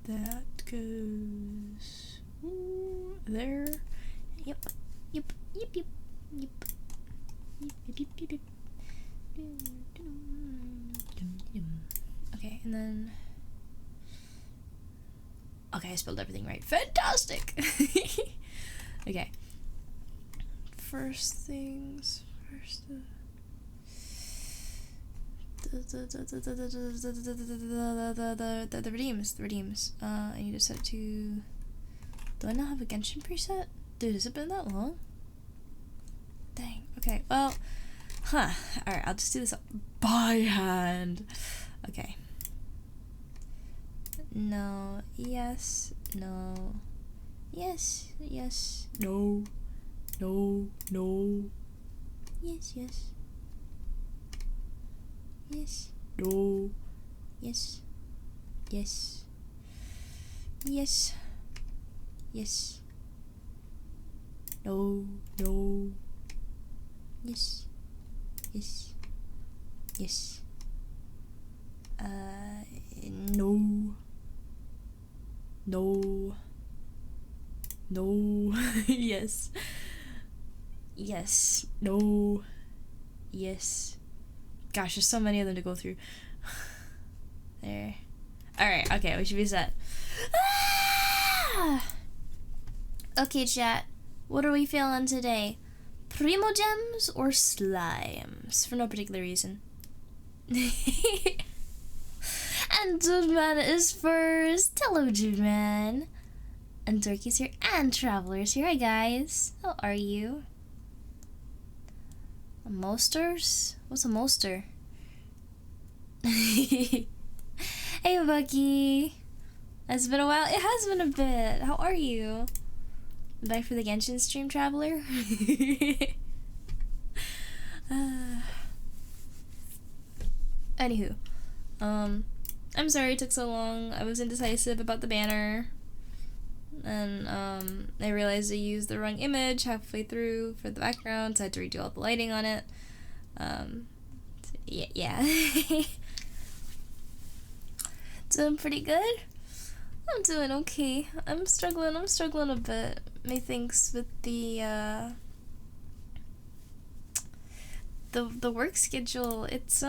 That goes there. Yep. Yep. Yep. Yep. Yep. Okay, and then okay, I spelled everything right. Fantastic. Okay. First things first. The redeems. I need to set it to. Do I not have a Genshin preset? Dude, has it been that long? Dang. Okay. Well. Huh. All right. I'll just do this by hand. Okay. No. Yes. No. Yes. Yes. No. No. No. Yes. Yes. Yes. No. Yes. Yes. Yes. Yes. No. No. Yes. Yes. Yes. No. No. No. Yes. Yes. No. Yes. Gosh, there's so many of them to go through. There. Alright, okay, we should be set. Ah! Okay, chat. What are we feeling today? Primogems or slimes? For no particular reason. And Dude Man is first. Hello, Dude Man. And Dorky's here, and Traveler's here. Hi, guys. How are you? Mosters? What's a moster? Hey, Bucky. It's been a while. It has been a bit. How are you? Back for the Genshin stream, Traveler? Anywho. I'm sorry it took so long. I was indecisive about the banner. And I realized I used the wrong image halfway through for the background, so I had to redo all the lighting on it. Yeah. Doing pretty good? I'm doing okay. I'm struggling a bit. Methinks with the work schedule. It's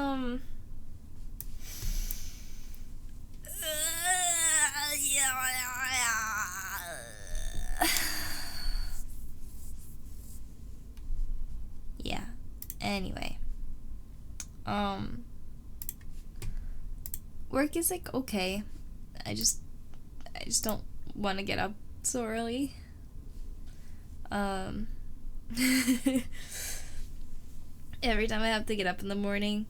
yeah. Anyway. Work is like okay. I just don't want to get up so early. Every time I have to get up in the morning,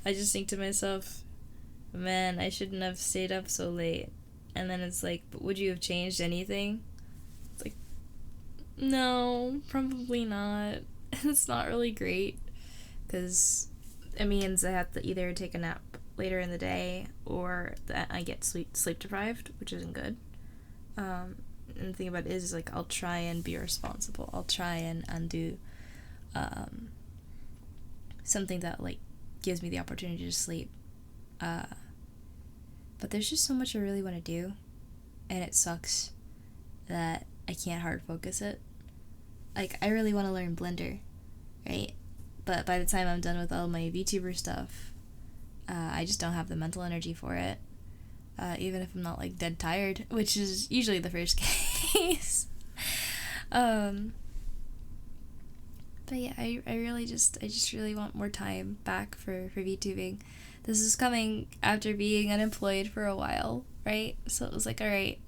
I just think to myself, man, I shouldn't have stayed up so late. And then it's like, but would you have changed anything? It's like, no, probably not. It's not really great, because it means I have to either take a nap later in the day or that I get sleep deprived, which isn't good. And the thing about it is like, I'll try and be responsible. I'll try and undo something that like gives me the opportunity to sleep. But there's just so much I really want to do, and it sucks that I can't hard focus it. Like, I really want to learn Blender, right? But by the time I'm done with all my VTuber stuff, I just don't have the mental energy for it. Even if I'm not like dead tired, which is usually the first case. But yeah, I just really want more time back for VTubing. This is coming after being unemployed for a while, right? So it was like, alright,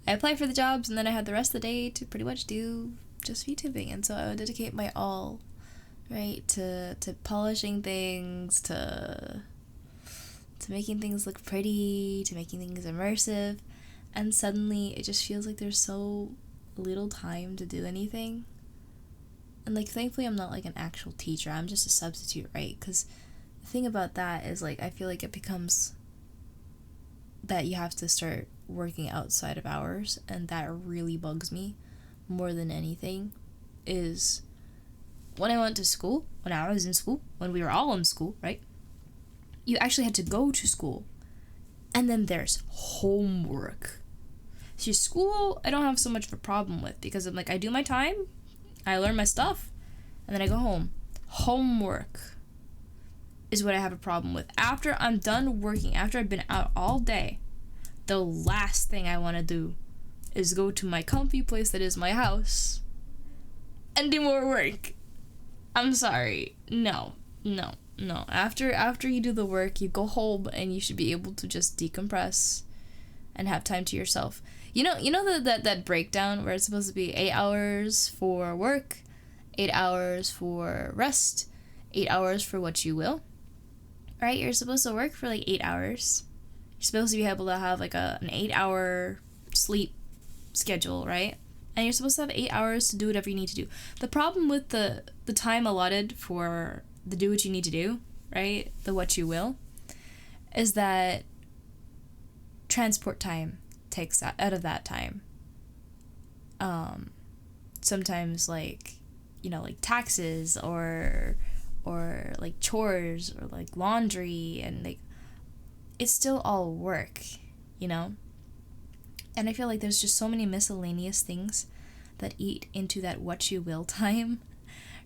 I applied for the jobs and then I had the rest of the day to pretty much do just VTubing, and so I would dedicate my all, right, to polishing things, to making things look pretty, to making things immersive, and suddenly it just feels like there's so little time to do anything. And like, thankfully I'm not like an actual teacher, I'm just a substitute, right? Because the thing about that is like, I feel like it becomes that you have to start working outside of hours, and that really bugs me more than anything. Is when I went to school, when I was in school, when we were all in school, right? You actually had to go to school. And then there's homework. See, school, I don't have so much of a problem with, because I'm like, I do my time, I learn my stuff, and then I go home. Homework is what I have a problem with. After I'm done working, after I've been out all day, the last thing I want to do is go to my comfy place that is my house and do more work. I'm sorry. No. After you do the work, you go home and you should be able to just decompress and have time to yourself. You know that breakdown where it's supposed to be 8 hours for work, 8 hours for rest, 8 hours for what you will, right? You're supposed to work for like 8 hours. You're supposed to be able to have like an 8-hour sleep schedule, right? And you're supposed to have 8 hours to do whatever you need to do. The problem with the time allotted for the do what you need to do, right? The what you will, is that transport time takes that out of that time. Sometimes like taxes or like chores or like laundry, and like it's still all work, and I feel like there's just so many miscellaneous things that eat into that what you will time,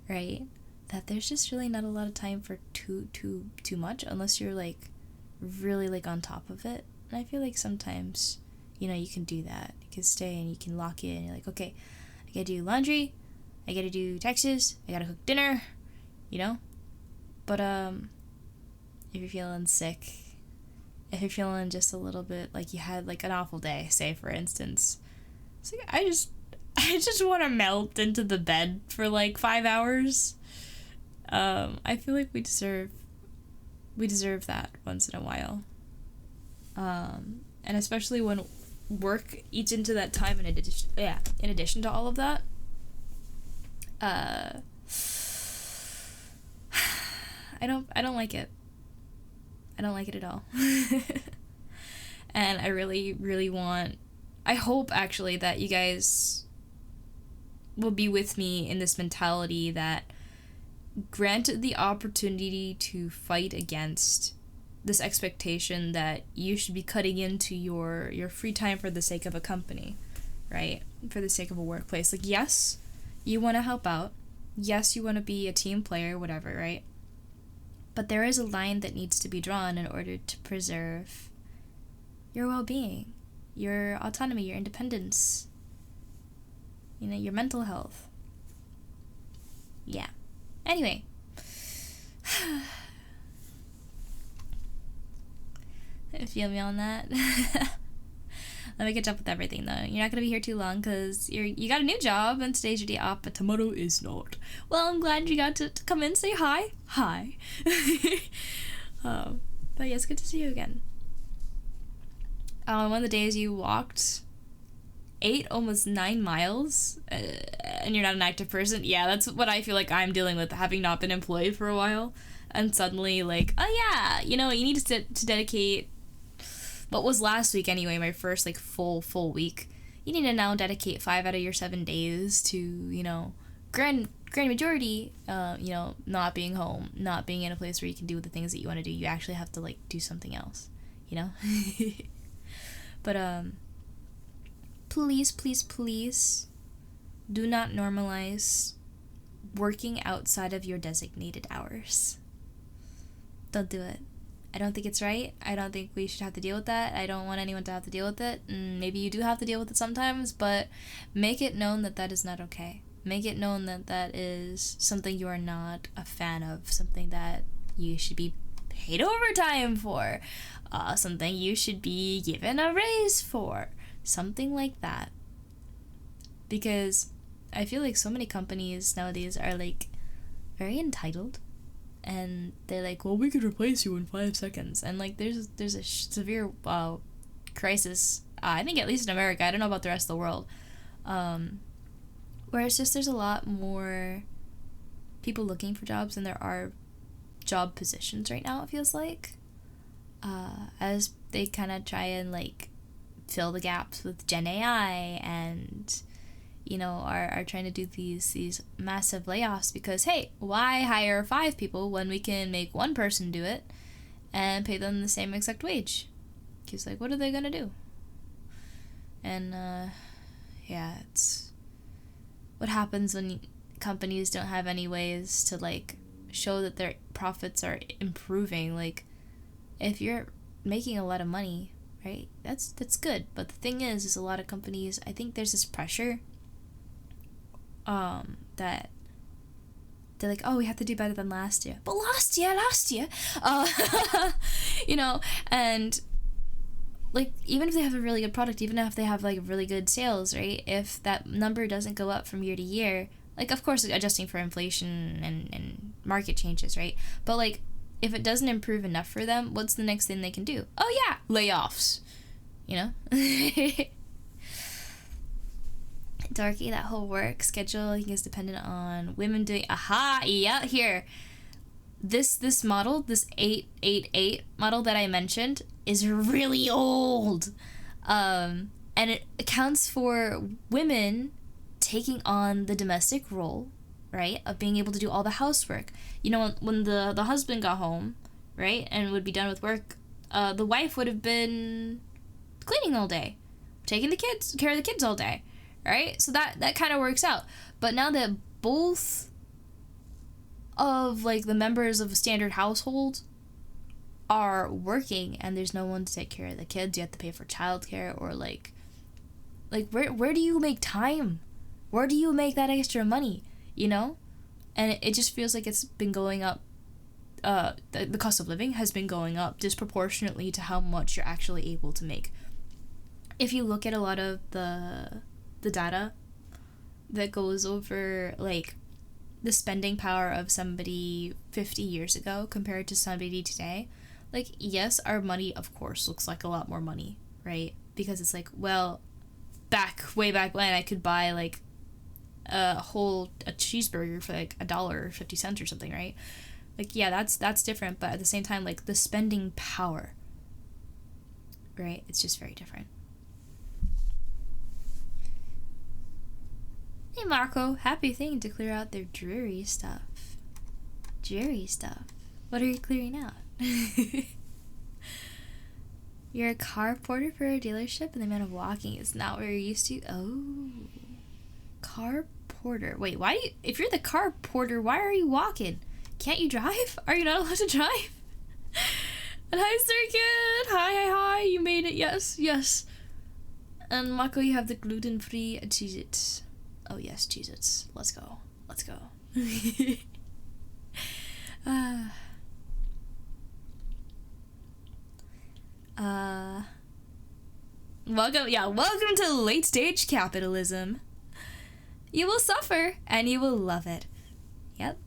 right? That there's just really not a lot of time for too much, unless you're like really like on top of it. And I feel like sometimes you can do that. You can stay and you can lock in. You're like, okay, I gotta do laundry, I gotta do taxes, I gotta cook dinner, but if you're feeling sick, if you're feeling just a little bit like you had like an awful day, say for instance, it's like I just want to melt into the bed for like 5 hours. I feel like we deserve that once in a while. And especially when work eats into that time in addition to all of that. I don't like it. I don't like it at all. And I really, really I hope actually that you guys will be with me in this mentality that, granted the opportunity to fight against this expectation that you should be cutting into your free time for the sake of a company, right? For the sake of a workplace. Like, yes, you want to help out. Yes, you want to be a team player, whatever, right? But there is a line that needs to be drawn in order to preserve your well-being, your autonomy, your independence, your mental health. Yeah. Anyway. Feel me on that? Let me catch up with everything though. You're not gonna be here too long because you got a new job and today's your day off, but tomorrow is not. Well, I'm glad you got to come in, say hi. Hi. But yeah, it's good to see you again. One of the days you walked 8, almost 9 miles, and you're not an active person. Yeah, that's what I feel like I'm dealing with, having not been employed for a while, and suddenly like, oh yeah, you need to dedicate what was last week anyway, my first like full week. You need to now dedicate 5 out of your 7 days to grand majority not being home, not being in a place where you can do the things that you want to do. You actually have to like do something else, but please do not normalize working outside of your designated hours. Don't do it. I don't think it's right. I don't think we should have to deal with that. I don't want anyone to have to deal with it. And maybe you do have to deal with it sometimes, but make it known that that is not okay. Make it known that that is something you are not a fan of, something that you should be paid overtime for, something you should be given a raise for, something like that. Because I feel like so many companies nowadays are like very entitled, and they're like, well, we could replace you in 5 seconds, and like there's a severe crisis, I think at least in America, I don't know about the rest of the world, where it's just there's a lot more people looking for jobs than there are job positions right now, it feels like, as they kind of try and like fill the gaps with Gen AI and are trying to do these massive layoffs because, hey, why hire 5 people when we can make one person do it and pay them the same exact wage? Because, like, what are they gonna do? And, yeah, it's what happens when companies don't have any ways to, like, show that their profits are improving. Like, if you're making a lot of money, right, that's good. But the thing is a lot of companies, I think there's this pressure that they're like, oh, we have to do better than last year. But last year, and like, even if they have a really good product, even if they have like really good sales, right, if that number doesn't go up from year to year, like, of course, adjusting for inflation and market changes, right, but like, if it doesn't improve enough for them, what's the next thing they can do? Oh yeah, layoffs, Darky, that whole work schedule, I think, is dependent on women doing, here. This model, this 888 model that I mentioned, is really old. And it accounts for women taking on the domestic role, right, of being able to do all the housework. When the husband got home, right, and would be done with work, the wife would have been cleaning all day, taking care of the kids all day, right? So that kind of works out. But now that both of, like, the members of a standard household are working and there's no one to take care of the kids, you have to pay for childcare, or like where do you make time? Where do you make that extra money? And it just feels like it's been going up. The cost of living has been going up disproportionately to how much you're actually able to make. If you look at a lot of the data that goes over, like, the spending power of somebody 50 years ago compared to somebody today, like, yes, our money, of course, looks like a lot more money, right? Because it's like, well, way back when, I could buy, like, a cheeseburger for like $1.50 or something, right? Like, yeah, that's different, but at the same time, like, the spending power, right, it's just very different. Hey Marco, happy thing to clear out their dreary stuff. What are you clearing out? You're a car porter for a dealership, and the amount of walking is not what you're used to. Oh, car porter. Wait, if you're the car porter, why are you walking? Can't you drive? Are you not allowed to drive? And hi, Sir Kid. Hi. You made it. Yes. And Mako, you have the gluten-free Cheez-Its. Oh yes, Cheez-Its. Let's go. Welcome to late stage capitalism. You will suffer and you will love it. Yep.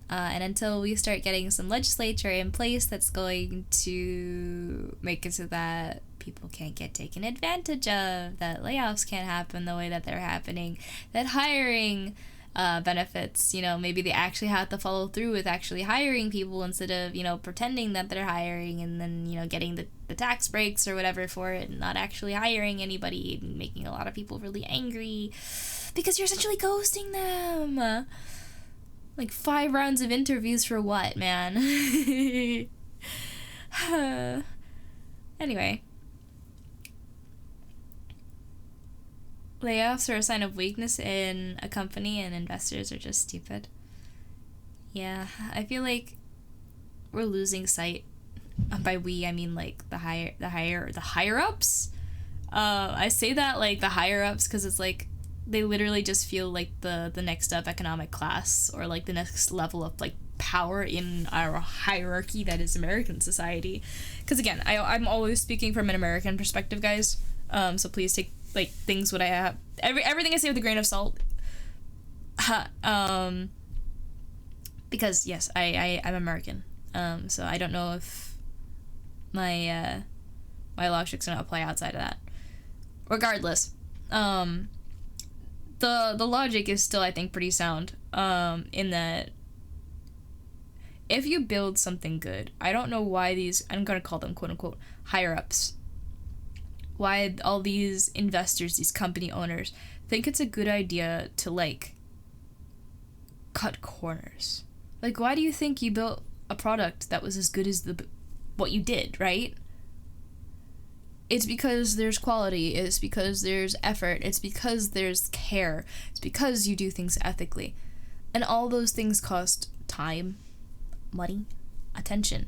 And until we start getting some legislature in place that's going to make it so that people can't get taken advantage of, that layoffs can't happen the way that they're happening, that hiring benefits, maybe they actually have to follow through with actually hiring people instead of, pretending that they're hiring and then, getting the tax breaks or whatever for it and not actually hiring anybody and making a lot of people really angry because you're essentially ghosting them. Like 5 rounds of interviews for what, man? Anyway. Layoffs are a sign of weakness in a company and investors are just stupid. Yeah, I feel like we're losing sight. By we, I mean like the higher ups. I say that like the higher ups because it's like they literally just feel like the next up economic class or like the next level of like power in our hierarchy that is American society. Because again, I'm always speaking from an American perspective, guys. So please take like things what I have everything I say with a grain of salt. Because yes, I'm American. So I don't know if my logic's gonna apply outside of that. Regardless, the logic is still, I think, pretty sound, in that if you build something good, I don't know why these, I'm gonna call them quote-unquote higher-ups, why all these investors, these company owners, think it's a good idea to, like, cut corners. Like, why do you think you built a product that was as good as what you did, right? It's because there's quality, it's because there's effort, it's because there's care, it's because you do things ethically. And all those things cost time, money, attention,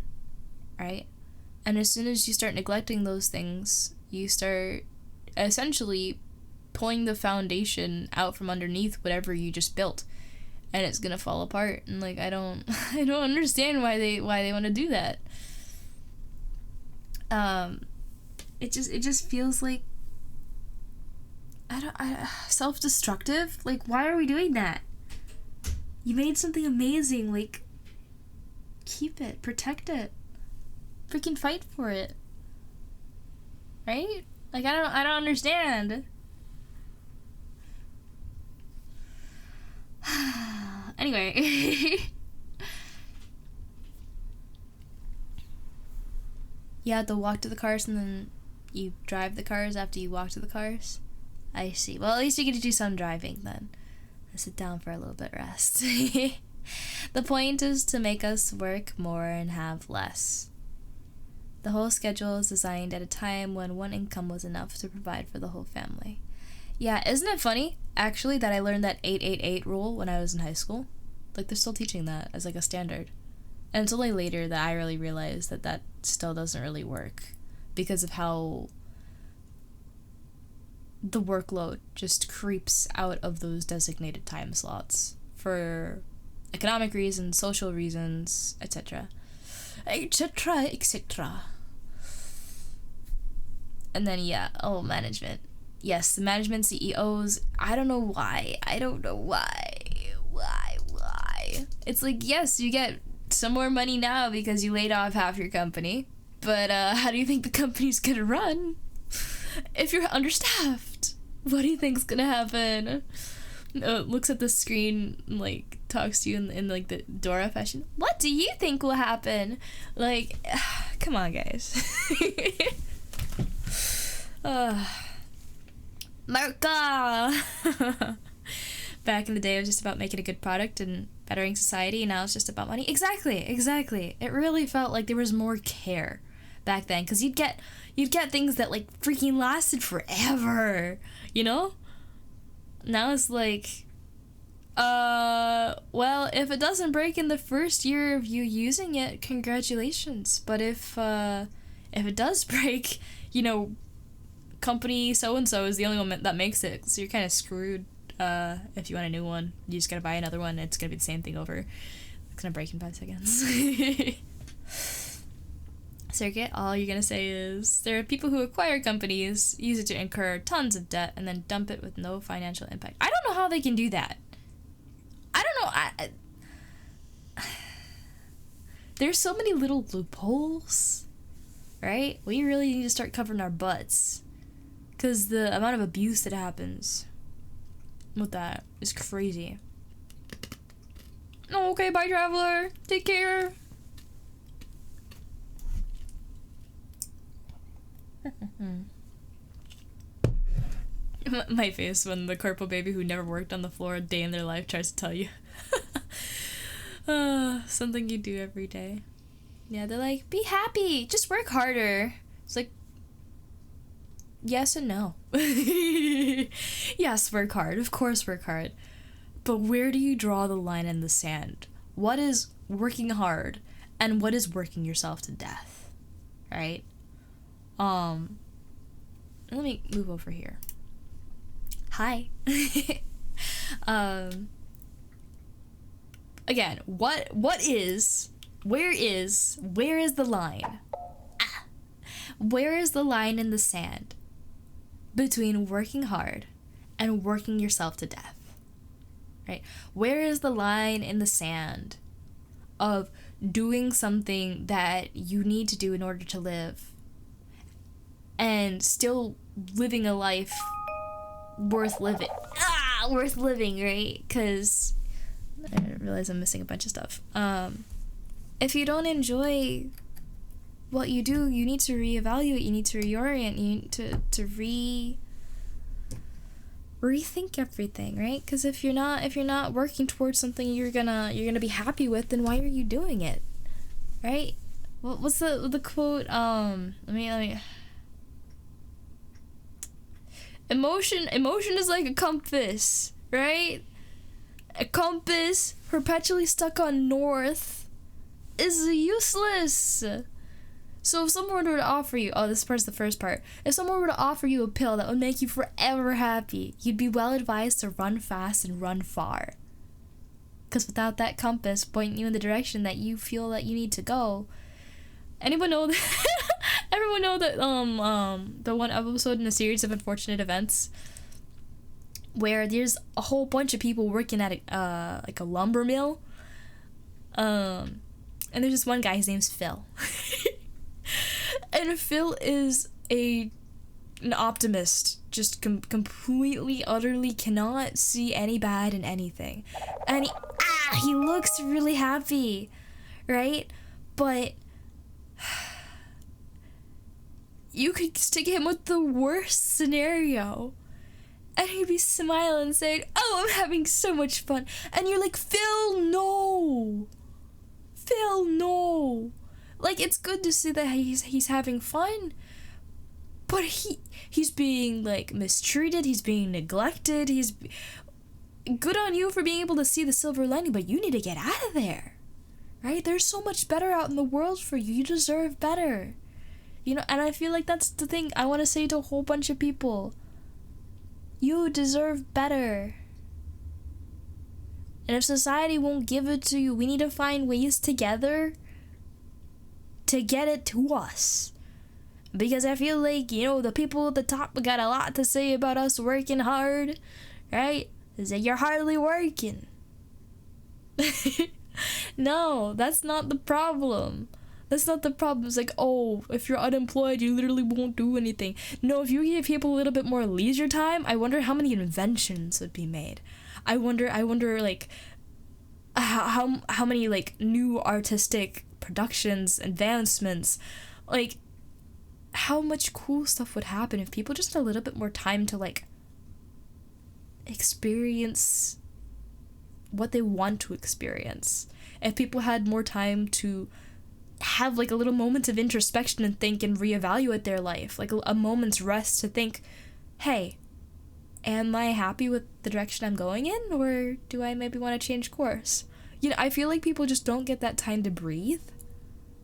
right? And as soon as you start neglecting those things, you start essentially pulling the foundation out from underneath whatever you just built, and it's gonna fall apart. And like, I don't understand why they want to do that. It just feels like self-destructive. Like, why are we doing that? You made something amazing, like, keep it, protect it, freaking fight for it, right? Like, I don't understand. Anyway. You have to walk to the cars and then you drive the cars after you walk to the cars? I see. Well, at least you get to do some driving then. Sit down for a little bit rest. The point is to make us work more and have less. The whole schedule is designed at a time when one income was enough to provide for the whole family. Yeah, isn't it funny, actually, that I learned that 888 rule when I was in high school? Like, they're still teaching that as, like, a standard. And it's only later that I really realized that that still doesn't really work because of how the workload just creeps out of those designated time slots for economic reasons, social reasons, etc. etc. etc. And then, yeah, management. Yes, the management CEOs, I don't know why. Why? It's like, yes, you get some more money now because you laid off half your company, but how do you think the company's gonna run if you're understaffed? What do you think's gonna happen? Looks at the screen, like, talks to you in like the Dora fashion. What do you think will happen? Like, come on, guys. Marca! Back in the day, it was just about making a good product and bettering society, and now it's just about money. Exactly. It really felt like there was more care back then, because you'd get things that, like, freaking lasted forever, you know? Now it's like, well, if it doesn't break in the first year of you using it, congratulations. But if it does break, you know, company so-and-so is the only one that makes it, so you're kind of screwed. If you want a new one, you just gotta buy another one. It's gonna be the same thing over. It's gonna break in 5 seconds. Circuit, all you're gonna say is, there are people who acquire companies, use it to incur tons of debt, and then dump it with no financial impact. I don't know how they can do that. I don't know. There's so many little loopholes, right? We really need to start covering our butts, because the amount of abuse that happens with that is crazy. Oh, okay, bye, traveler. Take care. My face when the corporal baby who never worked on the floor a day in their life tries to tell you. Something you do every day. Yeah, they're like, be happy, just work harder. It's like, yes and no. Yes, work hard. Of course, work hard. But where do you draw the line in the sand? What is working hard, and what is working yourself to death? Right? Let me move over here. Hi. Again, where is the line? Where is the line in the sand between working hard and working yourself to death? Right? Where is the line in the sand of doing something that you need to do in order to live and still living a life worth living? Worth living, right? Because I realize I'm missing a bunch of stuff. If you don't enjoy what you do, you need to reevaluate, you need to reorient, you need to rethink everything, right? Because if you're not working towards something you're gonna be happy with, then why are you doing it, right? What's the quote? Let me. Emotion is like a compass, right? A compass perpetually stuck on north is useless. So if someone were to offer you, this part's the first part. If someone were to offer you a pill that would make you forever happy, you'd be well advised to run fast and run far. Because without that compass pointing you in the direction that you feel that you need to go, everyone know that the one episode in a series of unfortunate events where there's a whole bunch of people working at a lumber mill, and there's this one guy, his name's Phil. And Phil is an optimist, just completely, utterly cannot see any bad in anything. And he looks really happy, right? But you could stick him with the worst scenario, and he'd be smiling saying, "Oh, I'm having so much fun." And you're like, Phil, no. Phil, no. Like, it's good to see that he's having fun, but he's being, like, mistreated, he's being neglected, he's... Good on you for being able to see the silver lining, but you need to get out of there, right? There's so much better out in the world for you. You deserve better. You know, and I feel like that's the thing I want to say to a whole bunch of people. You deserve better. And if society won't give it to you, we need to find ways together to get it to us. Because I feel like, you know, the people at the top got a lot to say about us working hard, right? Is that you're hardly working. No, that's not the problem. That's not the problem. It's like, oh, if you're unemployed, you literally won't do anything. No, if you give people a little bit more leisure time, I wonder how many inventions would be made. I wonder, like, how many, like, new artistic productions, advancements, like, how much cool stuff would happen if people just had a little bit more time to, like, experience what they want to experience. If people had more time to have, like, a little moment of introspection and think and reevaluate their life, like a moment's rest to think, hey, am I happy with the direction I'm going in, or do I maybe want to change course? You know, I feel like people just don't get that time to breathe,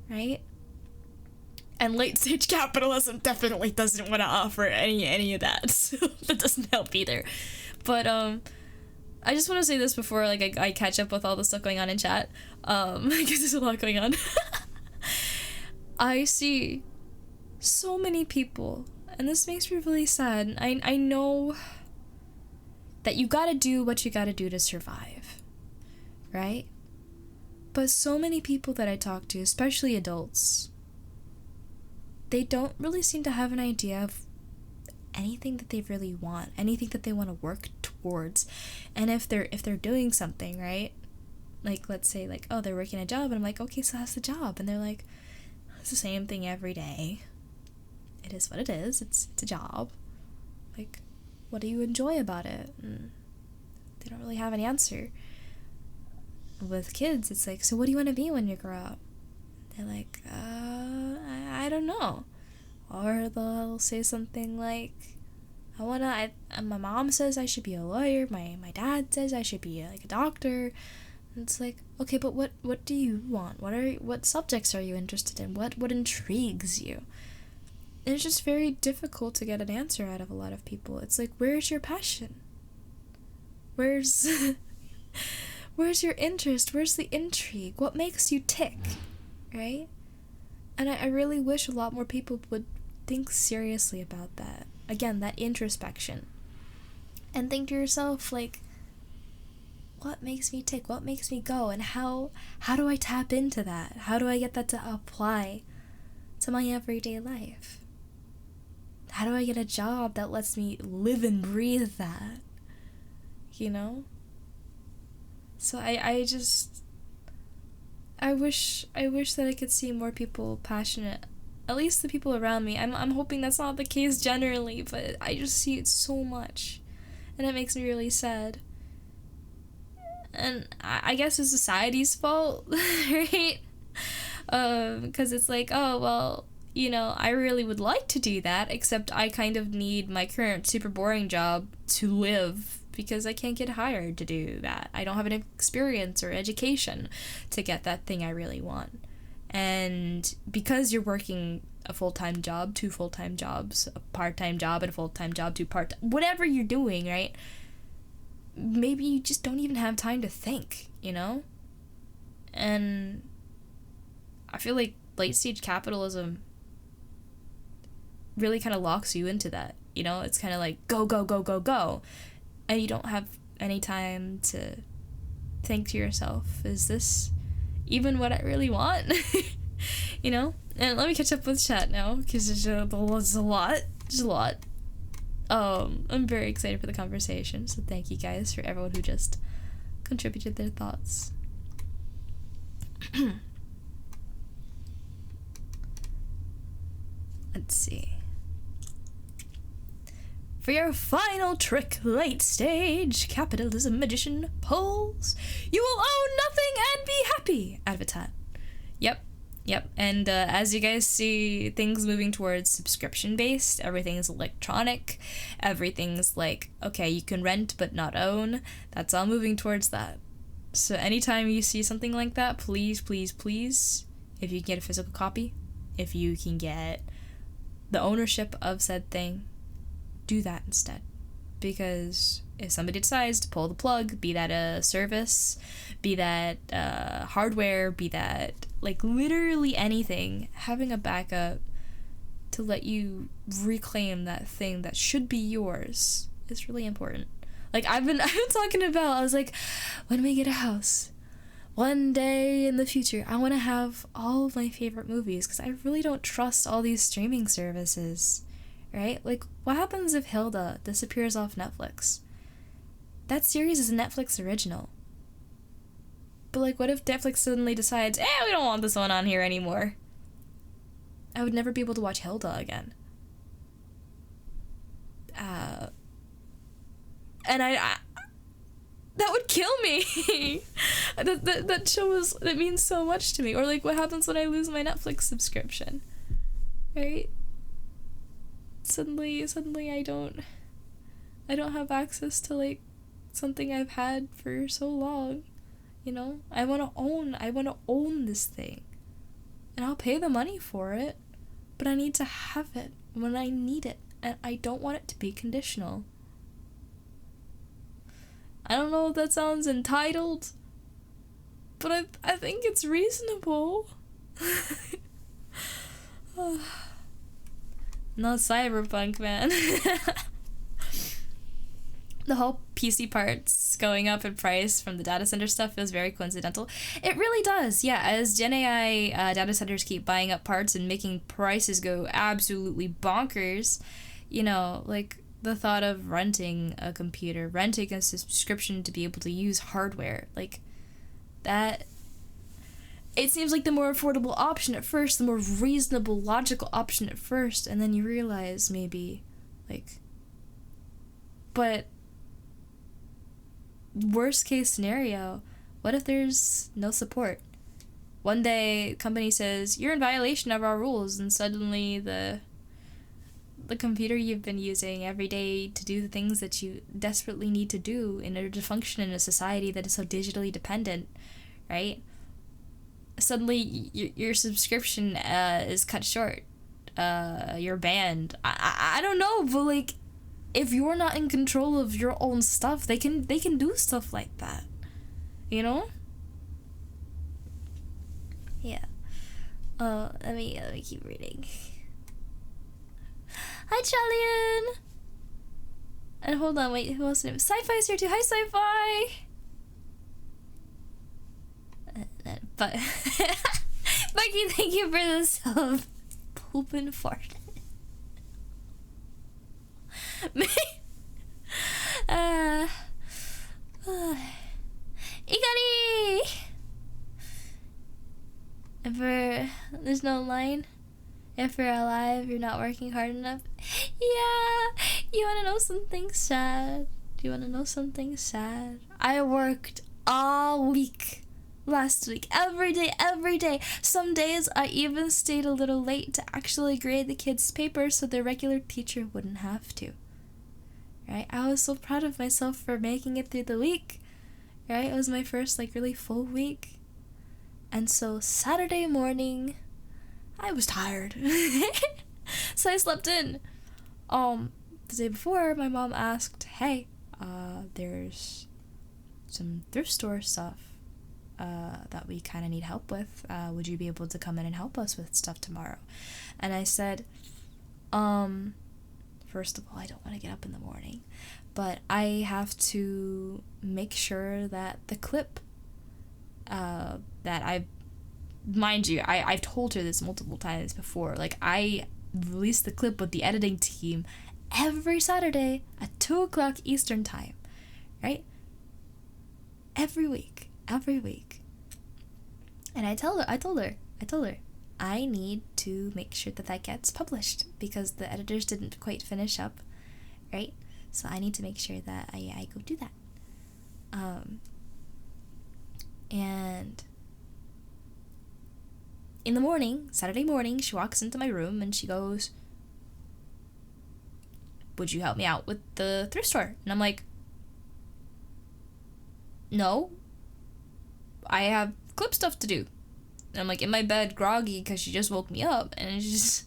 right? And late stage capitalism definitely doesn't want to offer any of that, so that doesn't help either. But I just want to say this before, like, I catch up with all the stuff going on in chat, because there's a lot going on. I see so many people, and this makes me really sad. I know that you gotta do what you gotta do to survive, right? But so many people that I talk to, especially adults, they don't really seem to have an idea of anything that they really want, anything that they want to work towards. And if they're doing something, right? Like, let's say, like, oh, they're working a job, and I'm like, okay, so how's the job? And they're like, it's the same thing every day. It is what it is. It's a job. Like, what do you enjoy about it? And they don't really have an answer. With kids, it's like, so what do you want to be when you grow up? They're like, I don't know. Or they'll say something like, my mom says I should be a lawyer, my dad says I should be like a doctor. And it's like, okay, but what do you want? What subjects are you interested in? What intrigues you? And it's just very difficult to get an answer out of a lot of people. It's like, where's your passion? Where's your interest? Where's the intrigue? What makes you tick, right? And I really wish a lot more people would think seriously about that. Again, that introspection. And think to yourself, like, what makes me tick? What makes me go? And how do I tap into that? How do I get that to apply to my everyday life? How do I get a job that lets me live and breathe that? You know? So I wish that I could see more people passionate At least the people around me. I'm hoping that's not the case generally, but I just see it so much. And it makes me really sad. And I guess it's society's fault, right? Because it's like, oh, well, you know, I really would like to do that, except I kind of need my current super boring job to live because I can't get hired to do that. I don't have an experience or education to get that thing I really want. And because you're working a full-time job, 2 full-time jobs, a part-time job and a full-time job, 2 part-time, whatever you're doing, right? Maybe you just don't even have time to think, you know? And I feel like late-stage capitalism really kind of locks you into that, you know? It's kind of like, go, go, go, go, go. And you don't have any time to think to yourself, is this even what I really want? You know? And let me catch up with chat now, because there's a lot. There's a lot. I'm very excited for the conversation, so thank you guys for everyone who just contributed their thoughts. Let's see. For your final trick, late stage capitalism magician polls, you will own nothing and be happy. Advitat. Yep. And as you guys see things moving towards subscription based, everything's electronic, everything's like, okay, you can rent but not own. That's all moving towards that. So anytime you see something like that, please, please, please, if you can get a physical copy, if you can get the ownership of said thing, do that instead. Because if somebody decides to pull the plug, be that a service, be that hardware, be that like literally anything, having a backup to let you reclaim that thing that should be yours is really important. Like I've been talking about, I was like, when we get a house, one day in the future, I want to have all of my favorite movies, because I really don't trust all these streaming services, right? Like, what happens if Hilda disappears off Netflix? That series is a Netflix original. But, like, what if Netflix suddenly decides, we don't want this one on here anymore? I would never be able to watch Hilda again. And I that would kill me. that show that means so much to me. Or, like, what happens when I lose my Netflix subscription? Right? Suddenly I don't have access to, like, something I've had for so long. You know, I want to own this thing, and I'll pay the money for it, but I need to have it when I need it, and I don't want it to be conditional. I don't know if that sounds entitled, but I think it's reasonable. Not cyberpunk, man. The whole PC parts going up in price from the data center stuff feels very coincidental. It really does, yeah. As Gen AI data centers keep buying up parts and making prices go absolutely bonkers, you know, like the thought of renting a computer, renting a subscription to be able to use hardware, like that, it seems like the more affordable option at first, the more reasonable, logical option at first, and then you realize maybe, like, but worst case scenario, what if there's no support? One day, company says, you're in violation of our rules, and suddenly the computer you've been using every day to do the things that you desperately need to do in order to function in a society that is so digitally dependent, right? Suddenly, your subscription is cut short. You're banned. I don't know, but, like, if you're not in control of your own stuff, they can do stuff like that, you know? Yeah. Let me keep reading. Hi, Chalian! And hold on, wait, who else? Sci-Fi's here too. Hi, Sci-Fi! But Bucky, thank you for the poop and fart. Ikari! There's no line. If you're alive, you're not working hard enough. Yeah, you wanna know something sad? Do you wanna know something sad? I worked all week last week, every day. Some days I even stayed a little late to actually grade the kids' papers so the regular teacher wouldn't have to. Right? I was so proud of myself for making it through the week. Right? It was my first really full week. And so Saturday morning, I was tired. So I slept in. The day before, my mom asked, hey, there's some thrift store stuff that we kind of need help with. Would you be able to come in and help us with stuff tomorrow? And I said, first of all, I don't want to get up in the morning, but I have to make sure that the clip that I've told her this multiple times before, I release the clip with the editing team every Saturday at 2:00 Eastern time, right? Every week. And I told her, I need to make sure that gets published because the editors didn't quite finish up, right? So I need to make sure that I go do that. And in the morning, Saturday morning, she walks into my room and she goes, would you help me out with the thrift store? And I'm like, no, I have clip stuff to do. And I'm in my bed groggy because she just woke me up, and it's just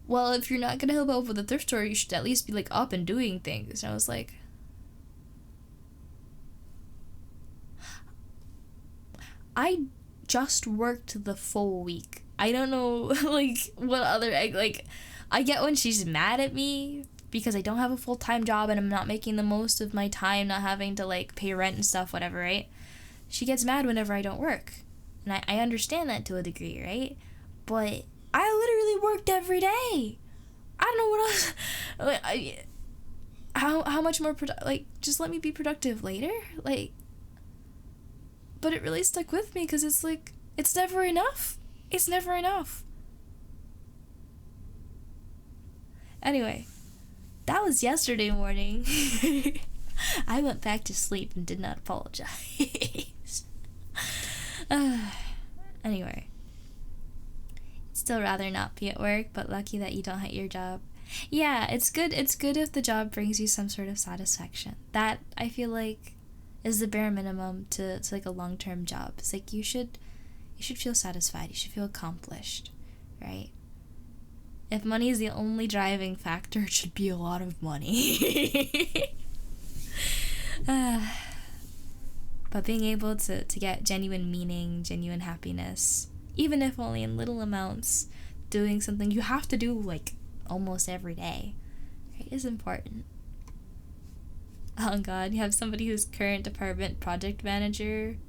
well, if you're not gonna help out with the thrift store, you should at least be up and doing things. And I was like, I just worked the full week. I don't know what other I get when she's mad at me because I don't have a full-time job and I'm not making the most of my time, not having to pay rent and stuff, whatever, right? She gets mad whenever I don't work. And I understand that to a degree, right? But I literally worked every day. I don't know what else. How much more just let me be productive later. But it really stuck with me because it's it's never enough. It's never enough. Anyway, that was yesterday morning. I went back to sleep and did not apologize. Anyway, still rather not be at work, but lucky that you don't hate your job. Yeah, it's good if the job brings you some sort of satisfaction. That, I feel is the bare minimum to a long-term job. It's you should feel satisfied, you should feel accomplished, right? If money is the only driving factor, it should be a lot of money. But being able to get genuine meaning, genuine happiness, even if only in little amounts, doing something you have to do almost every day, right, is important. Oh god, you have somebody who's current department project manager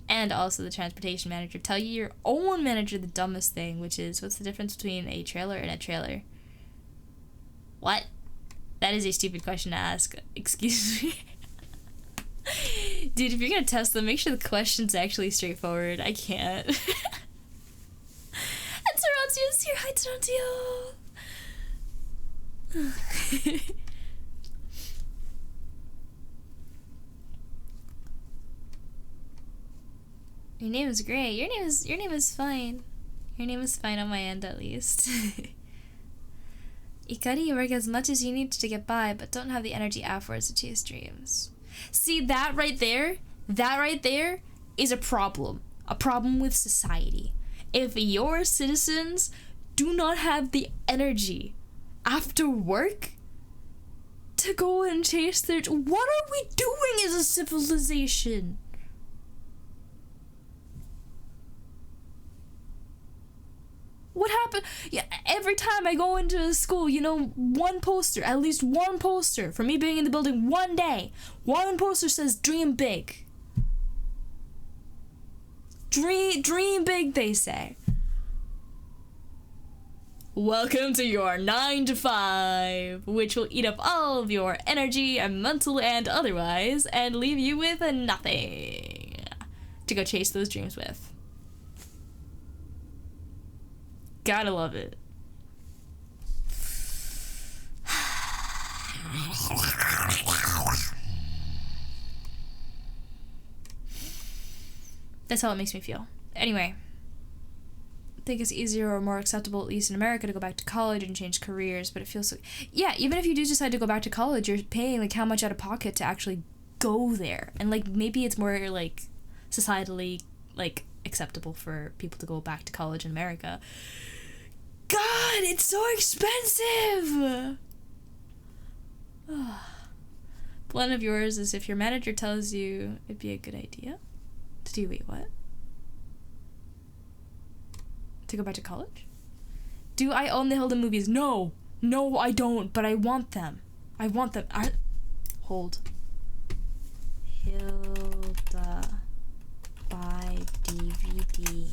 and also the transportation manager tell you your own manager the dumbest thing, which is, what's the difference between a trailer and a trailer? What? That is a stupid question to ask. Excuse me. Dude, if you're gonna test them, make sure the question's actually straightforward. I can't. And Tarantia's here. Hi, Tarantia. Your name is great. Your name is fine. Your name is fine on my end, at least. Ikari, you work as much as you need to get by, but don't have the energy afterwards to chase dreams. See, that right there is a problem. A problem with society. If your citizens do not have the energy after work to go and chase their... What are we doing as a civilization? What happened? Yeah, every time I go into school, one poster, at least one poster, for me being in the building one day, one poster says, dream big. Dream big, they say. Welcome to your 9 to 5, which will eat up all of your energy and mental and otherwise, and leave you with nothing to go chase those dreams with. Gotta love it. That's how it makes me feel. Anyway, I think it's easier or more acceptable, at least in America, to go back to college and change careers, but it feels so... Yeah, even if you do decide to go back to college, you're paying, like, how much out of pocket to actually go there. And, like, maybe it's more, like, societally, like, acceptable for people to go back to college in America. God, it's so expensive! One of yours is if your manager tells you it'd be a good idea to do... Wait, what? To go back to college? Do I own the Hilda movies? No! No, I don't, but I want them. I want them. Hold. Hilda by DVD.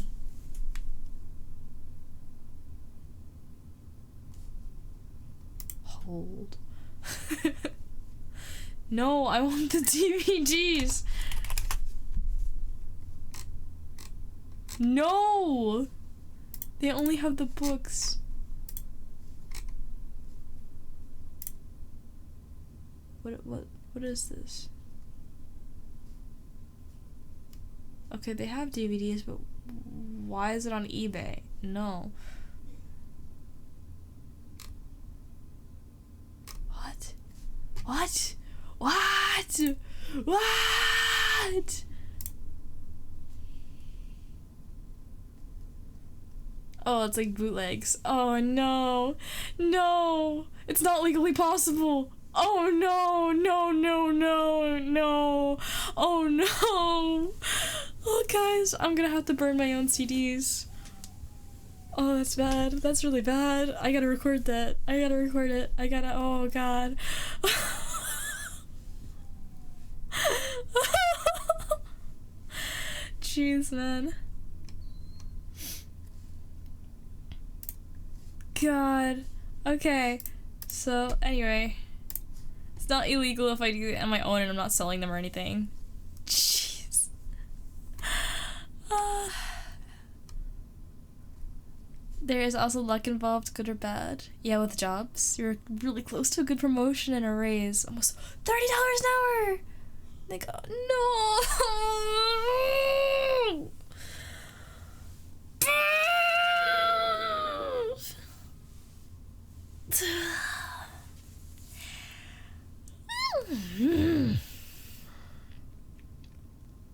Hold. No, I want the DVDs. No! They only have the books. What is this? Okay, they have DVDs, but why is it on eBay? No. What? What? What? What? Oh, it's like bootlegs. Oh no. No. It's not legally possible. Oh no. No, no, no, no. Oh no. Oh guys, I'm gonna have to burn my own CDs. Oh, that's bad. That's really bad. I gotta record that. I gotta record it. Oh god. Jeez, man. God. Okay. So, anyway. It's not illegal if I do it on my own and I'm not selling them or anything. Jeez. There is also luck involved, good or bad. Yeah, with jobs. You're really close to a good promotion and a raise. Almost $30 an hour! Like, oh, no!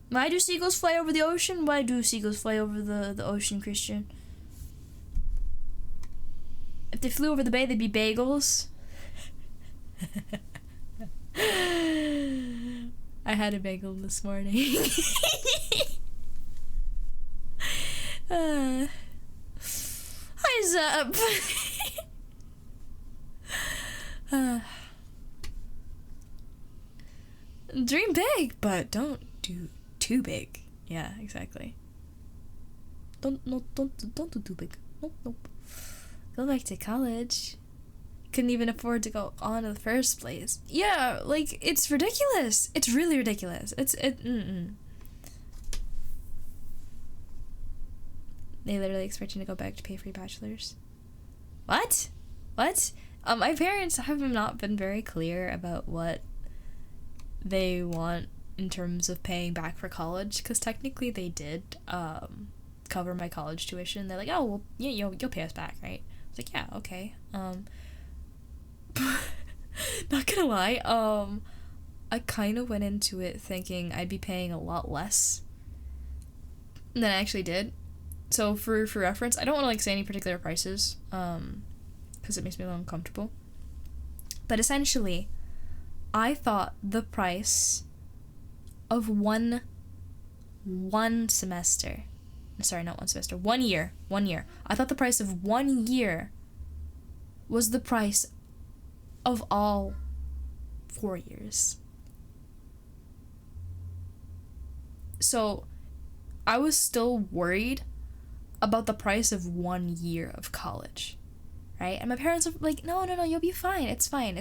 Why do seagulls fly over the ocean? Why do seagulls fly over the ocean, Christian? If they flew over the bay, they'd be bagels. I had a bagel this morning. Hi, Zup. Dream big, but don't do too big. Yeah, exactly. Don't do too big. Nope. Go back to college. Couldn't even afford to go on in the first place. Yeah, like, it's ridiculous. It's really ridiculous. They literally expect you to go back to pay for your bachelor's. What? My parents have not been very clear about what they want in terms of paying back for college, because technically they did cover my college tuition. They're like, oh, well, yeah, you'll pay us back, right? I was like, yeah, okay. Not gonna lie, I kind of went into it thinking I'd be paying a lot less than I actually did. So for reference, I don't want to like say any particular prices, because it makes me a little uncomfortable. But essentially, I thought the price of one semester, sorry, not 1 semester, 1 year. I thought the price of 1 year was the price of all 4 years. So I was still worried about the price of 1 year of college, right? And my parents were like, no, you'll be fine. It's fine.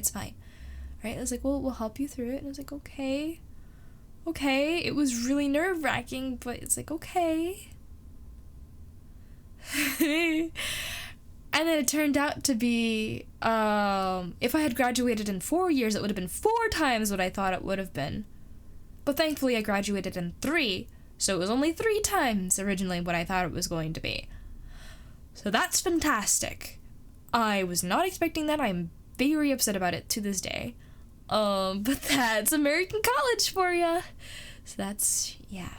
Right? I was like, well, we'll help you through it. And I was like, okay. It was really nerve-wracking, but it's like, okay. And then it turned out to be, if I had graduated in 4 years, it would have been 4 times what I thought it would have been. But thankfully I graduated in 3, so it was only 3 times originally what I thought it was going to be. So that's fantastic. I was not expecting that. I'm very upset about it to this day. But that's American college for ya. So that's, yeah.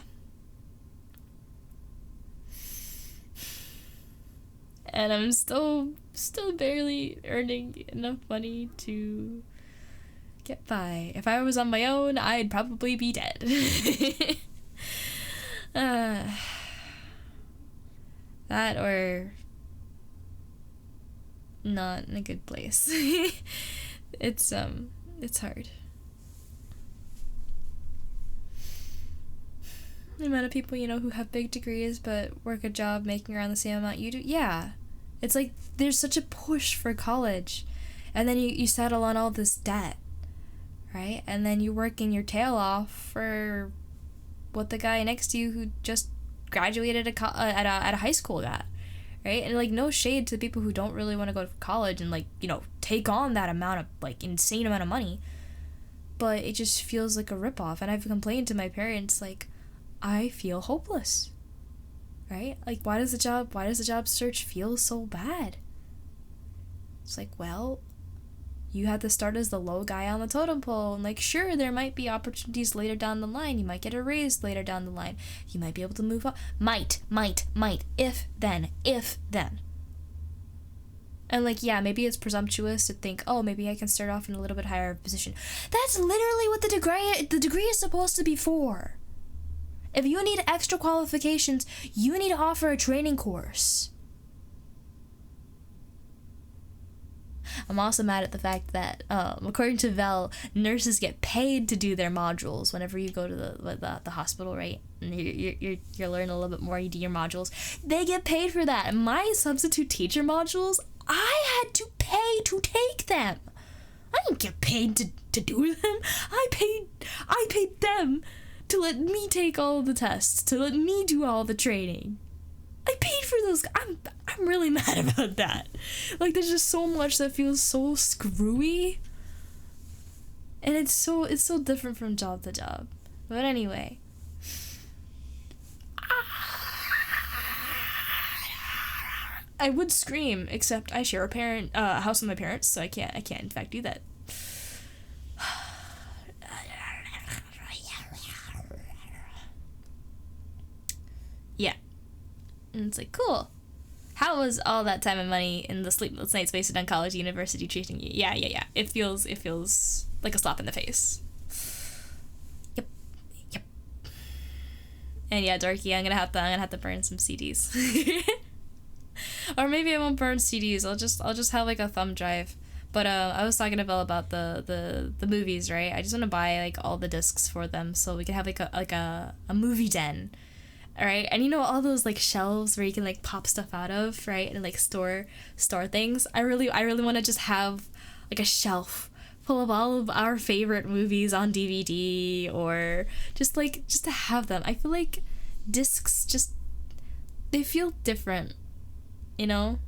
And I'm still barely earning enough money to get by. If I was on my own, I'd probably be dead. That or not in a good place. It's hard. The amount of people, you know, who have big degrees but work a job making around the same amount you do, yeah. It's like there's such a push for college, and then you settle on all this debt, right? And then you're working your tail off for what the guy next to you who just graduated at a high school got, right? And like, no shade to the people who don't really want to go to college and, like, you know, take on that amount of, like, insane amount of money, but it just feels like a ripoff. And I've complained to my parents, like, I feel hopeless, right? Like, why does the job search feel so bad? It's like, well, you had to start as the low guy on the totem pole, and, like, sure, there might be opportunities later down the line. You might get a raise later down the line. You might be able to move up. Might. If, then. And, like, yeah, maybe it's presumptuous to think, oh, maybe I can start off in a little bit higher position. That's literally what the degree is supposed to be for. If you need extra qualifications, you need to offer a training course. I'm also mad at the fact that, according to Vel, nurses get paid to do their modules whenever you go to the hospital, right? And you're learning a little bit more, you do your modules. They get paid for that. My substitute teacher modules, I had to pay to take them. I didn't get paid to do them. I paid them to let me take all the tests, to let me do all the training. I paid for those. I'm really mad about that. Like, there's just so much that feels so screwy, and it's so different from job to job. But anyway, I would scream, except I share a house with my parents, so I can't in fact do that. Yeah. And it's like, cool. How was all that time and money in the sleepless nights wasted on college, university treating you? Yeah. It feels like a slap in the face. Yep. And yeah, Dorky, I'm gonna have to burn some CDs. Or maybe I won't burn CDs. I'll just have like a thumb drive. But I was talking to Belle about the movies, right? I just want to buy like all the discs for them so we can have like a movie den. Alright, and you know all those like shelves where you can like pop stuff out of, right, and like store things. I really want to just have like a shelf full of all of our favorite movies on DVD, or just to have them. I feel like discs they feel different, you know.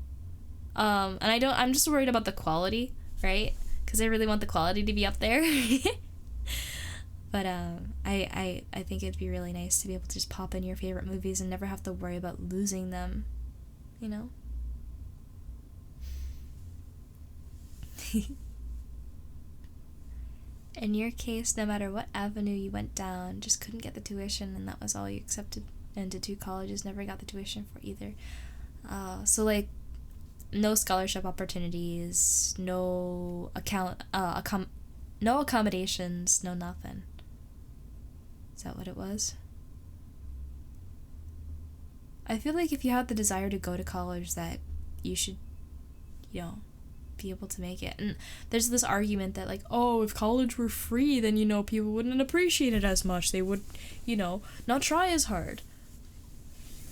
And I'm just worried about the quality, right? Because I really want the quality to be up there. But I think it'd be really nice to be able to just pop in your favorite movies and never have to worry about losing them, you know? In your case, no matter what avenue you went down, just couldn't get the tuition, and that was all you accepted into 2 colleges, never got the tuition for either. So like, no scholarship opportunities, no accommodations, no nothing. Is that what it was? I feel like if you have the desire to go to college, that you should, you know, be able to make it. And there's this argument that, like, oh, if college were free, then, you know, people wouldn't appreciate it as much. They would, you know, not try as hard.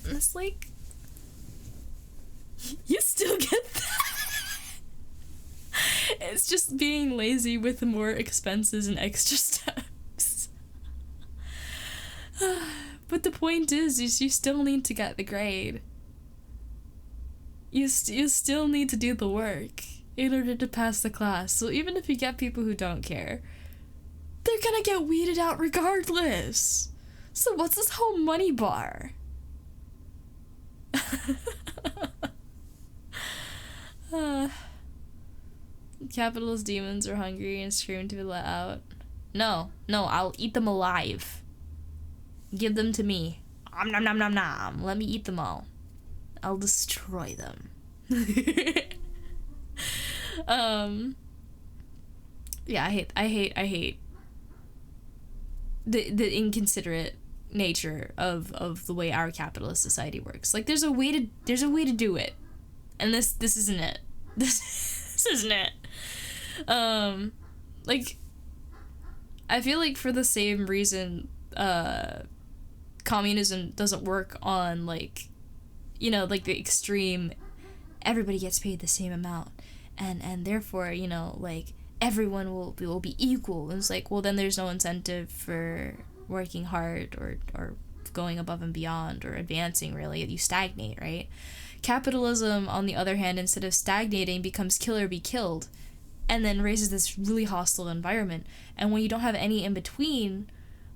And it's like, you still get that. It's just being lazy with more expenses and extra steps. But the point is you still need to get the grade. you still need to do the work in order to pass the class. So even if you get people who don't care, they're gonna get weeded out regardless. So what's this whole money bar? Capitalist demons are hungry and scream to be let out. No, I'll eat them alive. Give them to me. Nom nom nom nom. Let me eat them all. I'll destroy them. Yeah, I hate the inconsiderate nature of the way our capitalist society works. Like, there's a way to do it, and this isn't it. This isn't it. Like, I feel like for the same reason communism doesn't work on, like, you know, like the extreme everybody gets paid the same amount and therefore, you know, like, everyone will be equal. And it's like, well, then there's no incentive for working hard or going above and beyond or advancing, really. You stagnate, right? Capitalism, on the other hand, instead of stagnating, becomes kill or be killed, and then raises this really hostile environment. And when you don't have any in-between,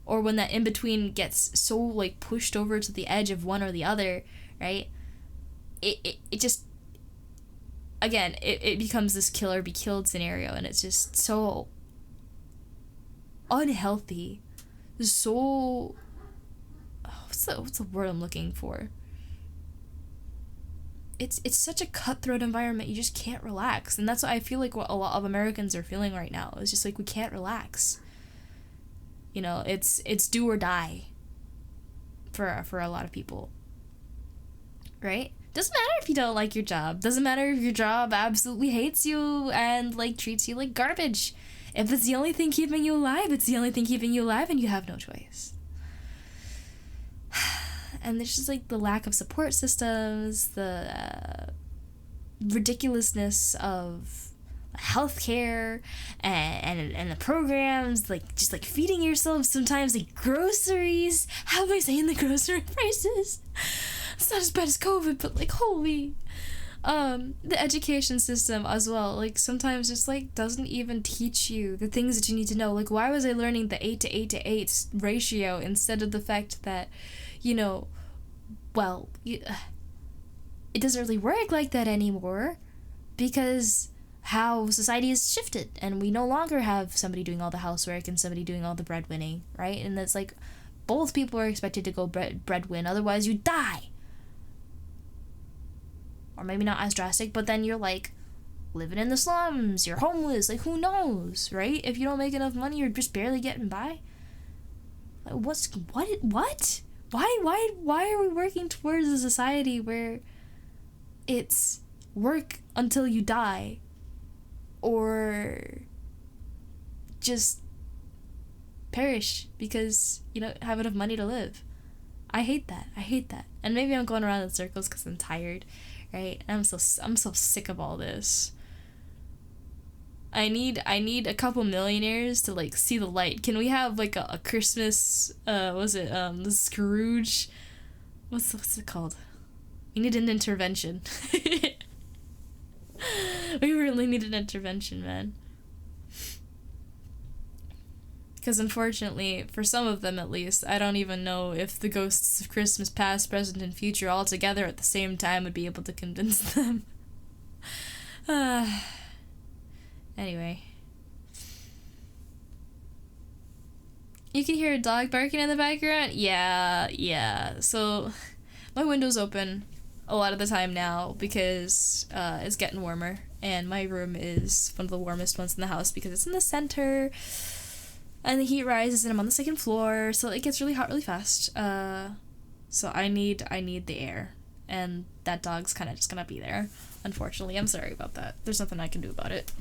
or when that in-between gets so, like, pushed over to the edge of one or the other, right, it just, again, it becomes this kill or be killed scenario, and it's just so unhealthy. So, what's the word I'm looking for? It's such a cutthroat environment. You just can't relax, and that's what I feel like what a lot of Americans are feeling right now. It's just like, we can't relax. You know, it's do or die for a lot of people, right? Doesn't matter if you don't like your job. Doesn't matter if your job absolutely hates you and, like, treats you like garbage. If it's the only thing keeping you alive, it's the only thing keeping you alive, and you have no choice. And there's just, like, the lack of support systems, the ridiculousness of healthcare and the programs, like, just, like, feeding yourself sometimes, like, groceries. How am I saying the grocery prices? It's not as bad as COVID, but, like, holy. The education system as well, like, sometimes just, like, doesn't even teach you the things that you need to know. Like, why was I learning the 8 to 8 to 8 ratio instead of the fact that, you know, well, it doesn't really work like that anymore, because how society has shifted, and we no longer have somebody doing all the housework and somebody doing all the breadwinning, right? And that's like, both people are expected to go breadwin, otherwise you die. Or maybe not as drastic, but then you're, like, living in the slums, you're homeless, like, who knows, right? If you don't make enough money, you're just barely getting by. Like, what? Why are we working towards a society where it's work until you die, or just perish because you don't have enough money to live? I hate that. And maybe I'm going around in circles because I'm tired, right? And I'm so sick of all this. I need a couple millionaires to, like, see the light. Can we have, like, a Christmas, the Scrooge? What's it called? We need an intervention. We really need an intervention, man. Because unfortunately, for some of them at least, I don't even know if the ghosts of Christmas past, present, and future all together at the same time would be able to convince them. Anyway. You can hear a dog barking in the background? Yeah. So, my window's open a lot of the time now because it's getting warmer, and my room is one of the warmest ones in the house because it's in the center, and the heat rises, and I'm on the second floor, so it gets really hot really fast. So I need the air, and that dog's kind of just gonna be there. Unfortunately, I'm sorry about that. There's nothing I can do about it.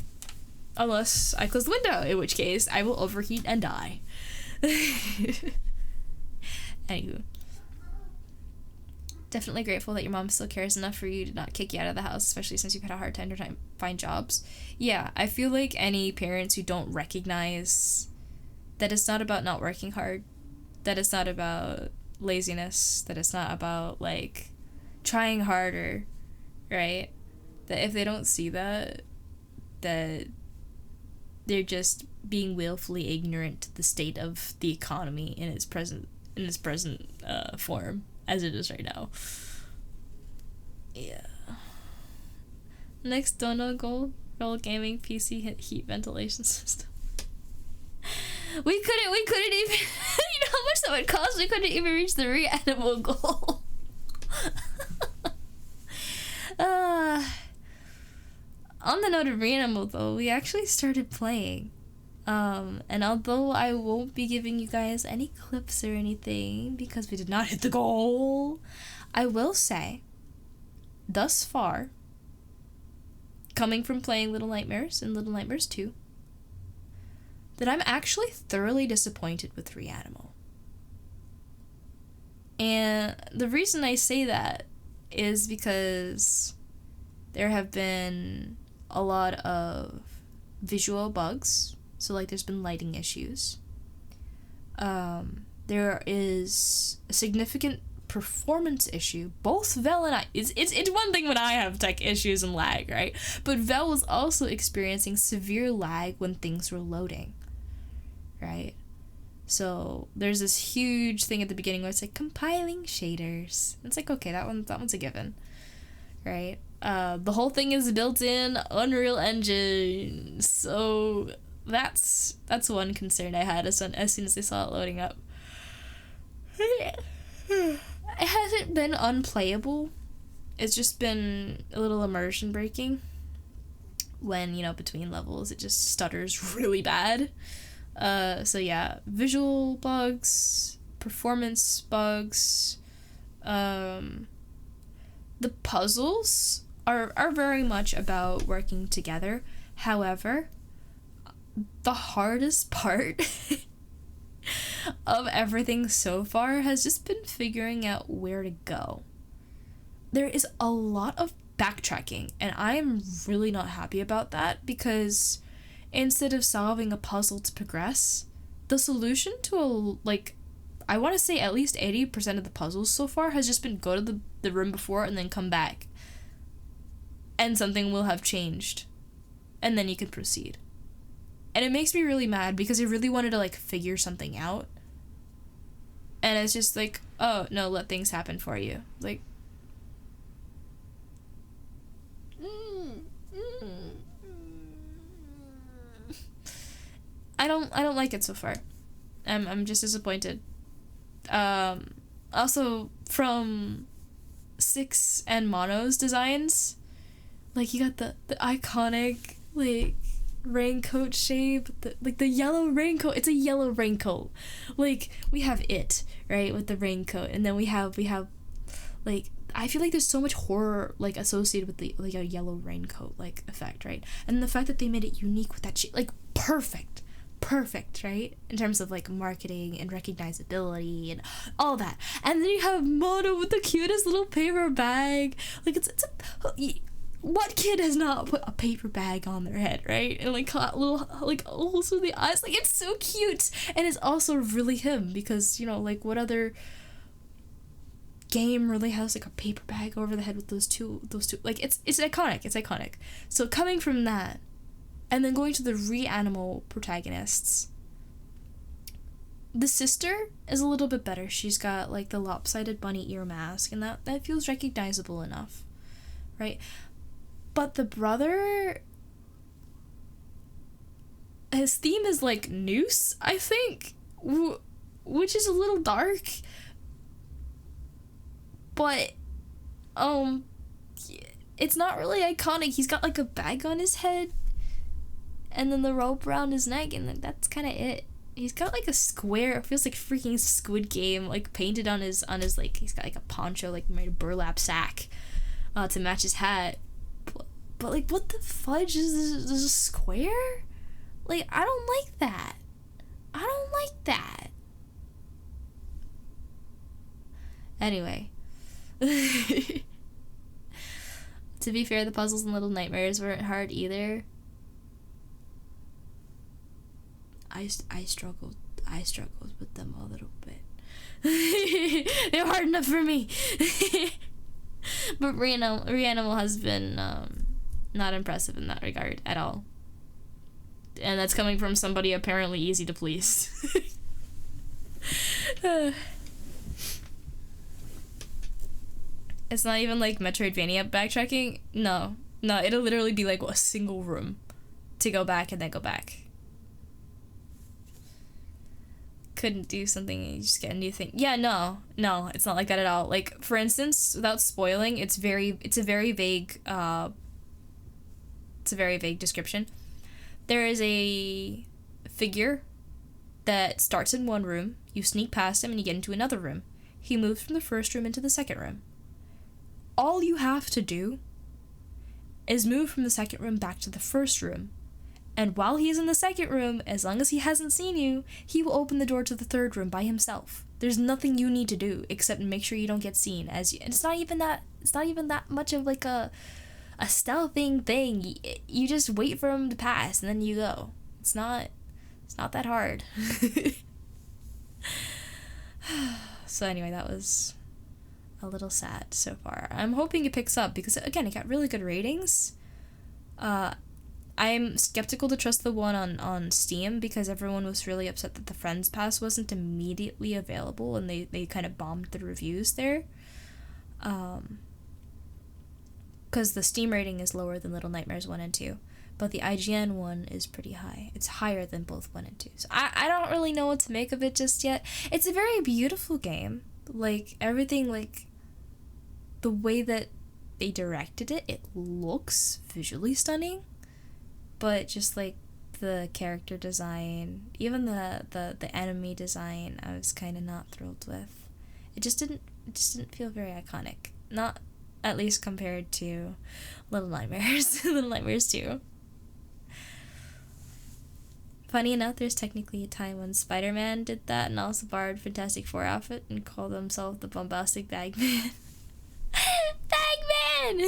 Unless I close the window, in which case I will overheat and die. Anywho. Definitely grateful that your mom still cares enough for you to not kick you out of the house, especially since you've had a hard time to find jobs. Yeah, I feel like any parents who don't recognize that it's not about not working hard, that it's not about laziness, that it's not about, like, trying harder, right? That if they don't see that they're just being willfully ignorant to the state of the economy in its present form as it is right now. Yeah. Next donut goal: roll gaming PC heat ventilation system. We couldn't even you know how much that would cost? We couldn't even reach the reanimal goal. On the note of reanimal though, we actually started playing. And although I won't be giving you guys any clips or anything because we did not hit the goal, I will say, thus far, coming from playing Little Nightmares and Little Nightmares 2, that I'm actually thoroughly disappointed with Reanimal. And the reason I say that is because there have been a lot of visual bugs. So, like, there's been lighting issues. There is a significant performance issue. Both Vel and I... It's one thing when I have tech issues and lag, right? But Vel was also experiencing severe lag when things were loading, right? So, there's this huge thing at the beginning where it's like, compiling shaders. It's like, okay, that one's a given, right? The whole thing is built in Unreal Engine, so... That's one concern I had as soon as I saw it loading up. It hasn't been unplayable. It's just been a little immersion breaking. When, you know, between levels, it just stutters really bad. So yeah, visual bugs, performance bugs. The puzzles are very much about working together. However, the hardest part of everything so far has just been figuring out where to go. There is a lot of backtracking, and I am really not happy about that because instead of solving a puzzle to progress, the solution to I want to say at least 80% of the puzzles so far has just been go to the room before and then come back. And something will have changed. And then you can proceed. And it makes me really mad because I really wanted to, like, figure something out. And it's just like, oh, no, let things happen for you. Like, I don't like it so far. I'm just disappointed. Also, from Six and Mono's designs, like, you got the iconic, like, raincoat shape, the yellow raincoat. It's a yellow raincoat. Like, we have it, right, with the raincoat, and then we have like, I feel like there's so much horror, like, associated with the, like, a yellow raincoat, like, effect, right? And the fact that they made it unique with that shape, like, perfect, right, in terms of, like, marketing and recognizability and all that. And then you have Mono with the cutest little paper bag. Like, it's what kid has not put a paper bag on their head, right? And, like, got little, like, holes in the eyes. Like, it's so cute. And it's also really him because, you know, like, what other game really has, like, a paper bag over the head with those two, like, it's iconic. So coming from that, and then going to the Reanimal protagonists, the sister is a little bit better. She's got, like, the lopsided bunny ear mask, and that feels recognizable enough, right? But the brother, his theme is, like, noose, I think, which is a little dark, but, it's not really iconic. He's got, like, a bag on his head, and then the rope around his neck, and that's kind of it. He's got, like, a square, it feels like freaking Squid Game, like, painted on his, like, he's got, like, a poncho, like, made of burlap sack, to match his hat. But, like, what the fudge is this a square? Like, I don't like that. Anyway. To be fair, the puzzles in Little Nightmares weren't hard either. I struggled with them a little bit. They're hard enough for me. But Reanimal has been not impressive in that regard at all. And that's coming from somebody apparently easy to please. It's not even like Metroidvania backtracking. No, it'll literally be like a single room to go back and then go back. Couldn't do something and you just get a new thing. Yeah, no, it's not like that at all. Like, for instance, without spoiling, it's a very vague description. There is a figure that starts in one room, you sneak past him and you get into another room. He moves from the first room into the second room. All you have to do is move from the second room back to the first room. And while he's in the second room, as long as he hasn't seen you, he will open the door to the third room by himself. There's nothing you need to do except make sure you don't get seen. And it's not even that much of like a stealthing thing. You just wait for him to pass and then you go. It's not that hard. So anyway, that was a little sad so far. I'm hoping it picks up because, again, it got really good ratings. I'm skeptical to trust the one on Steam because everyone was really upset that the Friends Pass wasn't immediately available and they kind of bombed the reviews there. Because the Steam rating is lower than Little Nightmares 1 and 2. But the IGN one is pretty high. It's higher than both 1 and 2. So I don't really know what to make of it just yet. It's a very beautiful game. Like, everything, like, the way that they directed it, it looks visually stunning. But just, like, the character design, even the enemy design, I was kind of not thrilled with. It just didn't feel very iconic. Not, at least compared to Little Nightmares. Little Nightmares 2. Funny enough, there's technically a time when Spider-Man did that and also borrowed Fantastic Four outfit and called himself the Bombastic Bagman. Bagman!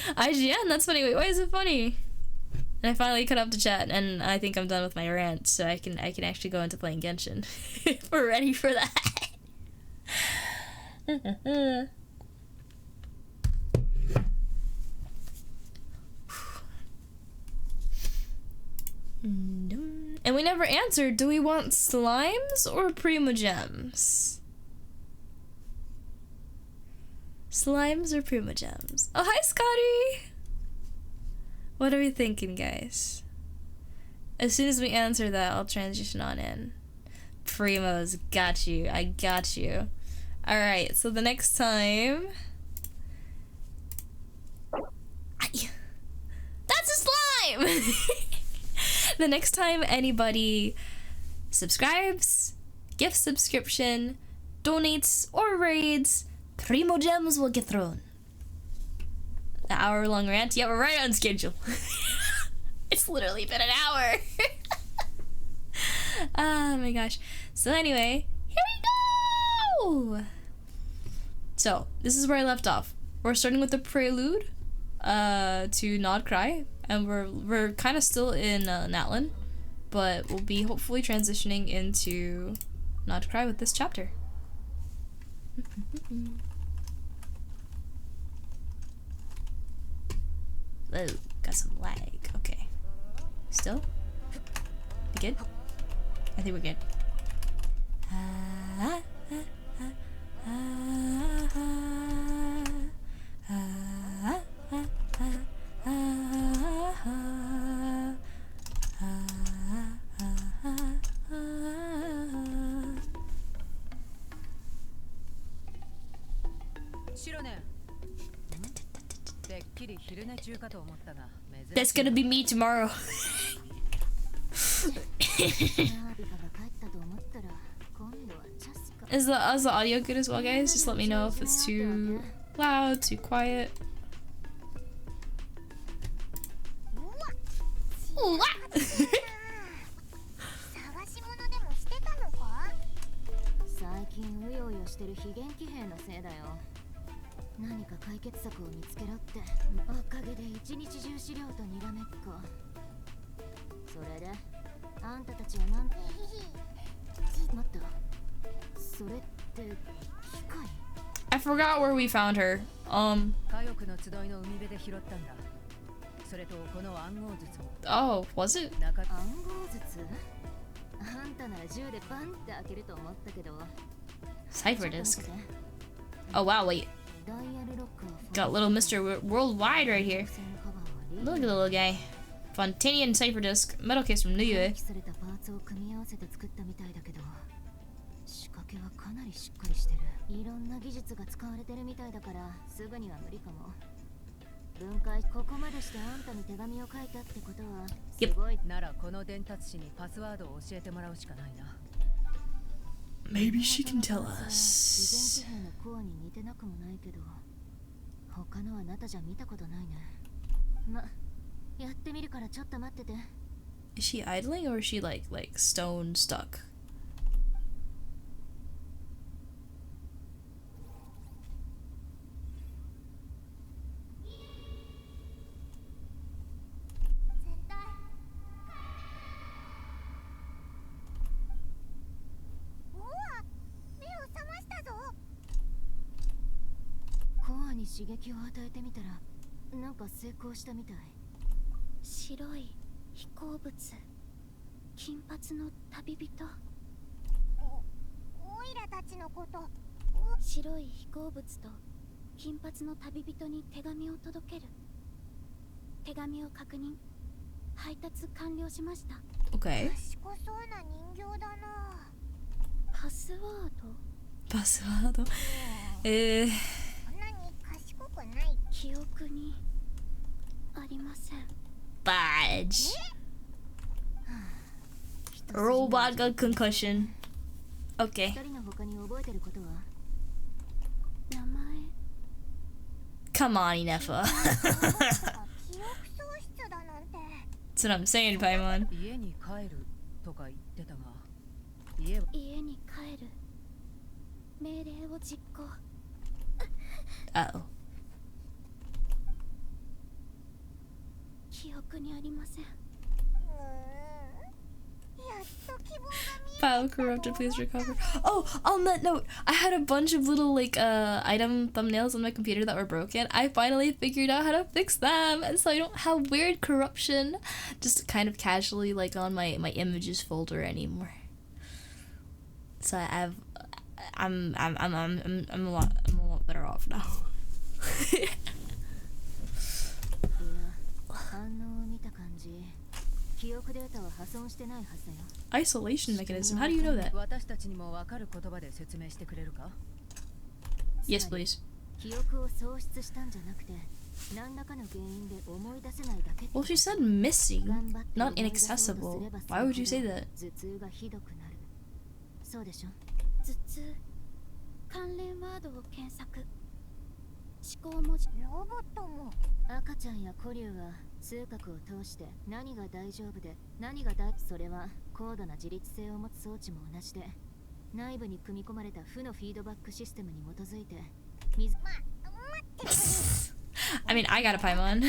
IGN, that's funny. Wait, why is it funny? And I finally cut off the chat and I think I'm done with my rant, so I can actually go into playing Genshin. If we're ready for that. And we never answered, do we want slimes or primogems? Slimes or primogems? Oh, hi, Scotty! What are we thinking, guys? As soon as we answer that, I'll transition on in. Primos, got you. I got you. Alright, so the next time... That's a slime! The next time anybody subscribes, gift subscription, donates, or raids, primogems will get thrown. The hour-long rant? Yeah, we're right on schedule. It's literally been an hour. Oh my gosh. So anyway, here we go! So, this is where I left off. We're starting with the Prelude to Nod Krai. And we're kind of still in Natlan, but we'll be hopefully transitioning into Nod Krai with this chapter. Whoa, got some lag. Okay. Still? We good? I think we're good. That's gonna be me tomorrow. Is the audio good as well, guys? Just let me know if it's too loud, too quiet. I forgot where we found her. Oh, was it? Cipher disc. Oh wow, wait. Got little Mr. Worldwide right here. Look at the little guy. Fontanian cipher disc. Metal case from New Yue. Yep. Maybe she can tell us. Is she idling or is she like stone stuck? Okay. Password. Badge. Robot got concussion. Okay. Come on, Inefa. That's what I'm saying, Paimon. Uh-oh. File corrupted, please recover. Oh, on that note, I had a bunch of little item thumbnails on my computer that were broken. I finally figured out how to fix them, and so I don't have weird corruption just kind of casually on my images folder anymore. So I'm a lot better off now. Isolation mechanism. How do you know that? Yes, please. Well, she said missing, not inaccessible. Why would you say that? I mean, I got a Paimon.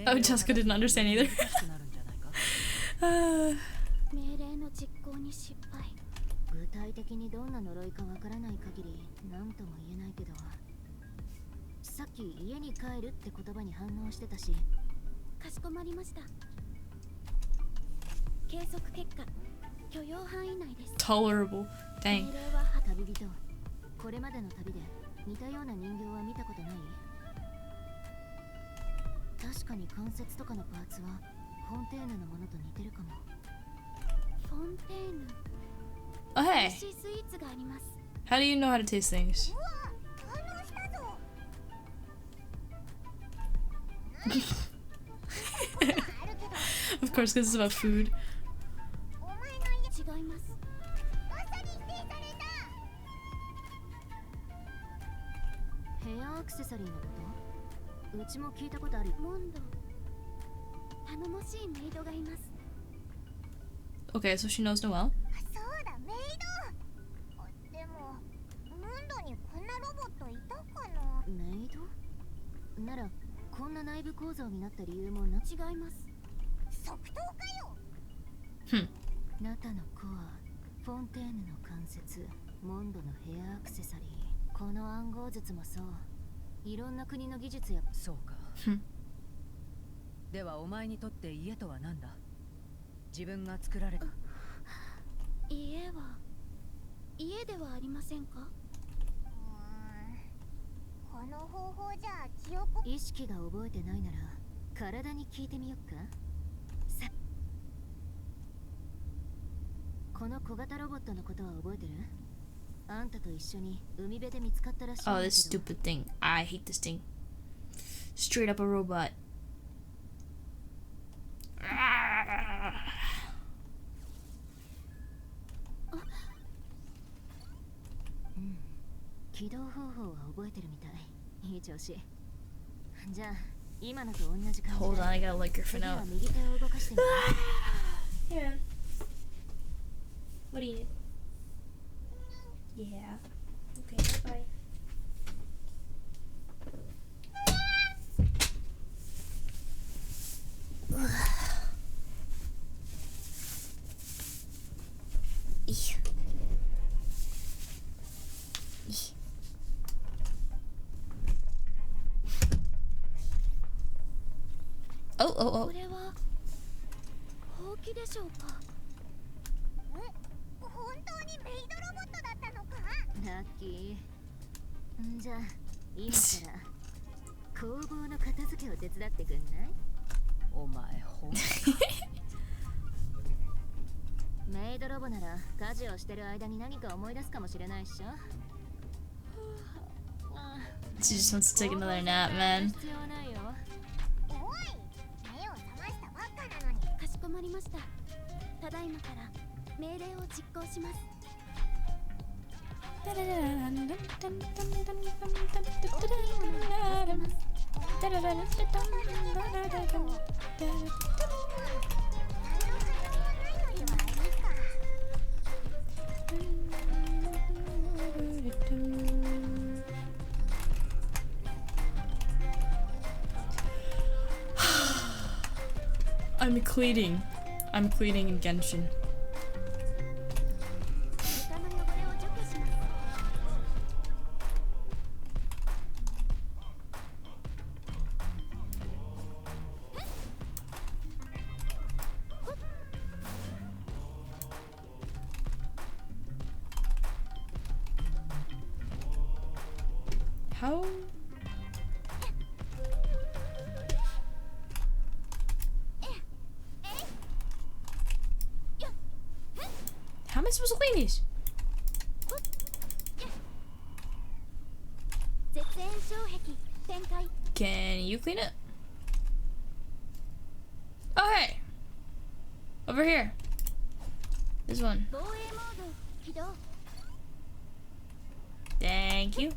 Oh, Jessica didn't understand either. Tolerable. Dang. Oh, hey. How do you know how to taste things? Of course, because it's about food. ヘアアクセサリーのこと？うちも聞いたことある。モンド、頼もしいメイドがいます。 Okay, so she knows Noelle. そうだ、メイド。でもモンドにこんなロボットいたかな。メイドならこんな内部構造になった理由もな。違います。即答かよ。ナタのコア、フォンテーヌの関節、モンドのヘアアクセサリー、この暗号術もそう。いろんな国の技術や。そうか。ではお前にとって家とは何だ？自分が作られた。家は家ではありませんか？この方法じゃ記憶。意識が覚えてないなら体に聞いてみよっか。さ、この小型ロボットのことは覚えてる？あんたと一緒に海辺で見つかったらしいんだけど。Oh, this stupid thing. I hate this thing. Straight up a robot. 起動方法は覚えてるみたい。いい調子。じゃあ今のと同じ感じで。 Hold on, I gotta like your fin 次は out. 右手を動かしてみて。 Yeah. What do you need? Yeah. Okay, bye. Oh, oh, こ oh. れはほうきでしょうか？本当にメイドロボットだったのか。ラッキー。んじゃあ今から工房の片付けを手伝ってくんない？お前ほんメイドロボなら家事をしてる間に何か思い出すかもしれないっしょ。 She just wants to take another nap, man. 必要ないよ。おい、目を覚ましたばっかなのに。かしこまりました。ただいまから命令を実行します。 I'm cleaning. I'm cleaning in Genshin. 床の汚れを除去します。 How? How am I supposed to clean these? 絶縁障壁展開。 Can you clean it? Oh, hey! Over here. This one. 防衛モード起動。 Thank you.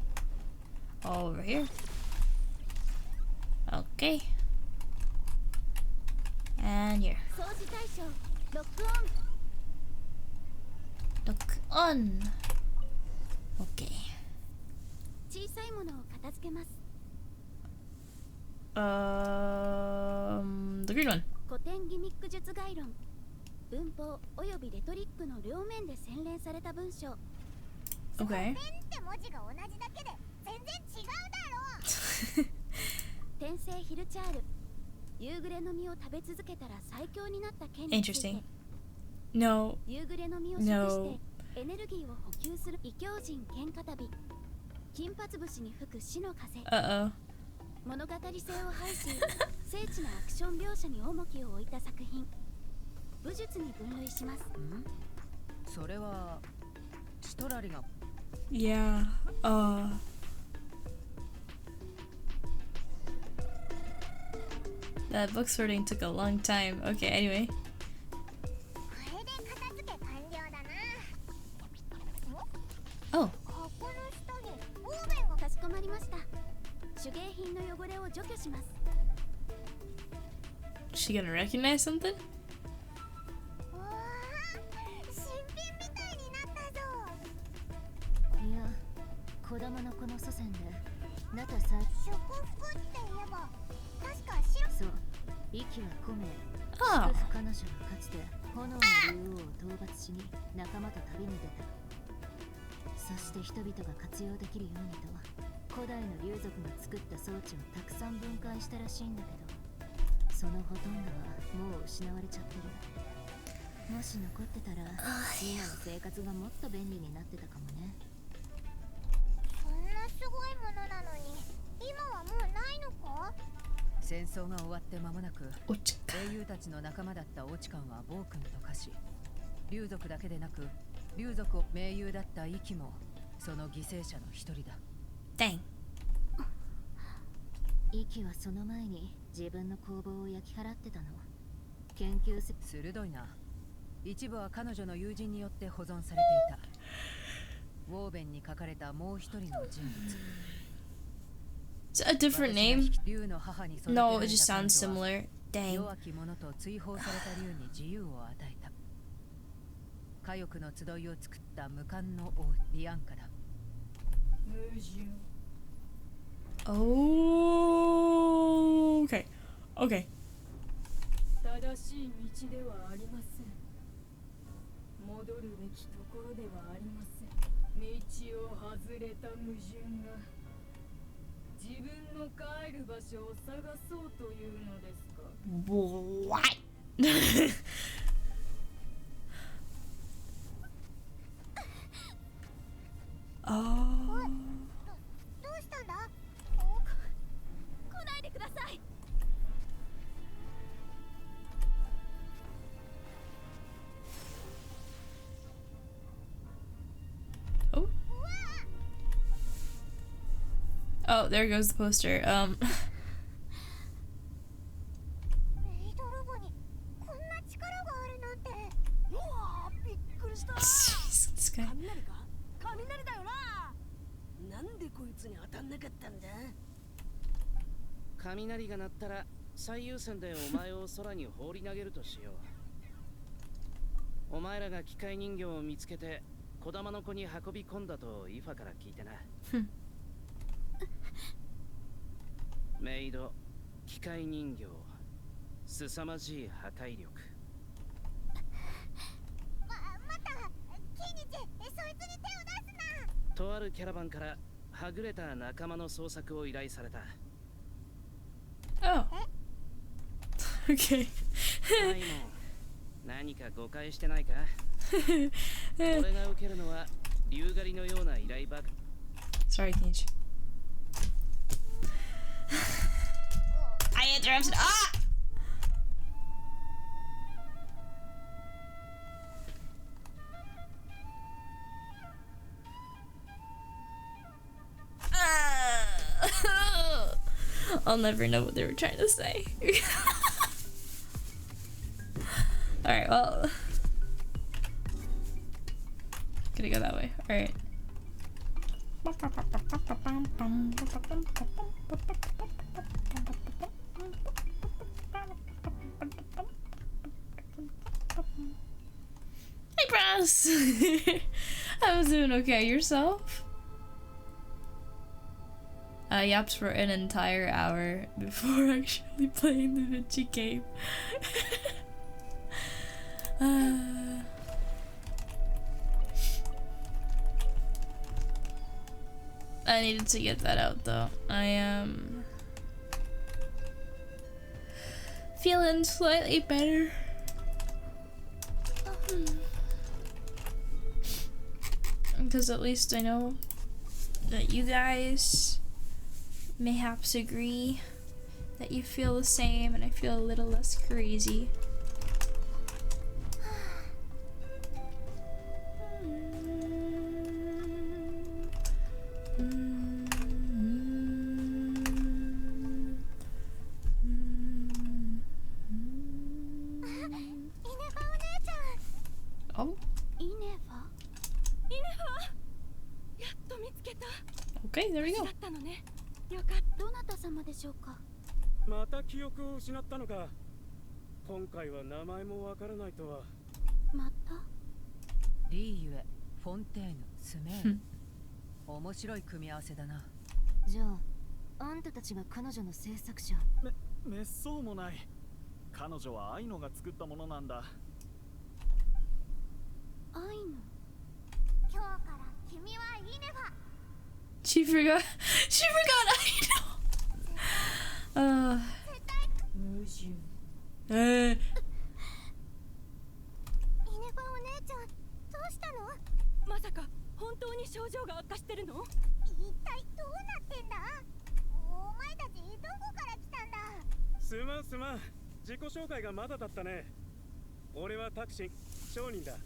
Over here. Okay. And here. 掃除対象ロックオン。 Look on. Okay. 小さいものを片付けます。 The green one. 古典ギミック術概論。文法およびレトリックの両面で洗練された文章。 Okay. ペンって文字が同じだけで全然違うだろ。天聖ヒルチャール。夕暮れの実を食べ続けたら最強になった件について。 Interesting. No. 夕暮れの実を食してエネルギーを補給する異教人喧嘩旅。金髪節に吹く死の風。 Uh-oh. 物語性を排し精緻なアクション描写に重きを置いた作品。武術に分類します。それはチトラリが Yeah. That book sorting took a long time. Okay, anyway. これで片付け完了だな。 Oh. ここの下にオーベンが。かしこまりました。れを除去します。 Is she gonna recognize something? うわー、新品みたいになったぞ。いや、子供のこの祖先でナタさ祝福って言えば確か白。そう、息は込め、 Oh. 祝福彼女はかつて炎の竜王を討伐しに仲間と旅に出た。そして人々が活用できるようにと古代の竜族が作った装置をたくさん分解したらしいんだけど、そのほとんどはもう失われちゃってる。もし残ってたら今の生活がもっと便利になってたかもね。そんなすごいものなのに今はもうないのか。戦争が終わって間もなくおちか。英雄たちの仲間だったオチカンは暴君と化し、竜族だけでなく竜族を盟友だったイキもその犠牲者の一人だ。Dang. イキはその前に自分の工房を焼き払ってたの。研究す鋭いな。一部は彼女の友人によって保存されていた。ウォーベンに書かれたもう一人の人物。 Is it a different name? 竜の母に育てら No, れ it た just 彼 sounds 女は similar. Dang. 弱き者と追放された竜に自由を与えた。火翼の集いを作った無冠の王ビアンカだ。Oh. Okay. Okay. 正しい道ではありません。戻るべきところではありません。道を外れた矛盾が自分の帰る場所を探そうというのですか。 What? Oh. どうしたんだ。来ないでください。 Oh. Oh, there goes the poster. メイドロボにこんな力があるなんて。うわー、びっくりした。 Jeez, this guy. 雷か。雷だよな。なんでこいつに当たんなかったんだ。雷が鳴ったら最優先でお前を空に放り投げるとしよう。お前らが機械人形を見つけて小玉の子に運び込んだとイファから聞いてな。メイド、機械人形、凄まじい破壊力。またキニチ、そいつに手を出すな。とあるキャラバンからはぐれた仲間の捜索を依頼された。Oh. Okay. サイモン、何か誤解してないか。俺が受けるのは竜狩りのような依頼ばか。 Sorry, Kage. I interrupted. Ah! I'll never know what they were trying to say. Alright, well. Gonna go that way. Alright. Hey, Brass! I was doing okay. Yourself? I yapped for an entire hour before actually playing the Vinci game. I needed to get that out though. I am feeling slightly better. Because at least I know that you guys mayhaps agree that you feel the same and I feel a little less crazy. Oh, イネファ。 やっと見つけた。 okay, there we だ go. ったのね。よかった。どなた様でしょうか。また記憶を失ったのか。今回は名前もわからないとは。またリーユエ、フォンテーヌ、スメール。面白い組み合わせだな。じゃああんたたちが彼女の制作者。めっそうもない。彼女は愛のが作ったものなんだ。愛の。今日から君はイネファ。 She forgot. She forgot. I know. 矛盾。イネファお姉ちゃんどうしたの。まさか本当に症状が悪化してるの？一体どうなってんだ。お前たちどこから来たんだ。すまんすまん。自己紹介がまだだったね。俺はタクシン、商人だ。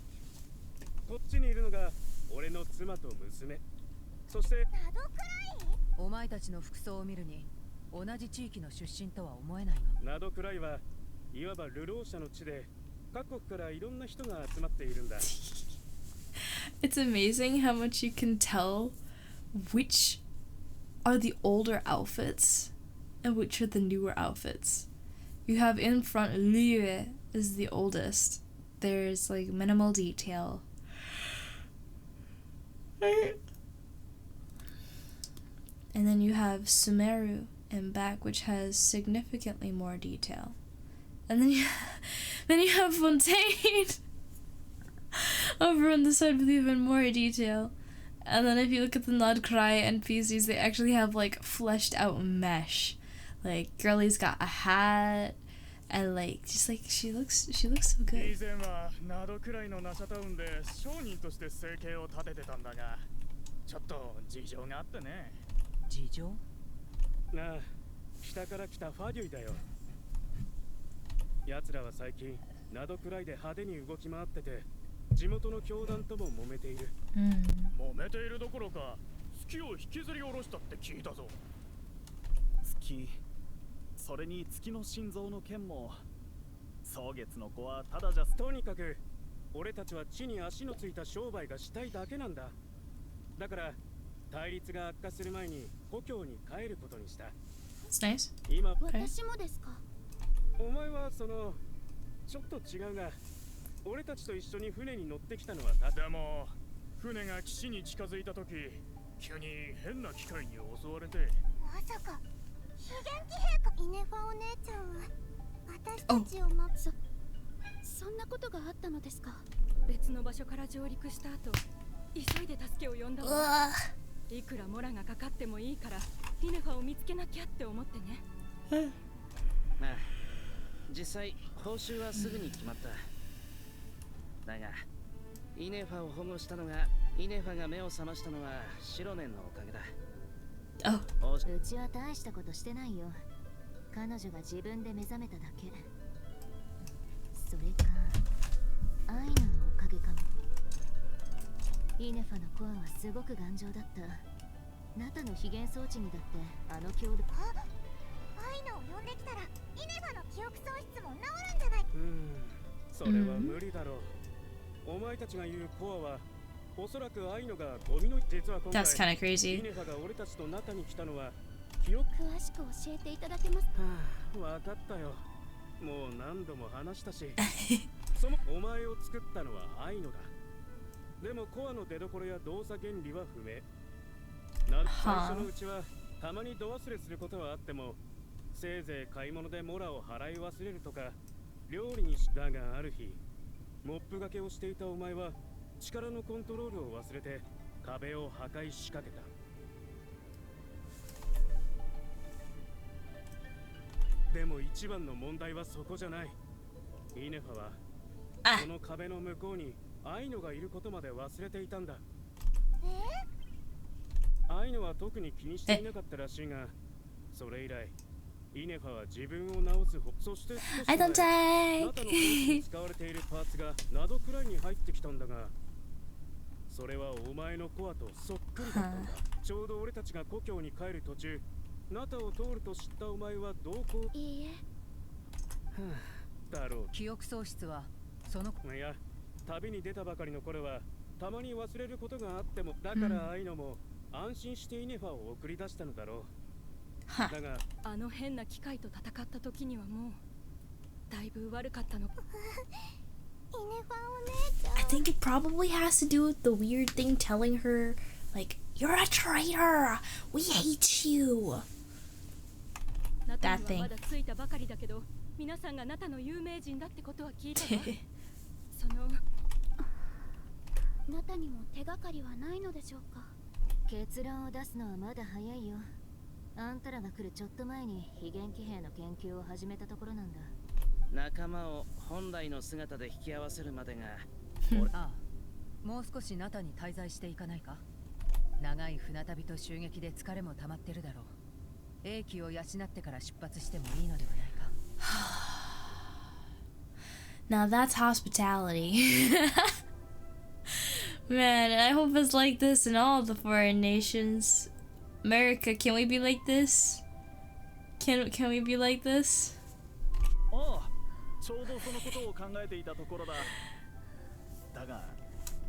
こっちにいるのが俺の妻と娘。そしてナドくらい。お前たちの服装を見るに同じ地域の出身とは思えないが。ナドくらいはいわば流浪者の地で各国からいろんな人が集まっているんだ。It's amazing how much you can tell which are the older outfits and which are the newer outfits. You have in front Liyue is the oldest. There's like minimal detail. And then you have Sumeru in back, which has significantly more detail. And then you have Fontaine over on the side with even more detail. And then if you look at the Nod Krai NPCs, they actually have like fleshed out mesh. Like Girlie's got a hat, and like just like she looks so good. 以前はナドくらいのナシャタウンで商人として生計を立ててたんだが、ちょっと事情があってね。事情？なあ、北から来たファデュイだよ。奴らは最近ナドくらいで派手に動き回ってて、地元の教団とも揉めている。揉めているどころか月を引きずり下ろしたって聞いたぞ。月、それに月の心臓の剣も。蒼月の子はただじゃ。とにかく俺たちは地に足のついた商売がしたいだけなんだ。だから対立が悪化する前に故郷に帰ることにした。 That's nice. 今、私もですか。お前はちょっと違うが、俺たちと一緒に船に乗ってきたのは確か。でも船が岸に近づいた時、急に変な機械に襲われて。まさか非元気陛下。イネファお姉ちゃんは私たちをそんなことがあったのですか。別の場所から上陸した後、急いで助けを呼んだわ。いくらモラがかかってもいいからイネファを見つけなきゃって思ってね。まあ実際報酬はすぐに決まった。だがイネファを保護したのが、イネファが目を覚ましたのはシロネンのおかげだ。Oh. うちは大したことしてないよ。彼女が自分で目覚めただけ。それか愛ののおかげかも。イネファのコアはすごく頑丈だった。ナタの非現装置にだってあの強力。アイナを呼んできたらイネファの記憶喪失も治るんじゃない。それは無理だろう。お前たちが言うコアはおそらくアイノがゴミの。実は今回 That's kind of イ crazy. ネファが俺たちとナタに来たのは記憶。詳しく教えていただけますか。わかったよ。もう何度も話したし。お前を作ったのはアイノだ。でもコアの出所や動作原理は不明。最初のうちはたまに度忘れすることはあっても、せいぜい買い物でモラを払い忘れるとか料理にし。だがある日モップがけをしていたお前は力のコントロールを忘れて壁を破壊しかけた。でも一番の問題はそこじゃない。イネファはその壁の向こうにアイノがいることまで忘れていたんだ。アイノは特に気にしていなかったらしいが、それ以来イネファは自分を直す方。そしてI don't ナタのコ take. ースに使われているパーツがナドくらいに入ってきたんだが、それはお前のコアとそっくりだったんだ。ちょうど俺たちが故郷に帰る途中、ナタを通ると知ったお前はどうこう。いいえ。だろう。記憶喪失はその。いや、旅に出たばかりの頃はたまに忘れることがあっても、だからアイノも安心してイネファを送り出したのだろう。Huh. だがあの変な機械と戦った時にはもうだいぶ悪かったの。イネファお姉ちゃん I think it probably has to do with the weird thing telling her, like, you're a traitor! We hate you! ナタ That に thing. はまだついたばかりだけど、皆さんがナタの有名人だってことは聞いたわ。そのナタにも手がかりはないのでしょうか。結論を出すのはまだ早いよ。あんたらが来るちょっと前に非元気兵の研究を始めたところなんだ。仲間を本来の姿で引き合わせるまでがああ、もう少しナタに滞在していかないか。長い船旅と襲撃で疲れも溜まってるだろう。英気を養ってから出発してもいいのではないか。Now that's hospitality. Man, I hope it's like this in all the foreign nations. America, can we be like this? Can we be like this? ああ、ちょうどそのことを考えていたところだ。だが、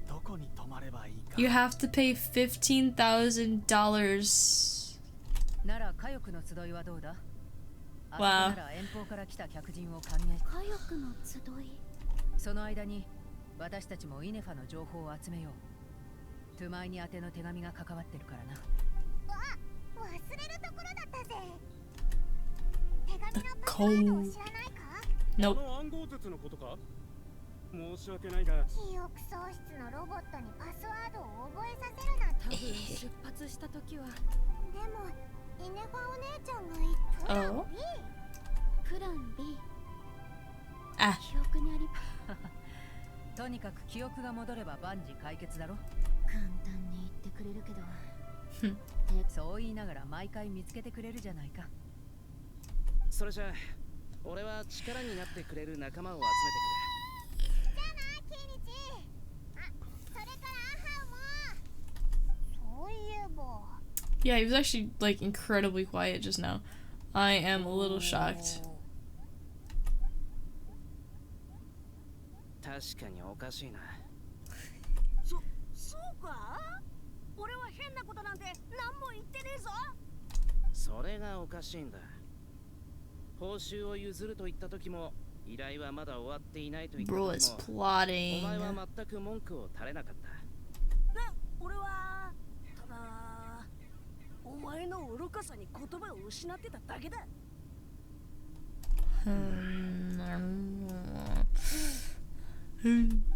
どこに泊まればいいか。You have to pay $15,000. なら火翼の集いはどうだ。あそこ Wow. なら遠方から来た客人を歓迎。火力の集い。その間に私たちもイネファの情報を集めよう。トゥマイに宛ての手紙が関わってるからな。忘れるところだったぜ。手紙のパスワードを知らないか？あ Nope. の暗号術のことか。申し訳ないが記憶喪失のロボットにパスワードを覚えさせるなんて。多分出発した時はでもイネファお姉ちゃんが言ったプラン Oh? B。プラン B。 あ、記憶にありとにかく記憶が戻れば万事解決だろ。簡単に言ってくれるけど。そう言いながら毎回見つけてくれるじゃないか。それじゃあ俺は力になってくれる仲間を集めてくれ。じゃあな、キイニチ。あ、それからアハウも。そういえば yeah, he was actually like incredibly quiet just now. I am a little shocked. 確かにおかしいな。そうか？俺は変なことなんて何も言ってねえぞ。それがおかしいんだ。報酬を譲ると言った時も依頼はまだ終わっていないと言った Bro is 時もお前 plotting. は全く文句を垂れなかった。俺はただお前の愚かさに言葉を失ってただけだ。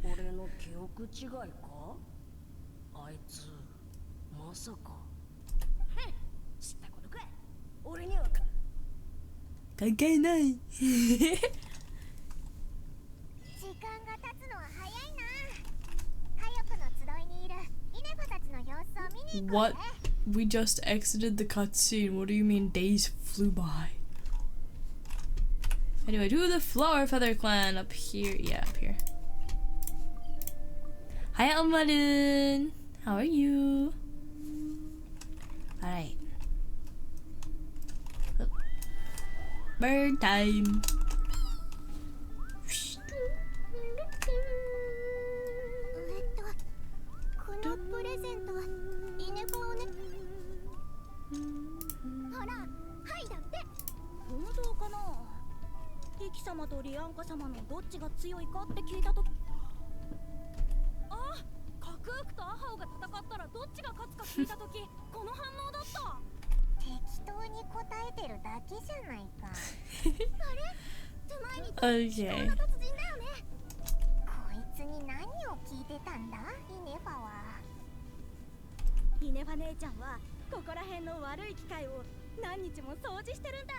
俺の記憶違いか？あいつまさか。知ったことか。俺には関係ない。時間が経つのは早いな。火力の集いにいるイネファたちの様子を見に行こう What? ぜ。 We just exited the cutscene. What do you mean days flew by? Anyway, do the Flower Feather Clan up here. Yeah, up here. Hi, Almarin. How are you? Alright. Bird time. このプレゼントはイネファをね。ほら、はいだって。本当かな。イキ様とリアンカ様のどっちが強いかって聞いたとき、あ、カクークとアハオが戦ったらどっちが勝つか聞いたとき、この反応だった。適当に答えてるだけじゃないか。あれ？手前に思考 Okay. の達人だよね。こいつに何を聞いてたんだ、イネファは。イネファ姉ちゃんはここら辺の悪い機械を何日も掃除してるんだ。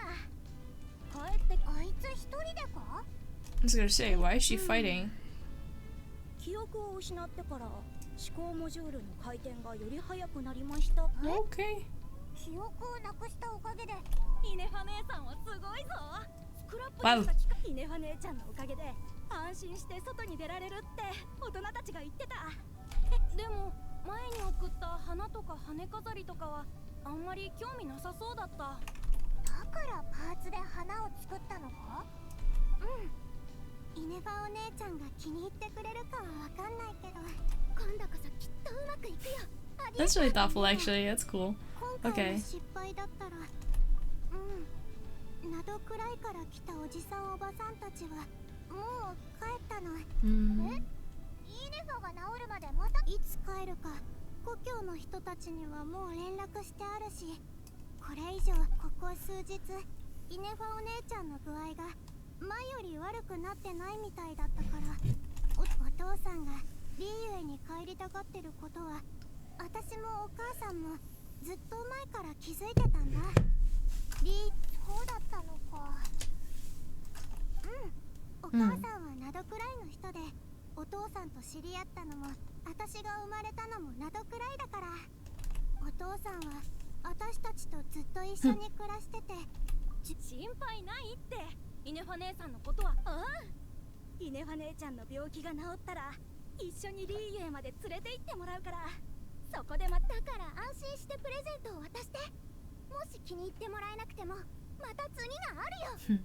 帰ってあいつ一人でか？ I was gonna say, why is she fighting? 記憶を失ってから思考モジュールの回転がより速くなりましたって。 Okay. 記憶をなくしたおかげで。イネファ姉さんはすごいぞ。スクラップ Wow. にした機械、イネファ姉ちゃんのおかげで安心して外に出られるって大人たちが言ってた。でも前に送った花とか羽飾りとかはあんまり興味なさそうだった。だからパーツで花を作ったのか？うん。イネファお姉ちゃんが気に入ってくれるかはわかんないけど、今度こそきっとうまくいくよ。 That's really thoughtful, actually. That's cool. 今回 Okay. の失敗だったら窓くらいから来たおじさんおばさんたちはもう帰ったの。Mm. イーネファが治るまでまたいつ帰るか故郷の人たちにはもう連絡してあるし、これ以上ここ数日イネファお姉ちゃんの具合が前より悪くなってないみたいだったから、お父さんがリーユへに帰りたがってることは私もお母さんもずっと前から気づいてたんだ。そうだったのか。お母さんは灘くらいの人で、お父さんと知り合ったのも私が生まれたのも灘くらいだから、お父さんは私たちとずっと一緒に暮らしてて心配ないって。イネファ姉さんのことは。イネファ姉ちゃんの病気が治ったら一緒にリーユへまで連れて行ってもらうから、そこでだから安心してプレゼントを渡して。もし気に入ってもらえなくてもまた次があるよ。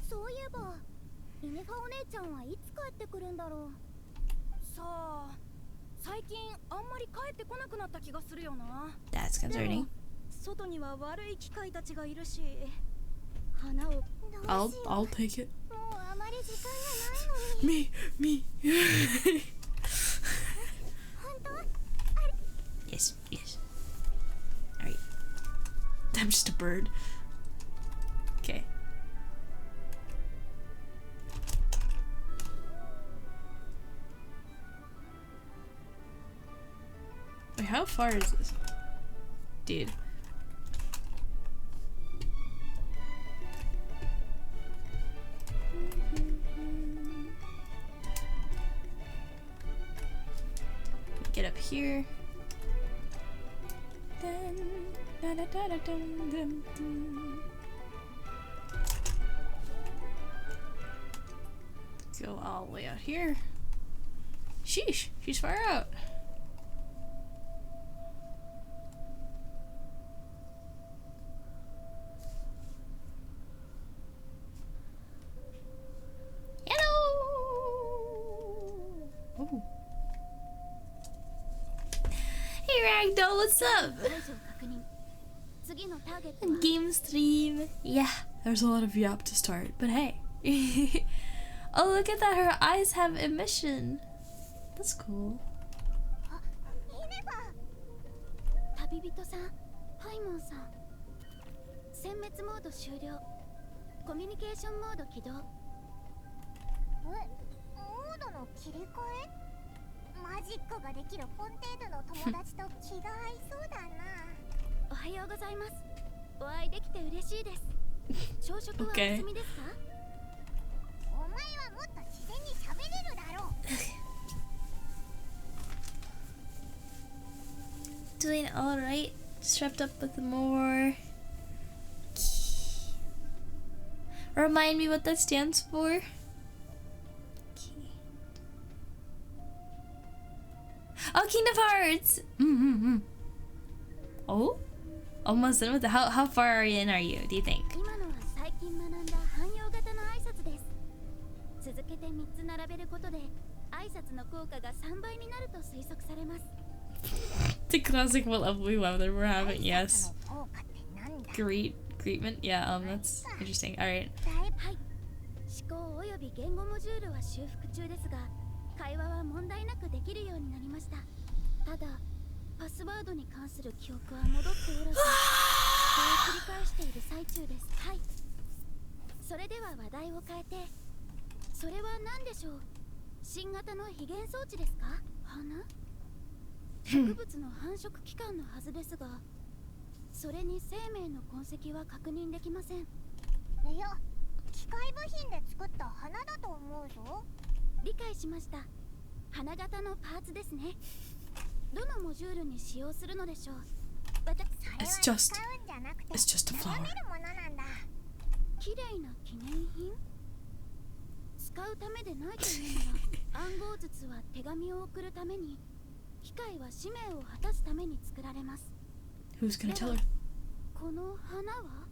そういえばイネファお姉ちゃんはいつ帰ってくるんだろう。さあ、最近あんまり帰ってこなくなった気がするよな。 That's concerning. 外には悪い機械たちがいるし、花を。 I'll take it. もうあまり時間がないのに。Me. 本当？ Yes. Alright. I'm just a bird. Okay. Wait, how far is this? Dude. Get up here. Go all the way out here. Sheesh, she's far out. Oh. Hey Ragdoll, what's up? Game stream. Yeah, there's a lot of yap to start, but hey. Oh, look at that, her eyes have emission. That's cool. 旅人さん、パイモンさん。殲滅モード終了。コミュニケーションモード起動。モードの切り替え？マジックができるフォンテーヌの友達と気が合いそうだな。おはようございます。お会いできて嬉しいです。朝食はお済みですか？お前はもっと自然に喋れるだろう。Doing alright. Just wrapped up with more. Remind me what that stands for. Oh, Kingdom Hearts! Oh? Almost done with it. How far in are you, do you think? 今のは最近学んだ汎用型の挨拶です。続けて3つ並べることで挨拶の効果が3倍になると推測されます。 The classic what lovely weather we're having, yes. Greetment? Yeah, that's interesting. Alright. はい。思考および言語モジュールは修復中ですが、会話は問題なくできるようになりました。ただ、パスワードに関する記憶は戻っておらず、それを繰り返している最中です。はい。それでは話題を変えて、それは何でしょう？新型の非現装置ですか？花？植物の繁殖期間のはずですが、それに生命の痕跡は確認できません。いや、機械部品で作った花だと思うぞ。理解しました。花形のパーツですね。どのモジュールに使用するのでしょう？It's just a flower. 綺麗な記念品？使うためでないというなら、暗号筒は手紙を送るために、機械は使命を果たすために作られます。 Who's gonna tell her? この花は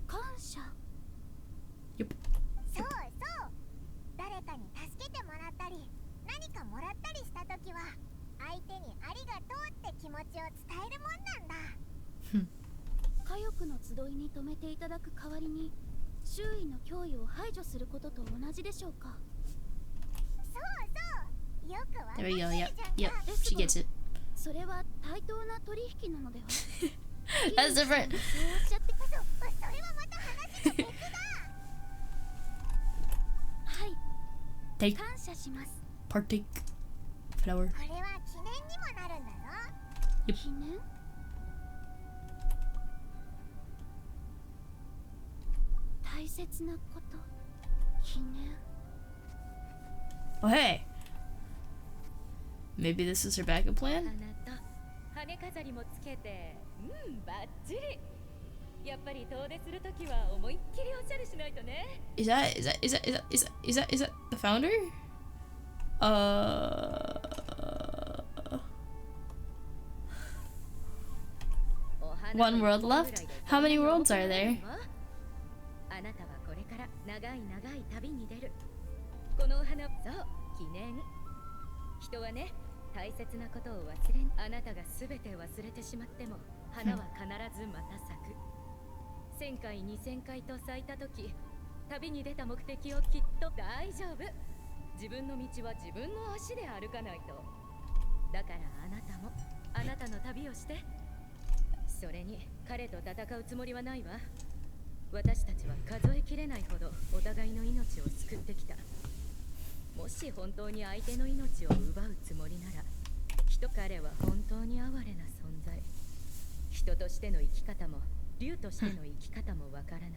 感謝。Yep. そうそう。誰かに助けてもらったり、何かもらったりしたときは、相手にありがとうって気持ちを伝に止めていただく代わりに周囲の脅威を排除することと同じでしょうか。そうそう、よくわか There って we る go. じ Yep. ゃん Yep. か。 She gets it. それは対等な取引なのでは。 That's different. そうおっしゃってそれはまた話が別だ。はい Take 感謝します。 partake flower. これは記念にもなるんだぞ。 Yep. 記念大切なこと記念 Oh hey. Maybe this is her backup 花 plan. と羽飾りもつけて、バッチリ。やっぱり遠出するときは思いっきりおしゃれしないとね。Is that the founder? One world left? How many worlds are there? あなたはこれから長い長い旅に出る。このお花、そう記念。人はね、大切なことを忘れん。あなたがすべて忘れてしまっても花は必ずまた咲く。1000回2000回と咲いたとき、旅に出た目的をきっと大丈夫。自分の道は自分の足で歩かないと。だからあなたもあなたの旅をして。それに彼と戦うつもりはないわ。私たちは数えきれないほどお互いの命を救ってきた。もし本当に相手の命を奪うつもりなら、彼は本当に哀れな存在。人としての生き方も竜としての生き方もわからない。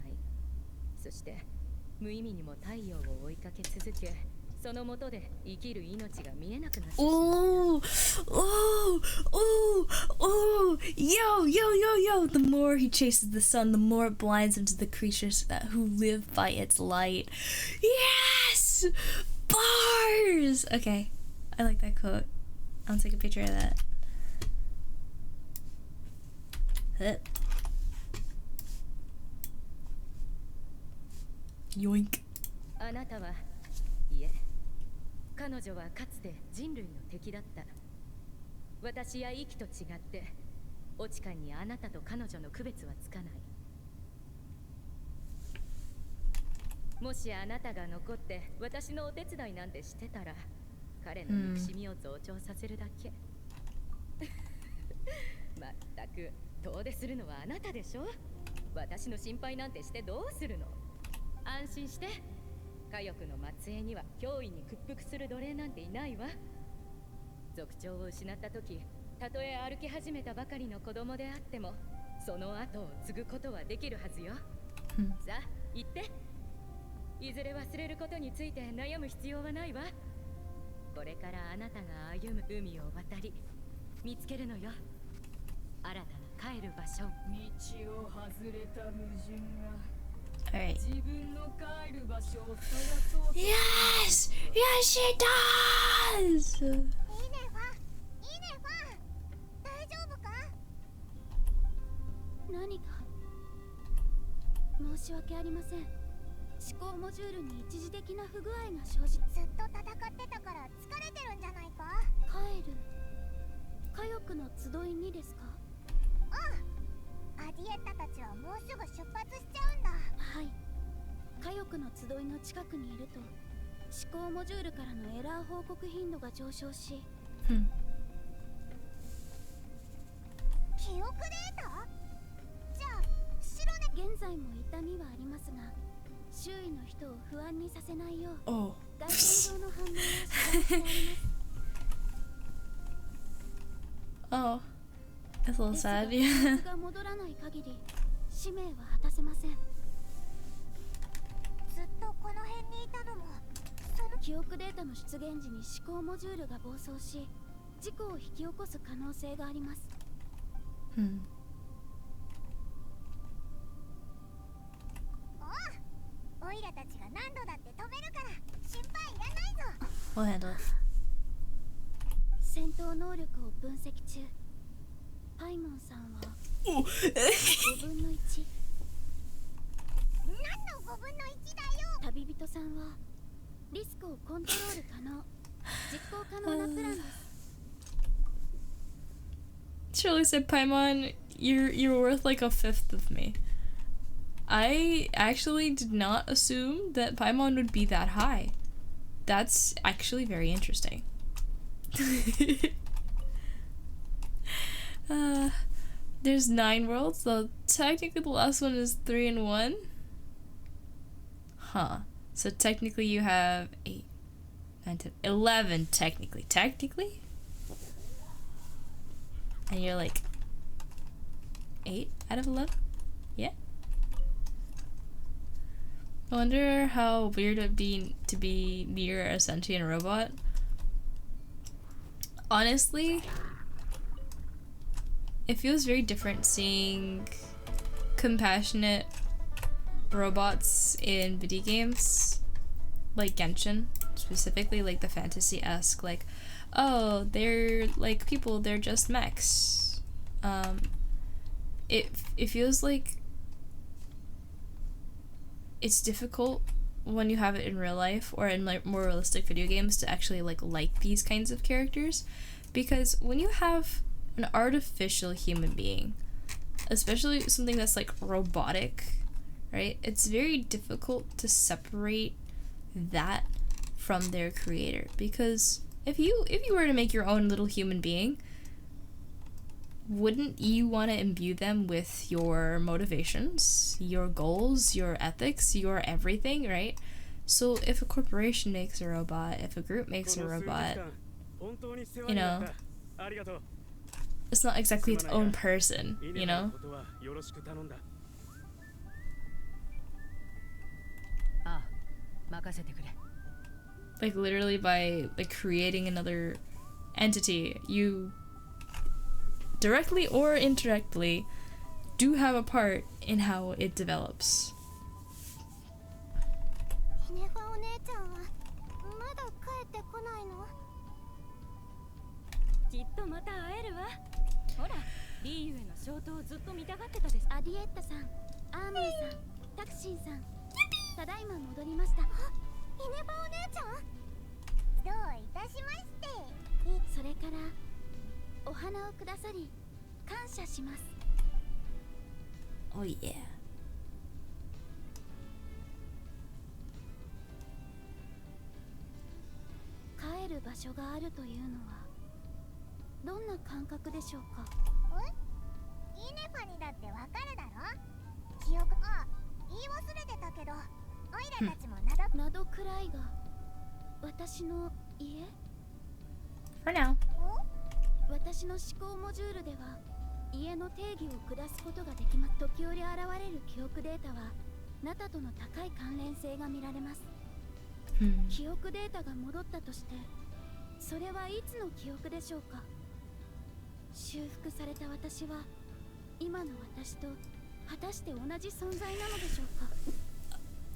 そして無意味にも太陽を追いかけ続け、その下で生きる命が見えなくなってしまう。Oh, oh, oh, oh, yo, yo, yo, yo. The more he chases the sun, the more it blinds him to the creatures that who live by its light. Yes! Bars! Okay, I like that quote. I'll take a picture of that. Yoink. あなたはいえ、彼女はかつて人類の敵だった。私やイキと違ってオチカンにあなたと彼女の区別はつかない。もしあなたが残って私のお手伝いなんてしてたら、彼の憎しみを増長させるだけ。まったく遠出するのはあなたでしょ。私の心配なんてしてどうするの。安心して、火翼の末裔には脅威に屈服する奴隷なんていないわ。族長を失った時、たとえ歩き始めたばかりの子供であってもその後を継ぐことはできるはずよ。さあ行って。いずれ忘れることについて悩む必要はないわ。これからあなたが歩む海を渡り見つけるのよ、新たな帰る場所。道を外れた矛盾が Alright. 自分の帰る場所を探そうと。 Yes! Yes, she does! いいねファン、いいねファン、大丈夫か。何か申し訳ありません。思考モジュールに一時的な不具合が生じ、ずっと戦ってたから疲れてるんじゃないか。帰る火翼の集いにですか。アディエッタたちはもうすぐ出発しちゃうんだ。はい、火翼の集いの近くにいると思考モジュールからのエラー報告頻度が上昇し、記憶データ。じゃあ城根、現在も痛みはありますが、周囲の人を不安にさせないよう Oh. 外見上の反応を指導してあります。 Oh. That's a little ですが sad. 記 Yeah. 憶が戻らない限り使命は果たせません。ずっとこの辺にいたのもその。記憶データの出現時に思考モジュールが暴走し事故を引き起こす可能性があります。オイラたちが何度だって止めるから心配いらないぞ。 We'll handle it. 戦闘能力を分析中。パイモンさんは5分の1。何の5分の1だよ。旅人さんはリスクをコントロール可能、実行可能なプランです。 Shirley said, Paimon, you're worth like a fifth of me. I actually did not assume that Paimon would be that high. That's actually very interesting. There's 9 worlds, so technically the last one is 3 and 1. Huh. So technically you have 8, 9, 10, 11 technically. Technically? And you're like 8 out of 11? Yeah. I wonder how weird it would be to be near a sentient robot. Honestly, it feels very different seeing compassionate robots in video games, like Genshin, specifically like the fantasy-esque, like, oh, they're like people, they're just mechs. It feels like it's difficult when you have it in real life or in like more realistic video games to actually like these kinds of characters, because when you have an artificial human being, especially something that's like robotic, right, it's very difficult to separate that from their creator. Because if you were to make your own little human being, wouldn't you want to imbue them with your motivations, your goals, your ethics, your everything, right? So if a corporation makes a robot, if a group makes a robot, you know, it's not exactly its own person, you know? Like literally by like creating another entity, you directly or indirectly do have a part in how it develops. イネファお姉ちゃんはまだ帰ってこないの？きっとまた会えるわ。ほら、リーユへの衝動をずっと見たがってたです。アディエッタさん、アーメイさん、タクシンさん、ただいま戻りました。イネファお姉ちゃん？どういたしまして。それからお花をくださり感謝します。Oh yeah. 帰る場所があるというのはどんな感覚でしょうか？イネファにだってわかるだろ？記憶、言い忘れてたけど、オイラたちもナドくらいが私の家？ For now. 私の思考モジュールでは家の定義を下すことができます。時折現れる記憶データはナタとの高い関連性が見られます。記憶データが戻ったとして、それはいつの記憶でしょうか？修復された私は今の私と果たして同じ存在なのでしょうか？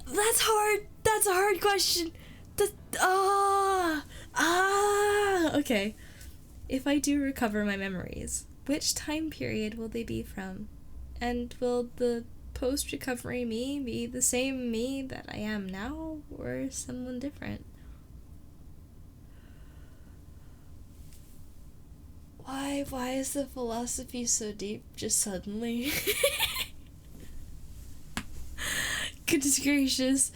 That's hard. That's a hard question. Okay. If I do recover my memories, which time period will they be from? And will the post-recovery me be the same me that I am now, or someone different? Why is the philosophy so deep just suddenly? Goodness gracious.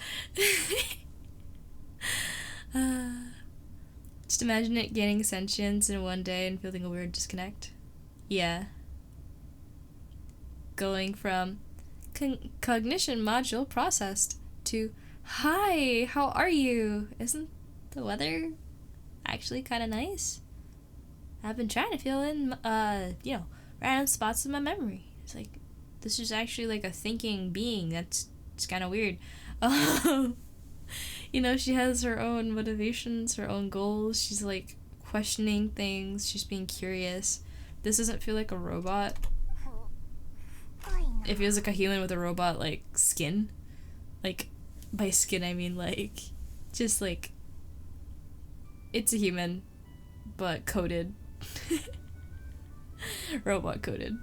Just imagine it gaining sentience in one day and feeling a weird disconnect. Yeah. Going from cognition module processed to, hi, how are you? Isn't the weather actually kind of nice? I've been trying to fill in, random spots in my memory. It's like, this is actually like a thinking being. It's kind of weird. You know, she has her own motivations, her own goals. She's like questioning things. She's being curious. This doesn't feel like a robot. It feels like a human with a robot like skin. Like, by skin I mean like, just like, it's a human, but coded. Robot coded.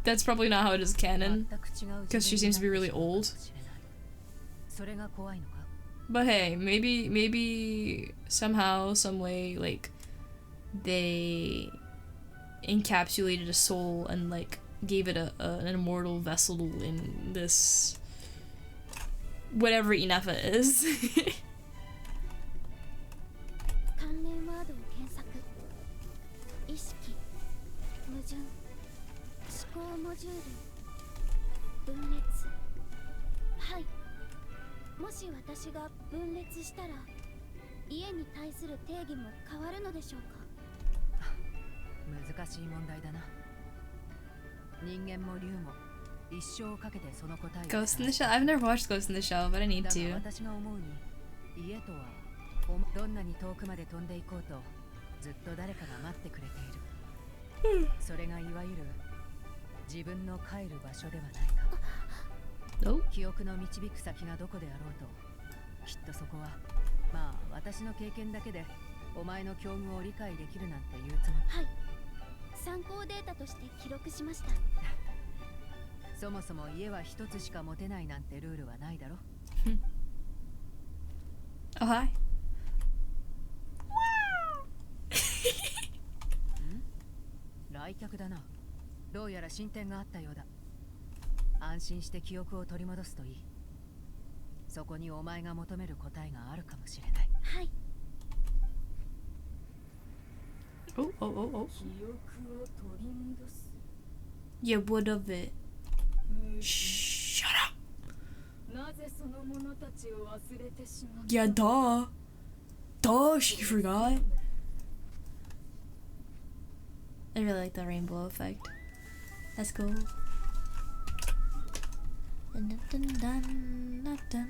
That's probably not how it is canon, because she seems to be really old. But hey, maybe somehow, some way, like, they encapsulated a soul and like gave it an immortal vessel in this whatever Inafa is. 関連ワードを検索。意識、矛盾、思考モジュール、分裂。はい。もし私が分裂したら、家に対する定義も変わるのでしょうか。難しい問題だな。人間も竜も一生をかけてその答えを。 Ghost in the Shell? I've never watched Ghost in the Shell, but I need だが to. 私が思うに家とはどんなに遠くまで飛んでいこうとずっと誰かが待ってくれている。それがいわゆる自分の帰る場所ではないか。 Oh. 記憶の導く先がどこであろうときっとそこはまあ私の経験だけでお前の境遇を理解できるなんて言うつもり。はい。参考データとして記録しました。そもそも家は一つしか持てないなんてルールはないだろ。Oh, hi. 来客だな。どうやら進展があったようだ。安心して記憶を取り戻すといい。そこにお前が求める答えがあるかもしれない。はい。 Oh, oh, oh, oh. 記憶を取り戻す。 Yeah, what of it? Shut up. なぜその者たちを忘れてしまった。 Yeah, duh. Duh, she forgot. I really like the rainbow effect. That's cool. Dun, dun, dun, dun, dun, dun.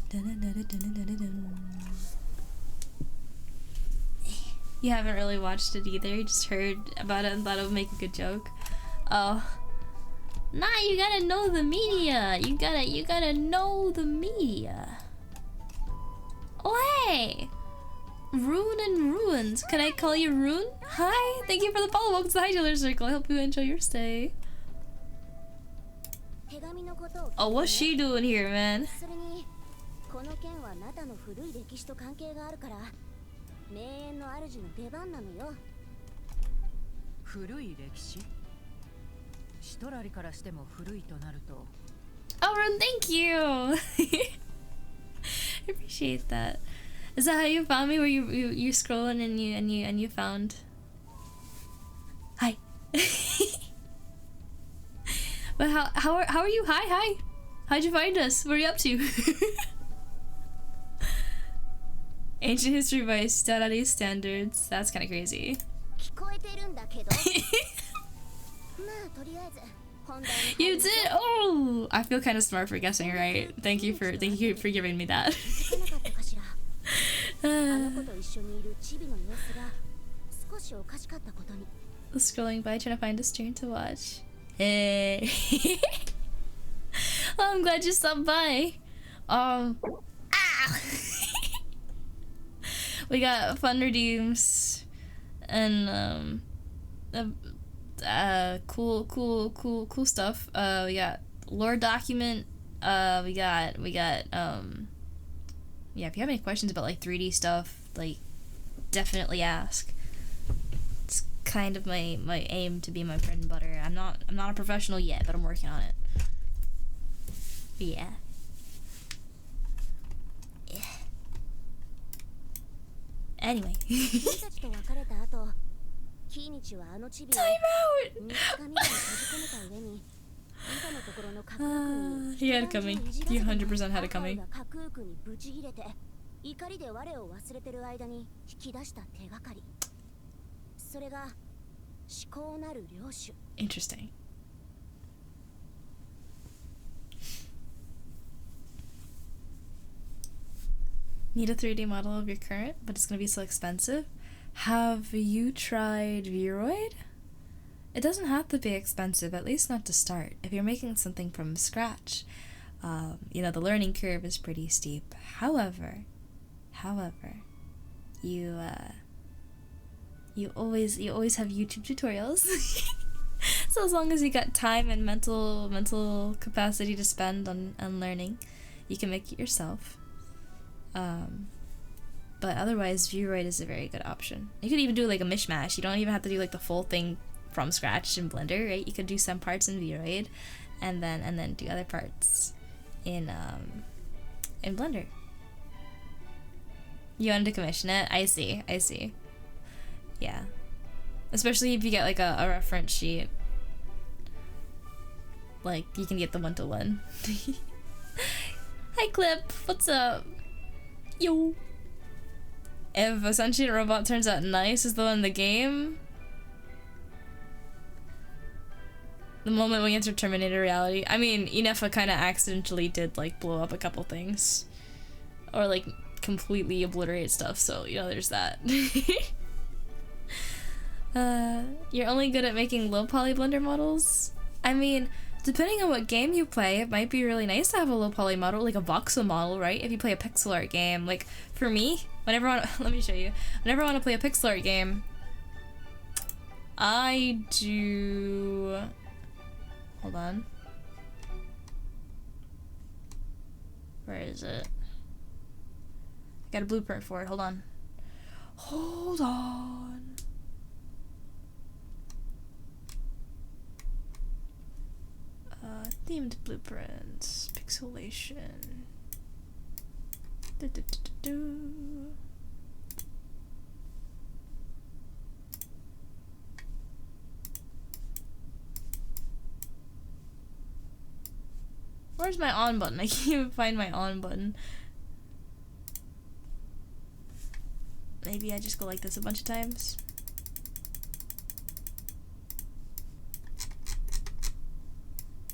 Dun, dun, dun, dun, dun, dun, dun. You haven't really watched it either, you just heard about it and thought it would make a good joke. Oh. Nah, you gotta know the media. You gotta know the media. Oh, hey! Rune and Ruins. Can I call you Rune? Hi, thank you for the follow. Welcome to the High Dealer Circle. I hope you enjoy your stay. Oh, what's she doing here, man? それにこの件はナタの古い歴史と関係があるから名園の主の出番なのよ。古い歴史？シトラリからしても古いとなると。 Oh, Rune, thank you. I appreciate that. Is that how you found me? Where you're scrolling and you found? Hi. But how are you? Hi. How'd you find us? What are you up to? Ancient history by Stadadi standards. That's kind of crazy. 聞こえてるんだけど。まあとりあえず本題に。 You did? Oh, I feel kind of smart for guessing right. Thank you for giving me that. あの子と一緒にいるチビの様子が少しおかしかったことに。 Scrolling by trying to find a stream to watch. Hey. Oh, I'm glad you stopped by. We got fun redeems and cool stuff. We got lore document. We got yeah, if you have any questions about like 3D stuff, like definitely ask. It's kind of my aim to be my bread and butter. I'm not a professional yet, but I'm working on it. But yeah. Anyway. Time out! He had it coming. He 100% had it coming. 怒りで我を忘れてる間に引き出した手がかり。それが思考なる領主。 Interesting. Need a 3D model of your current, but it's gonna be so expensive. Have you tried Vroid? It doesn't have to be expensive, at least not to start. If you're making something from scratch, you know, the learning curve is pretty steep. However, you always have YouTube tutorials. So as long as you got time and mental capacity to spend on learning, you can make it yourself. But otherwise, Vroid is a very good option. You could even do like a mishmash. You don't even have to do like the full thing from scratch in Blender, right? You could do some parts in VRoid and then do other parts in Blender. You wanted to commission it? I see. Yeah. Especially if you get like a reference sheet. Like, you can get the 1-to-1. Hi Clip, what's up? Yo. If a sentient robot turns out nice as the one in the game, the moment we enter Terminator reality. I mean, Inefa kind of accidentally did like blow up a couple things. Or like completely obliterate stuff, so you know, there's that. You're only good at making low poly Blender models? I mean, depending on what game you play, it might be really nice to have a low poly model, like a voxel model, right? If you play a pixel art game. Like, for me, whenever I want let me show you. Whenever I want to play a pixel art game, I do... Hold on. Where is it? I got a blueprint for it. Hold on. Hold on. Themed blueprints. Pixelation. Where's my on button? I can't even find my on button. Maybe I just go like this a bunch of times.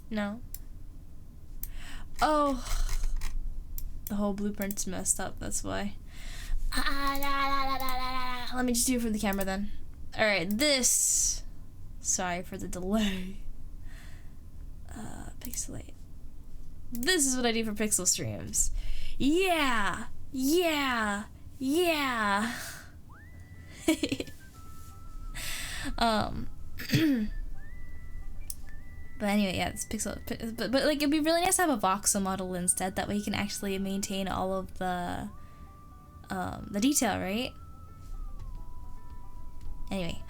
No. Oh. The whole blueprint's messed up, that's why. Let me just do it for the camera then. Alright, this. Sorry for the delay. Pixelate. This is what I do for pixel streams. Yeah! Yeah! Yeah! But anyway, yeah, it's pixel. But like, it'd be really nice to have a voxel model instead. That way you can actually maintain all of the detail, right? Anyway.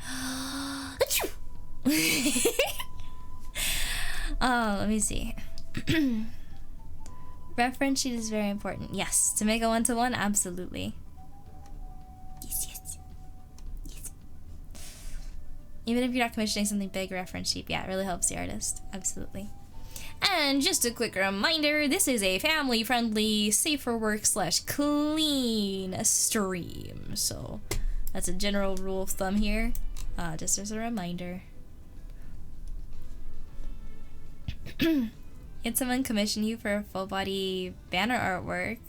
Let me see. Reference sheet is very important. Yes, to make a 1-to-1, absolutely. Yes. Even if you're not commissioning something big, reference sheet, yeah, it really helps the artist. Absolutely. And just a quick reminder, this is a family-friendly, safer work / clean stream. So that's a general rule of thumb here, just as a reminder. Had someone commission you for a full body banner artwork,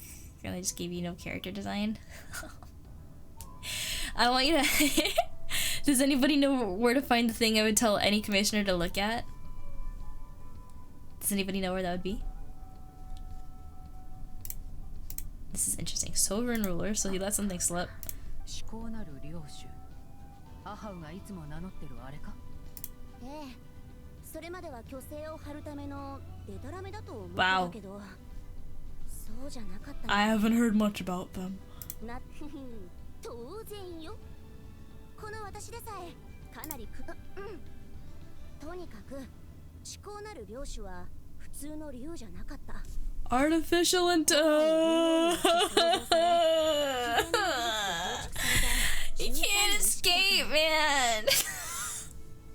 and I just gave you no character design. I want you to... Does anybody know where to find the thing I would tell any commissioner to look at? Does anybody know where that would be? This is interesting. Sovereign ruler, so he let something slip. Wow. I haven't heard much about them. この私でさえかなりとにかく思考なる領主は普通の竜じゃなかった。 Artificial intelligence. You can't escape, man.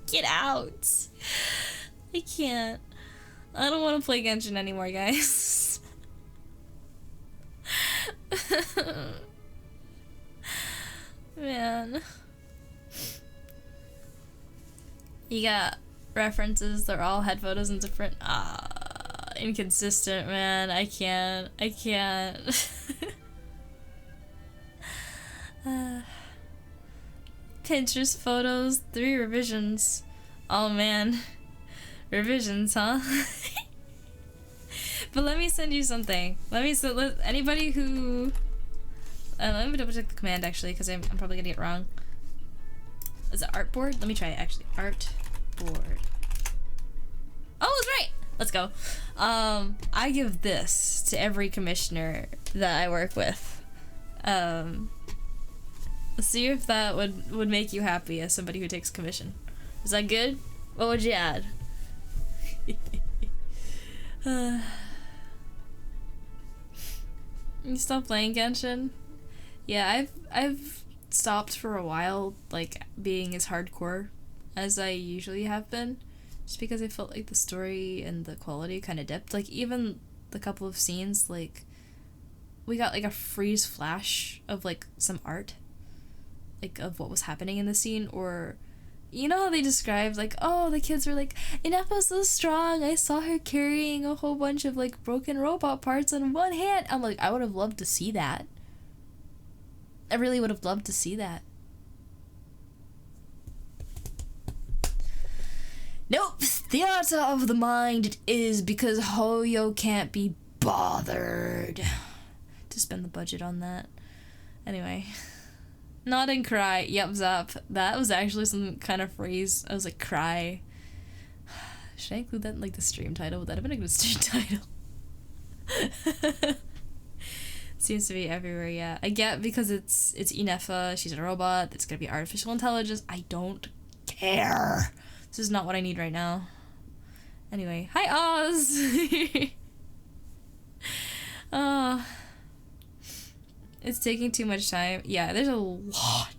Get out. I can't. I don't want to play Genshin anymore, guys. Man. You got references, they're all head photos and different. Inconsistent, man. I can't. Pinterest photos, 3 revisions. Oh man. Revisions, huh? But let me send you something. Let anybody who... let me double check the command actually, because I'm probably gonna get it wrong. Is it artboard? Let me try it actually. Artboard. Oh, it's right! Let's go. I give this to every commissioner that I work with. Let's see if that would make you happy as somebody who takes commission. Is that good? What would you add? You still playing Genshin? Yeah, I've stopped for a while, like being as hardcore as I usually have been, just because I felt like the story and the quality kind of dipped. Like even the couple of scenes, like we got like a freeze flash of like some art, like of what was happening in the scene, or you know how they described like, oh, the kids were like, Enough was so strong, I saw her carrying a whole bunch of like broken robot parts in one hand. I'm like, I would have loved to see that. I really would have loved to see that. Nope, theater of the mind it is, because Hoyo can't be bothered to spend the budget on that. Anyway. Not in Krai. Yep, Zap. That was actually some kind of phrase. I was like, Krai. Should I include that in like the stream title? Would that have been a good stream title? Seems to be everywhere, yeah. I get because it's Inefa, she's a robot, it's gonna be artificial intelligence. I don't care. This is not what I need right now. Anyway, hi Oz! It's taking too much time. Yeah, there's a lot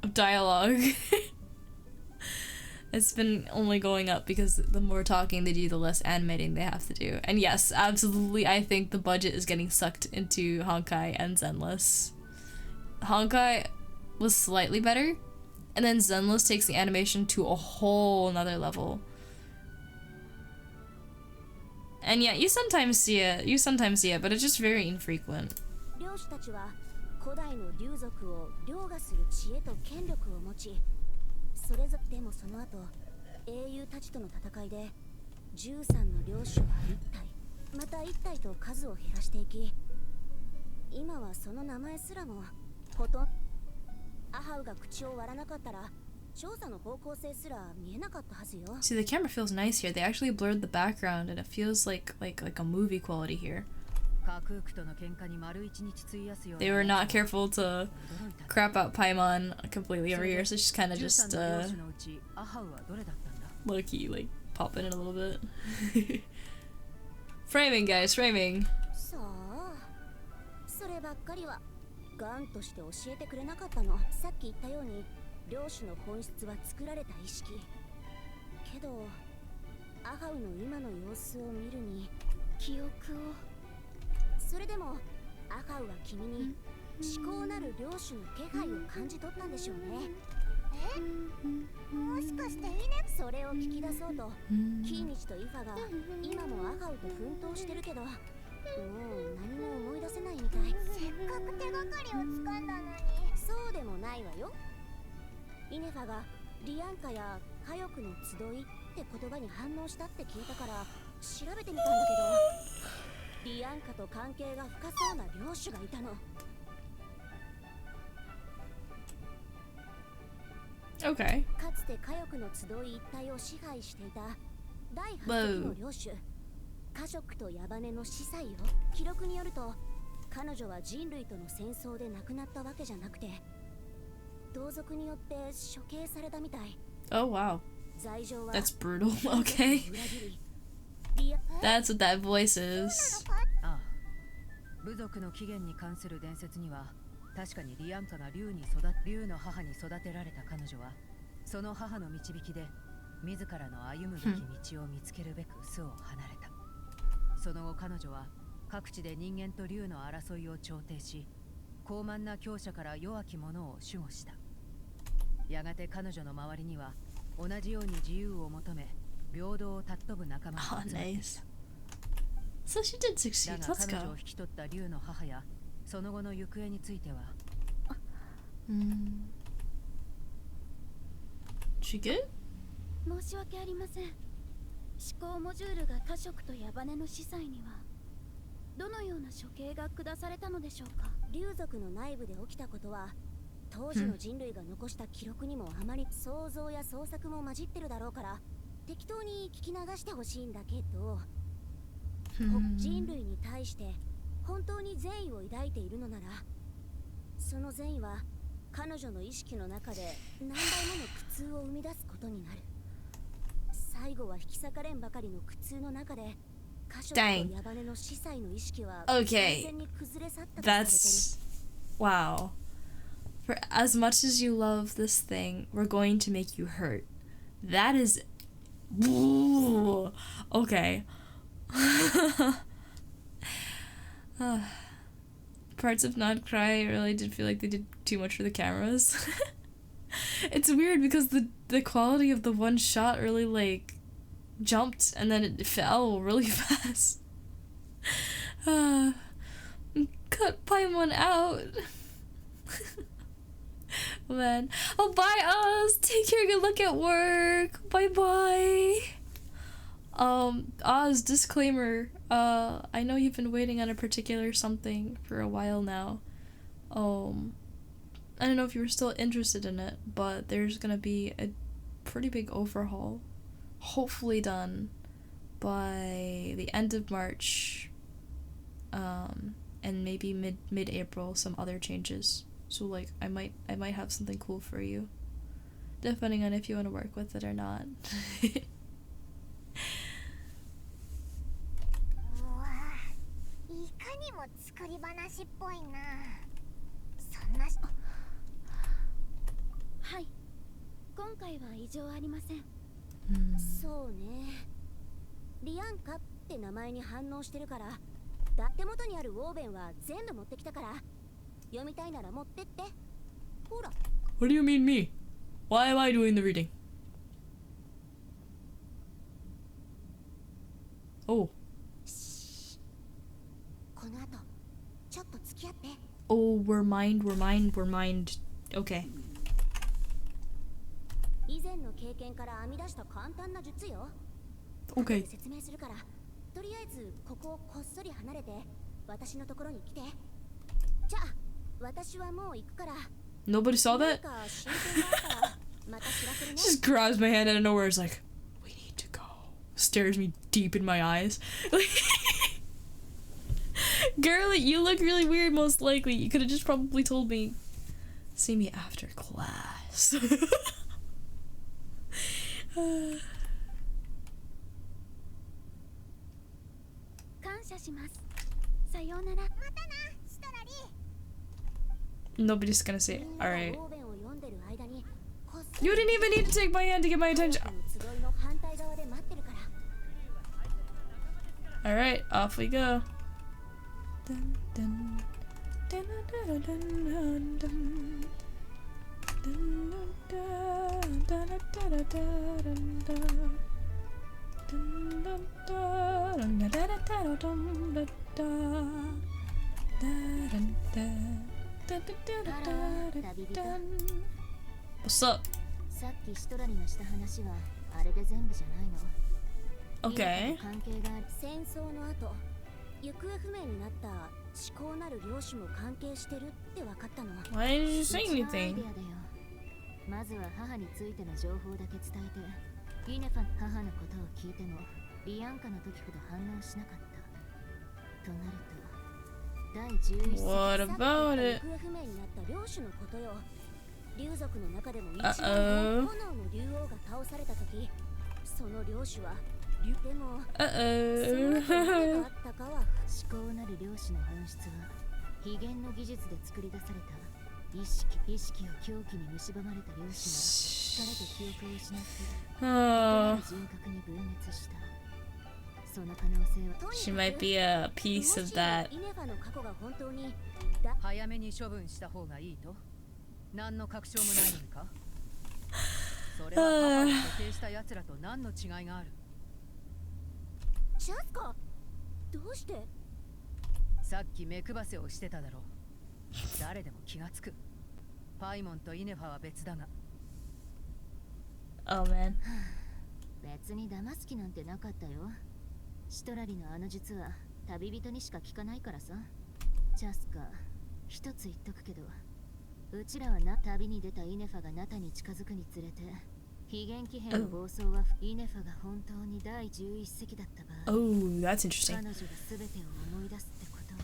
of dialogue. It's been only going up because the more talking they do, the less animating they have to do. And yes, absolutely, I think the budget is getting sucked into Honkai and Zenless. Honkai was slightly better, and then Zenless takes the animation to a whole nother level. And yeah, you sometimes see it, but it's just very infrequent. 領主たちは古代の竜族を凌駕する知恵と権力を持ち、それぞれでもその後英雄たちとの戦いで13の領主は1体また1体と数を減らしていき、今はその名前すらもほとんどアハウが口を割らなかったら調査の方向性すら見えなかったはずよ。 See, the camera feels nice here. They actually blurred the background and it feels like a movie quality here. They were not careful to crap out Paimon completely over here, so she's kind of just low-key like popping in a little bit. Framing, guys, framing. さあ、そればっかりはガンとして教えてくれなかったの。さっき言ったように領主の本質は作られた意識。けどアハウの今の様子を見るに記憶を。それでもアハウは君に思考なる領主の気配を感じ取ったんでしょうね。もしかしていいね。それを聞き出そうとキーミチとイファが今もアハウと奮闘してるけど、もう何も思い出せないみたい。せっかく手がかりをつかんだのに。そうでもないわよ。イネファがリアンカや火翼の集いって言葉に反応したって聞いたから調べてみたんだけど、リアンカと関係が深そうな領主がいたの。Okay. かつて火翼の集い一帯を支配していた第8期の領主カショクとヤバネの司祭よ。記録によると彼女は人類との戦争で亡くなったわけじゃなくて同族によって処刑されたみたい。 Oh wow. 罪状は That's brutal. Okay. That's what that voice is. ああ、部族の起源に関する伝説には確かにリアンカが竜の母に育てられた彼女はその母の導きで自らの歩むべき道を見つけるべく巣を離れた。その後彼女は各地で人間と竜の争いを調停し、高慢な強者から弱き者を守護した。やがて彼女の周りには同じように自由を求め平等を尊ぶ仲間が集まっていた。 So she did succeed. だが Let's 彼女 go. を引き取った竜の母やその後の行方については She good? 申し訳ありません。思考モジュールがカショクとヤバネの司祭にはどのような処刑が下されたのでしょうか。竜族の内部で起きたことは当時の人類が残した記録にもあまり想像や創作も混じってるだろうから適当に聞き流してほしいんだけど、人類に対して本当に善意を抱いているのならその善意は彼女の意識の中で何倍もの苦痛を生み出すことになる。最後は引き裂かれんばかりの苦痛の中でカショとヤバネの司祭の意識は完全に崩れ去ったとされてる。That's wow. For as much as you love this thing, we're going to make you hurt. That is ooh, okay. Parts of Not Cry really did feel like they did too much for the cameras. It's weird because the quality of the one shot really like jumped and then it fell really fast. Cut Paimon out. Man. Oh, bye Oz. Take care. Good luck at work. Bye bye. Oz, disclaimer. I know you've been waiting on a particular something for a while now. I don't know if you were still interested in it, but there's gonna be a pretty big overhaul. Hopefully done by the end of March. And maybe mid-April, some other changes. So like I might have something cool for you, depending on if you want to work with it or not. いかにも作り話っぽいな。そんなはい、今回は異常ありません。そうね。リアンカって名前に反応してるから、手元にあるウォーベンは全部持ってきたから。読みたいなら持ってって。ほら。What do you mean me? Why am I doing the reading? Oh. この後、ちょっと付き合って。Oh, we're mind. Okay. 以前の経験から編み出した簡単な術よ。Okay. 説明するから、とりあえずここをこっそり離れて、私のところに来て。じゃあ。Nobody saw that? Just grabs my hand out of nowhere. It's like, we need to go. Stares me deep in my eyes. Girl, you look really weird, most likely. You could have just probably told me. See me after class. Nobody's gonna say, alright. You didn't even need to take my hand to get my attention. Alright, off we go. Dun, dun, dun, dun, dun, dun, dun. Dun, dun, dun, dun, dun, dun, dun. Dun, dun, dun, dun, dun, dun, dun, dun. Dun, dun. What's up? さっきシトラリがした話はあれで全部じゃないの。Okay. 関係がある戦争の後、行方不明になった思考なる領主も関係してるって分かったの。Why did you say anything? まずは母についての情報だけ伝えて、イネファ母のことを聞いてもリアンカの時ほど反応しなかった。となると。What about it? She might be a piece of that. 早めに処分した方がいいと何の確証もないのかそれは母に固定した奴らと何の違いがあるジャスカどうしてさっき目配せをしてただろう誰でも気がつくパイモンとイネファは別だが Oh man 別に騙す気なんてなかったよシトラリのあの術は旅人にしか聞かないからさジャスカ一つ言っとくけどうちらは旅に出たイネファがナタに近づくにつれて非元気兵の暴走はイネファが本当に第11隻だった場合 Oh, that's interesting 彼女が全てを思い出すってことは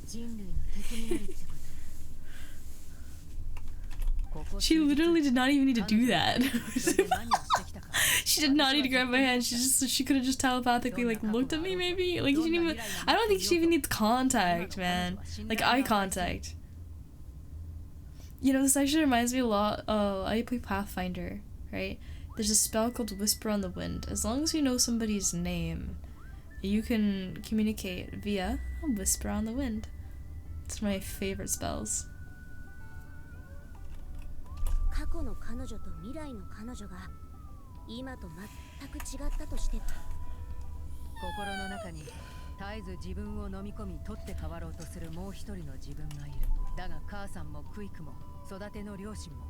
人類の敵になるってこと She literally did not even need to do that. She did not need to grab my hand. She could have just telepathically like looked at me maybe. Like she didn't even. I don't think she even needs contact, man. Like eye contact. You know, this actually reminds me a lot. Oh, I play Pathfinder, right? There's a spell called Whisper on the Wind. As long as you know somebody's name, you can communicate via a Whisper on the Wind. It's one of my favorite spells. 過去の彼女と未来の彼女が今と全く違ったとして心の中に絶えず自分を飲み込み取って代わろうとするもう一人の自分がいる。だが母さんもクイックも育ての両親も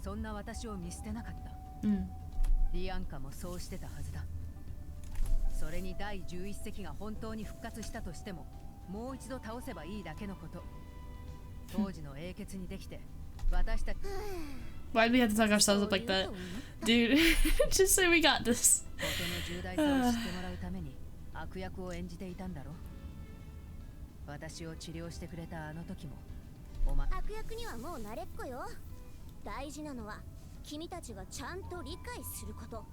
そんな私を見捨てなかった。ディアンカもそうしてたはずだ。それに第11隻が本当に復活したとしてももう一度倒せばいいだけのこと。当時の英傑にできて私たち Why'd we have to talk ourselves up like that? Dude, just say we got this. 事の重大さを知ってもらうために悪役を演じていたんだろ。私を治療してくれたあの時もお前悪役にはもう慣れっこよ。大事なのは君たちがちゃんと理解すること。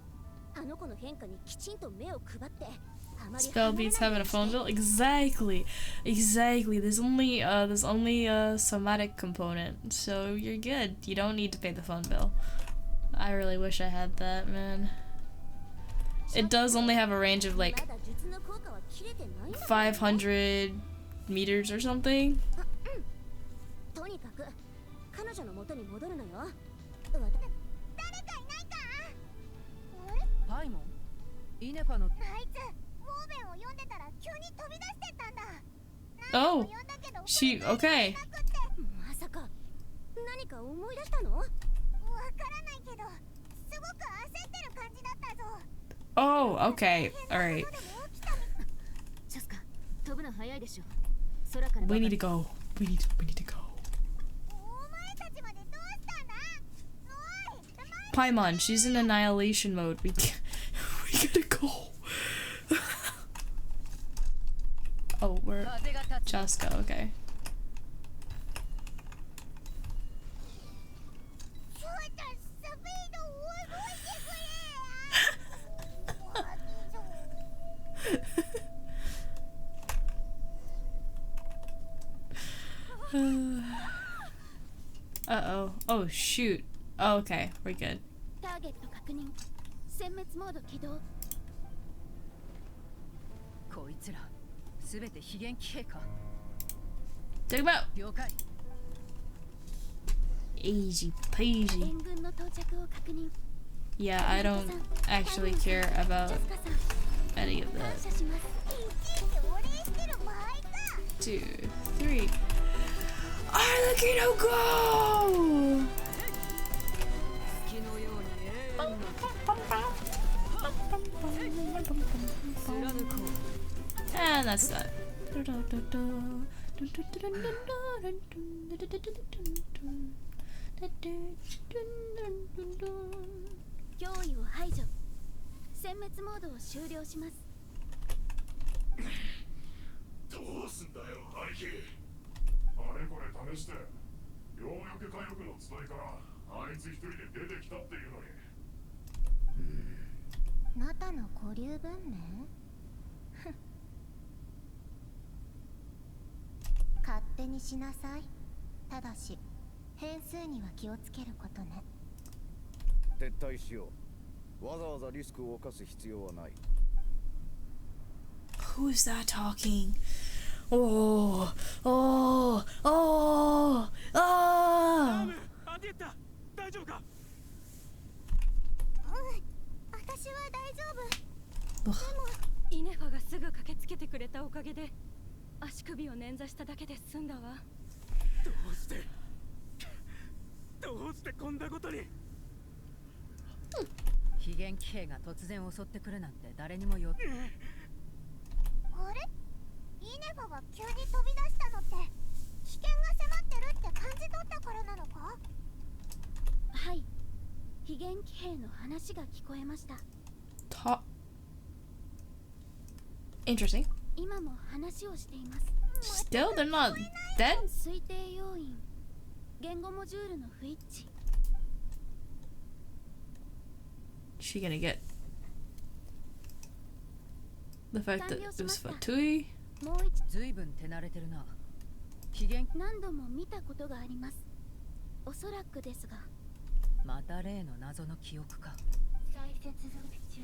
あの子の変化にきちんと目を配って。Spell beats having a phone bill? Exactly. There's only a somatic component, so you're good. You don't need to pay the phone bill. I really wish I had that, man. It does only have a range of like 500 meters or something. とにかく彼女の元に戻るのよ。誰かいないか？パイモン？イネファのあいつモーベンを読んでたら急に飛び出してったんだ。Oh, she okay. まさか何か思い出したの？わからないけど、すごく焦ってる感じだったぞ。Oh, okay. All right. チャスカ、飛ぶの早いでしょ。空から。We need to go. We need to go. お前たちまでどうしたんだ？おい、Paimon, she's in annihilation mode. We gotta go. Oh, we're Chaska, okay. Uh-oh. Oh, shoot. Oh, okay. We're good. ターゲット確認。殲滅モード起動。こいつらすべて非現騎兵か。Take him out. 了解。Easy peasy. 援軍の到着を確認。 Yeah, I don't actually care about any of that. 2, 3. Arlecchino, go! And that's that. 脅威を排除。殲滅モードを終了します。どうすんだよ、兄貴。あれこれ試して、ようやく火力の集いからあいつ一人で出てきたっていうのに。ナタの固流文明？勝手にしなさい。ただし、変数には気をつけることね。撤退しよう。わざわざリスクを冒す必要はない。Who's that talking? Oh, oh, oh, oh! 大丈夫か？私は大丈夫。でもイネファがすぐ駆けつけてくれたおかげで足首を捻挫しただけで済んだわ。どうしてこんなことに？非現騎兵が突然襲ってくるなんて誰にもよ。あれ？イネファが急に飛び出したのって危険が迫ってるって感じ取ったからなのか？はい。非現騎兵の話が聞こえました。Interesting. 今も話をしています。Still, they're not dead? 推定要因。言語モジュールの不一致。she gonna get? The fact that it was Fatui? もう一ずいぶん手慣れてるな。機嫌何度も見たことがあります。おそらくですが。また例の謎の記憶か。再接続中。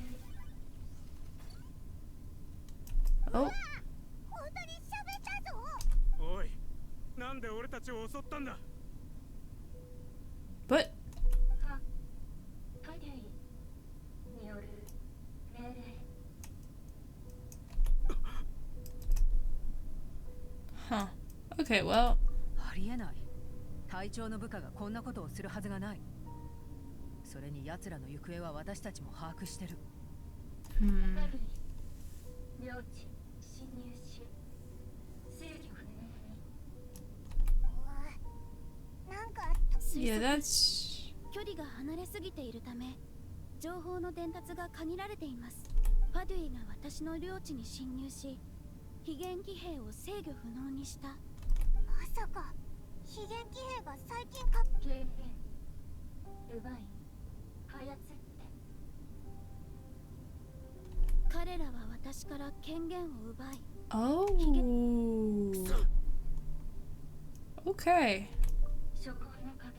Oh. 本当に喋ったぞ。おい、なんで俺たちを襲ったんだ。 But パデュイによる命令。 huh. Okay, well. ありえない。隊長の部下がこんなことをするはずがない。それに奴らの行方は私たちも把握してる。パデュイ領地侵入し制御不能に。なんか Yeah, that's. 距離が離れすぎているため情報の伝達が限られています。パデュイが私の領地に侵入し非元気兵を制御不能にした。まさか非元気兵が最近か経験奪い操って。彼らは私から権限を奪い。 Oh. Okay. 諸行の鏡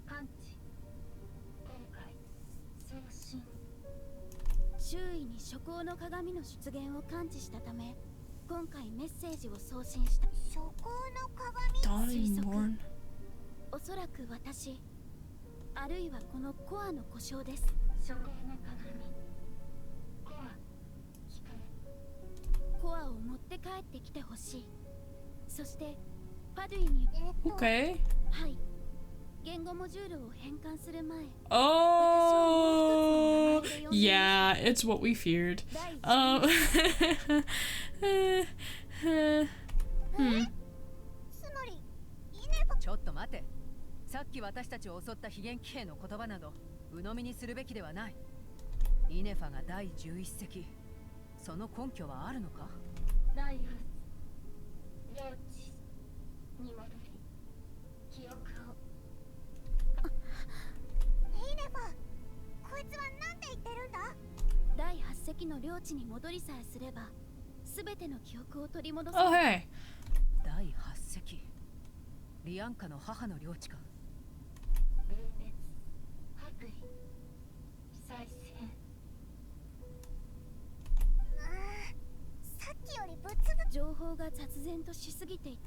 パンチ今回送信。周囲に諸行の鏡の出現を感知したため今回メッセージを送信した。諸行の鏡 Dawning Morn. おそらく私あるいはこのコアの故障です。諸行の鏡コア聞く。コアを持って帰ってきてほしい。そしてパドゥイにOkay. はい言語モジュールを変換する前 Oh. Yeah, it's what we feared. Hmm. つまりイネバちょっと待て。さっき私たちを襲った非元気兵の言葉など鵜呑みにするべきではない。イネファが第11隻。その根拠はあるのか。第8領地に戻り記憶を。イネバこいつは何で言ってるんだ。第8隻の領地に戻りさえすれば全ての記憶を取り戻す。 Oh, hey. 第8隻。リアンカの母の領地か。分裂剥離再生。さっきより物々情報が雑然としすぎていて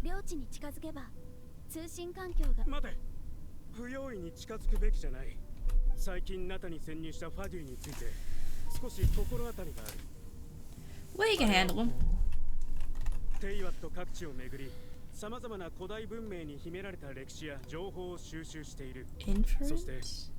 領地に近づけば通信環境が。待て、不用意に近づくべきじゃない。最近ナタに潜入したファデュイについて少し心当たりがある。 Well, you can handle them. テイワット各地を巡り、さまざまな古代文明に秘められた歴史や情報を収集している。そして Inference?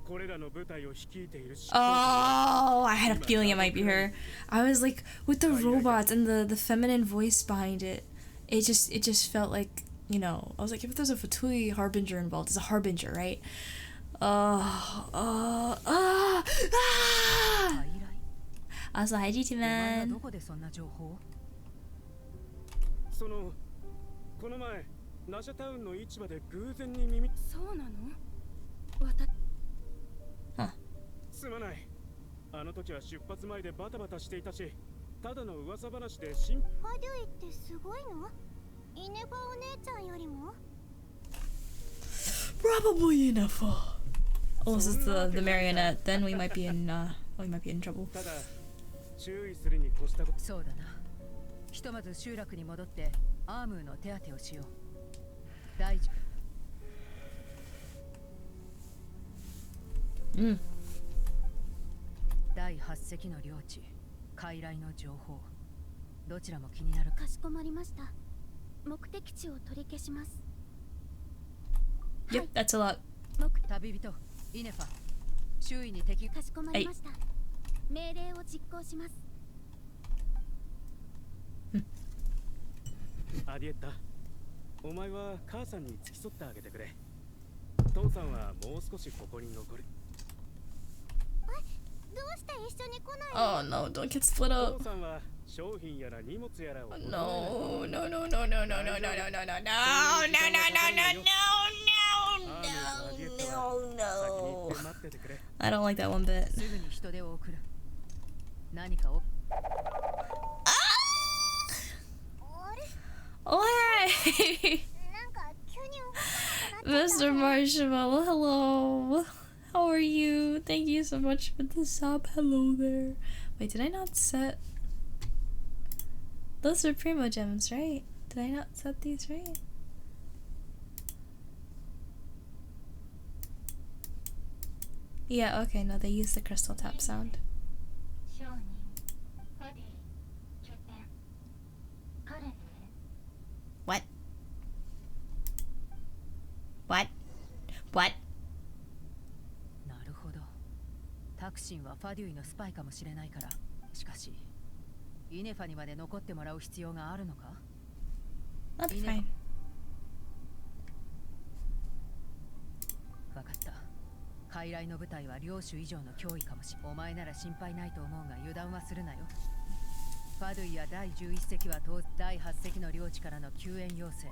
これらの部隊を率いている。 Oh, I had a feeling it might be her. I was like, with the robots and the feminine voice behind it, it just felt like, you know, I was like, if there's a Fatui harbinger involved, it's a harbinger, right? 朝はいじてまお前はんどこでそんな情報を。そのこの前ナシャタウンの市場で偶然に耳。そうなの。すまない。あの時は出発前でバタバタしていたし、ただの噂話でファデュイってすごいの？イネバお姉ちゃんよりも？ Probably enough. Unless it's the marionette, then we might be in trouble. ただ注意するに越したこと。そうだな。ひとまず集落に戻ってアームーの手当てをしよう。大丈夫。うん。第8隻の領地、傀儡の情報。どちらも気になる。かしこまりました。目的地を取り消します。 Yep, that's a lot. 旅人、イネファ。周囲に敵。かしこまりました。命令を実行します。アディエッタ、お前は母さんに付き添ってあげてくれ。父さんはもう少しここに残る。どうして一緒に来ないの？ Oh no, don't get split up. 父さんは商品やら荷物やらを。 No, no, no, no, no, no, no, no, no, no, no, no, no, no, no, no, no, no, no, no. I don't like that one bit. Oh, hey! Mr. Marshmallow, hello. How are you? Thank you so much for the sub. Hello there. Wait, did I not set... Those are Primo Gems, right? Did I not set these right? Yeah, okay, no, they use the crystal tap sound. What? What? What? なるほど。タクシンはファデュイのスパイかもしれないから。しかし、イネファにまで残ってもらう必要があるのか? That's fine. わかった。傀儡の部隊は領主以上の脅威かもしれない。お前なら心配ないと思うが油断はするなよ。ファドゥイや第11隻は第8隻の領地からの救援要請。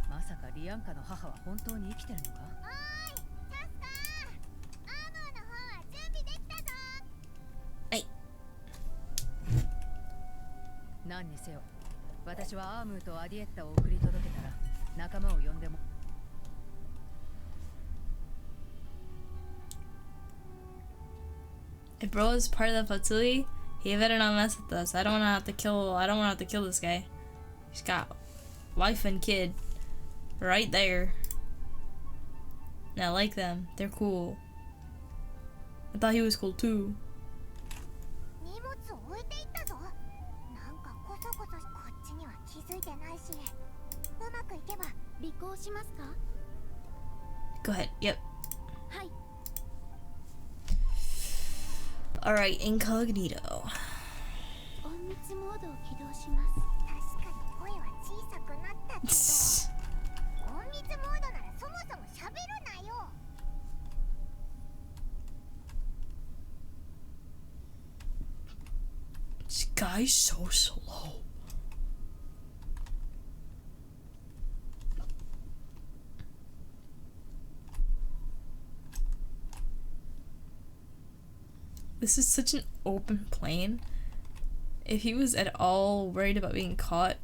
まさかリアンカの母は本当に生きてるのか? 何にせよ、私はアームーとアディエッタを送り届けたら仲間を呼んでも。If bro is part of the Fatsui, he better not mess with us. I don't want to have to kill this guy. He's got wife and kid right there. And I like them. They're cool. I thought he was cool too. Go ahead. Yep. Alright, incognito. This guy's so slow. This is such an open plain. If he was at all worried about being caught...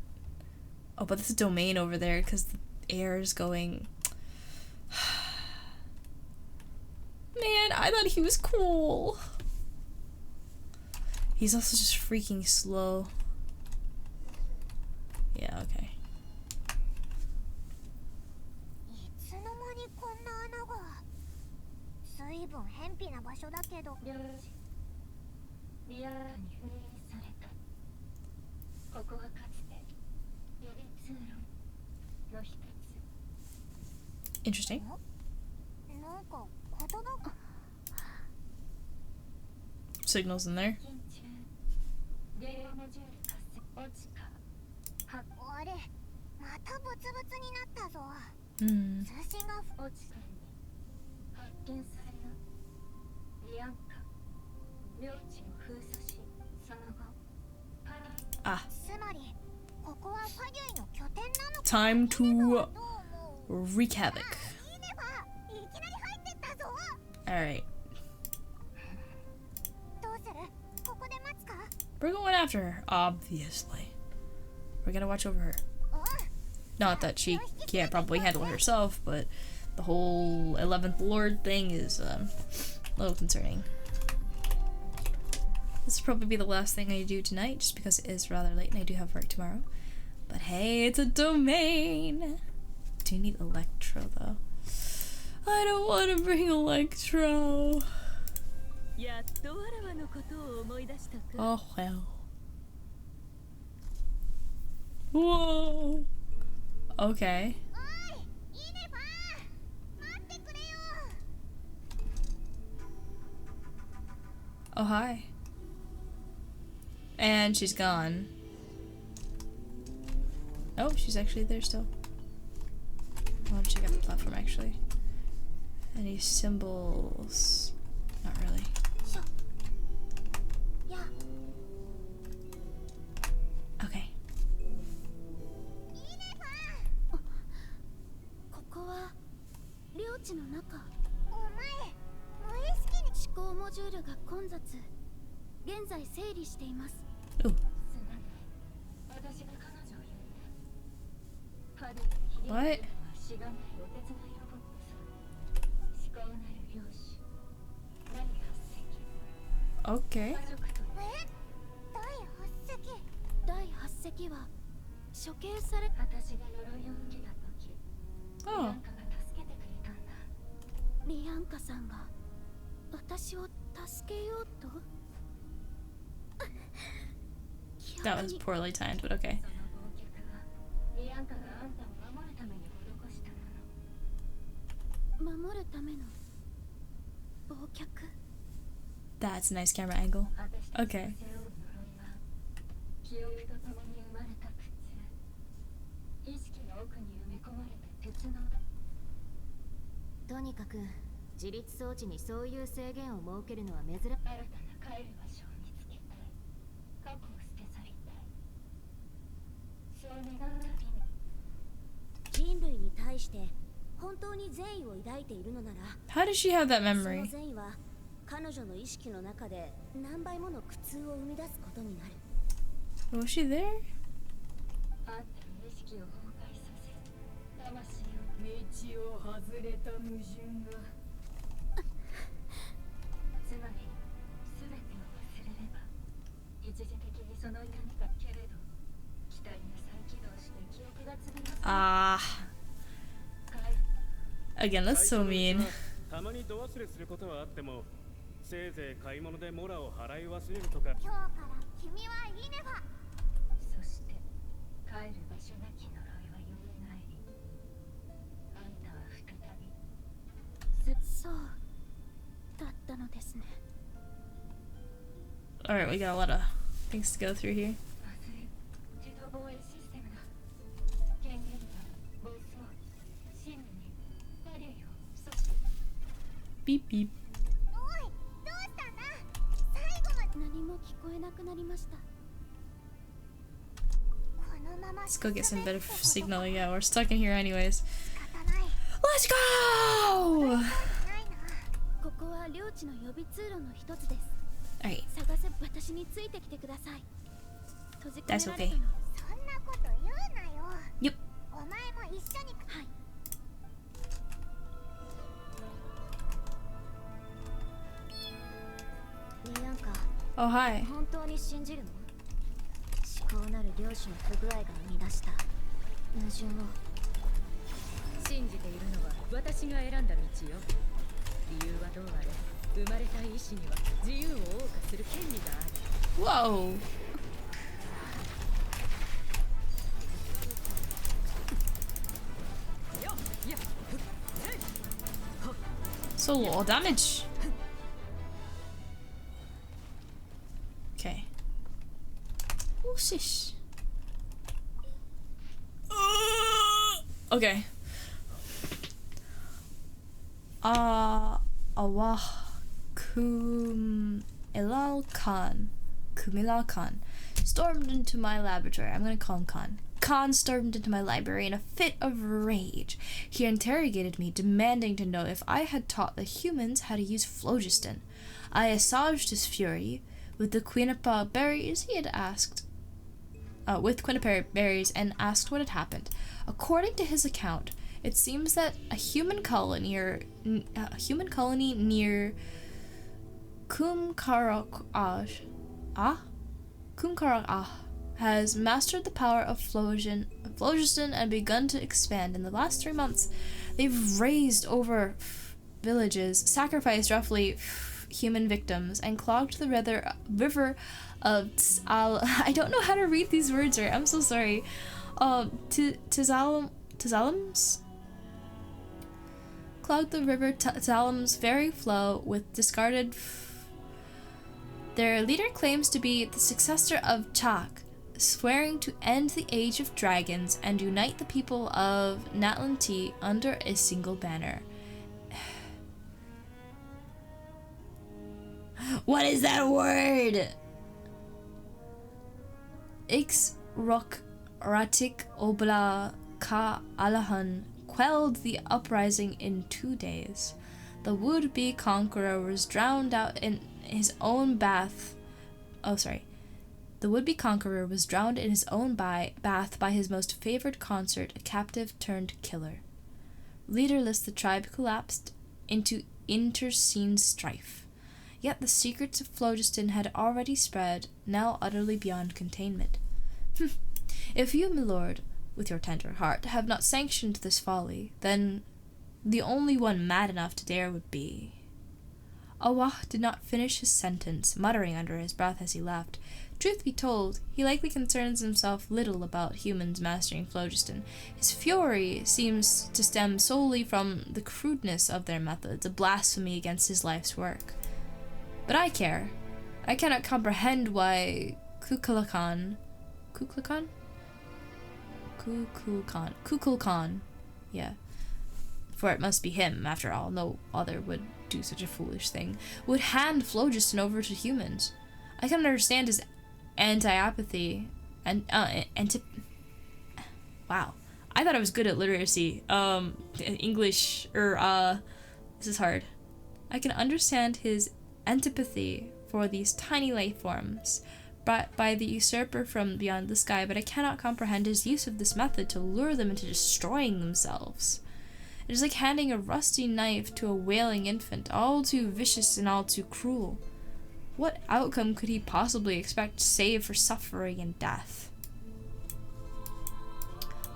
Oh, but this is domain over there because the air is going... Man, I thought he was cool. He's also just freaking slow. Yeah, okay. Interesting. Signals in there. Ah. Time to wreak havoc. Alright. We're going after her, obviously. We're gonna watch over her. Not that she can't probably handle it herself, but the whole 11th Lord thing is a little concerning. This will probably be the last thing I do tonight, just because it is rather late and I do have work tomorrow. But hey, it's a domain! Do you need Electro, though? I don't want to bring Electro! Oh well. Whoa! Okay. Oh, hi. And she's gone. Oh, she's actually there still. I want to check out the platform, actually. Any symbols? Not really. Okay. モジュールが混雑。現在整理しています。Ooh. 私が彼女を呼んで。パデ What? しがないお手伝いロボットさ。思考なる漁師。何発石。 Okay. 家族と第8隻は処刑され。私が呪いを受けた時、リア Oh. ンカが助けてくれたんだ。リアンカさんが私を助けようと。 That was poorly timed, but okay. その忘却はリアンカがあんたを守るために施したもの。守るための忘却。 That's a nice camera angle. 私たち Okay. が背負う呪いは記憶とともに生まれた苦痛、意識の奥に埋め込まれた鉄の。とにかく自立装置にそういう制限を設けるのは珍しい。新たな帰る場所を見つけたい。過去を捨て去りたい。そう願うたびに。人類に対して本当に善意を抱いているのなら、 How does she have that その memory? 善意は彼女の意識の中で何倍もの苦痛を生み出すことになる。 Was she there? あんたの意識を崩壊させ、魂を道を外れた矛盾が。つまり、すべてを忘れれば、一時的にその痛みがけれど、機体が再起動して記憶が潰れます。 Ah. 帰る。 Again, that's so 最初のうち mean. はたまに度忘れすることはあっても、せいぜい買い物でモラを払い忘れるとか。今日から君はイネファ。そして帰る場所なき呪いはよみがえり、あんたは再び。そうだったのですね。 Alright, we got a lot of things to go through here. まずい、自動防衛システムだ。権限だ、暴走、真理、バリューよ、そして。 Beep beep. おい、どうしたんだ。最後まで。何も聞こえなくなりました。このまま Let's go get some better signal. Yeah, we're stuck in here anyways. 仕方ない。 Let's go! ないな。ここは領地の予備通路の一つです。 Alright. 探せ。私についてきてください。閉じ込め That's られた okay. の。そんなこと言うなよ。 Yep. お前も一緒に。はい。リアンカ、 Oh, hi. 本当に信じるの？思考なる漁師の不具合が生み出した矛盾を。信じているのは私が選んだ道よ。理由はどうあれ、生まれた意志には自由を謳歌する権利がある。 Whoa. So low damage. Okay. Oh, shish. Okay. Awah Kumilal Khan stormed into my laboratory. I'm gonna call him Khan. Khan stormed into my library in a fit of rage. He interrogated me, demanding to know if I had taught the humans how to use phlogiston. I assuaged his fury with the quinapa berries he had asked. With quinapa berries and asked what had happened. According to his account, it seems that a human colony near Kumkarak has mastered the power of phlogiston and begun to expand. In the last 3 months, they've razed over villages, sacrificed roughly human victims, and clogged the river of I don't know how to read these words right. I'm so sorry. Tzalam's clogged the river Tzalam's very flow with discarded. Their leader claims to be the successor of Chak, swearing to end the age of dragons and unite the people of Natlanti under a single banner. What is that word? Ixrokratik Obla Ka Alahan quelled the uprising in 2 days. The would-be conqueror was drowned out in his own bath. Oh, sorry. The would-be conqueror was drowned in his own bath by his most favored consort, a captive turned killer. Leaderless, the tribe collapsed into internecine strife. Yet the secrets of phlogiston had already spread, now utterly beyond containment. If you, my lord, with your tender heart, have not sanctioned this folly, then the only one mad enough to dare would be. Awah did not finish his sentence, muttering under his breath as he left. Truth be told, he likely concerns himself little about humans mastering phlogiston. His fury seems to stem solely from the crudeness of their methods, a blasphemy against his life's work. But I care. I cannot comprehend why Kukulkan, yeah, for it must be him, after all, no other would do such a foolish thing, would hand phlogiston over to humans. I can understand his anti-apathy and wow, I thought I was good at literacy. English this is hard. I can understand his antipathy for these tiny life forms brought by the usurper from beyond the sky, but I cannot comprehend his use of this method to lure them into destroying themselves. It is like handing a rusty knife to a wailing infant, all too vicious and all too cruel. What outcome could he possibly expect save for suffering and death?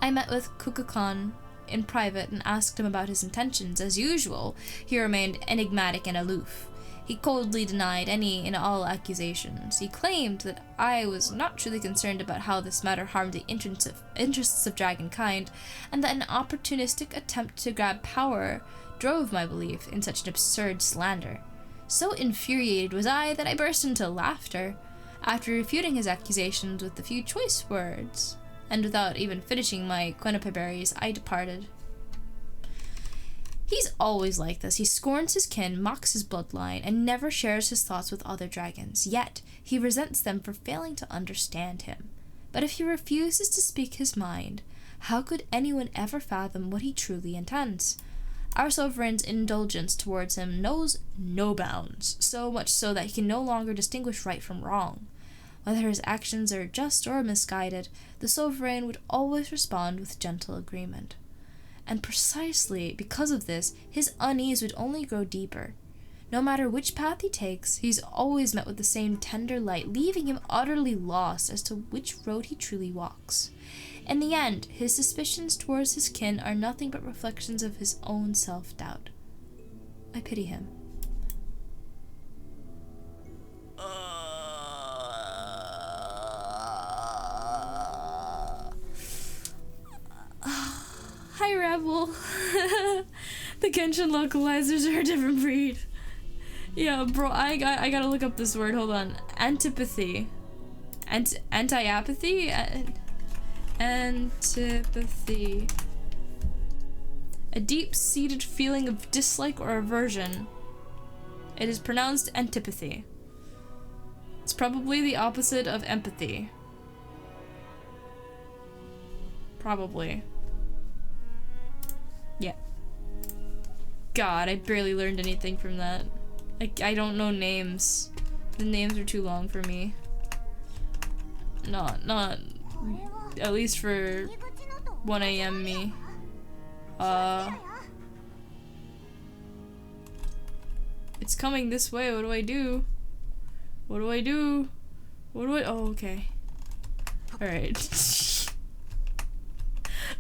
I met with Kukulkan in private and asked him about his intentions. As usual, he remained enigmatic and aloof. He coldly denied any and all accusations. He claimed that I was not truly concerned about how this matter harmed the interests of dragonkind, and that an opportunistic attempt to grab power drove my belief in such an absurd slander. So infuriated was I that I burst into laughter. After refuting his accusations with a few choice words, and without even finishing my quinnipiac berries, I departed. He's always like this. He scorns his kin, mocks his bloodline, and never shares his thoughts with other dragons. Yet, he resents them for failing to understand him. But if he refuses to speak his mind, how could anyone ever fathom what he truly intends? Our sovereign's indulgence towards him knows no bounds, so much so that he can no longer distinguish right from wrong. Whether his actions are just or misguided, the sovereign would always respond with gentle agreement. And precisely because of this, his unease would only grow deeper. No matter which path he takes, he's always met with the same tender light, leaving him utterly lost as to which road he truly walks. In the end, his suspicions towards his kin are nothing but reflections of his own self-doubt. I pity him. Hi, Rebel. The Genshin localizers are a different breed. Yeah, bro, I gotta look up this word. Hold on. Antipathy. Anti-apathy? Antipathy. A deep-seated feeling of dislike or aversion. It is pronounced antipathy. It's probably the opposite of empathy. Probably. Yeah. God, I barely learned anything from that. I don't know names. The names are too long for me. Not at least for 1 AM me. It's coming this way. What do I do? What do I do? Oh, okay. Alright.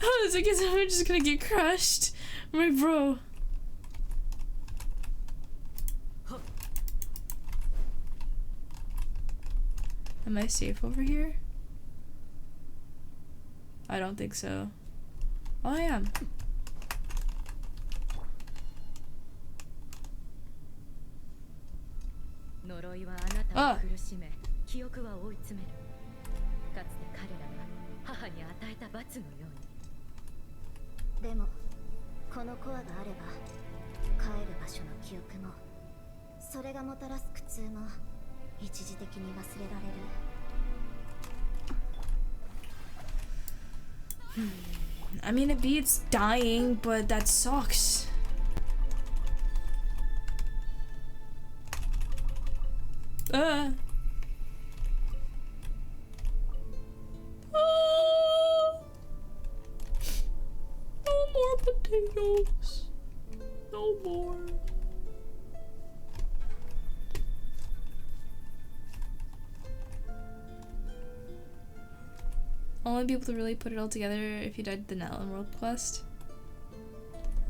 I was like, I'm just gonna get crushed. My bro. Am I safe over here? I don't think so. Oh, I am. Ah! 記憶は追い詰める。かつて彼らが母に与えた罰のように。でもこのコアがあれば帰る場所の記憶もそれがもたらす苦痛も一時的に忘れられる。I mean, it beats dying, but that sucks. Ah. Ah. No more potatoes. No more. Only be able to really put it all together if you died the Natlan World quest.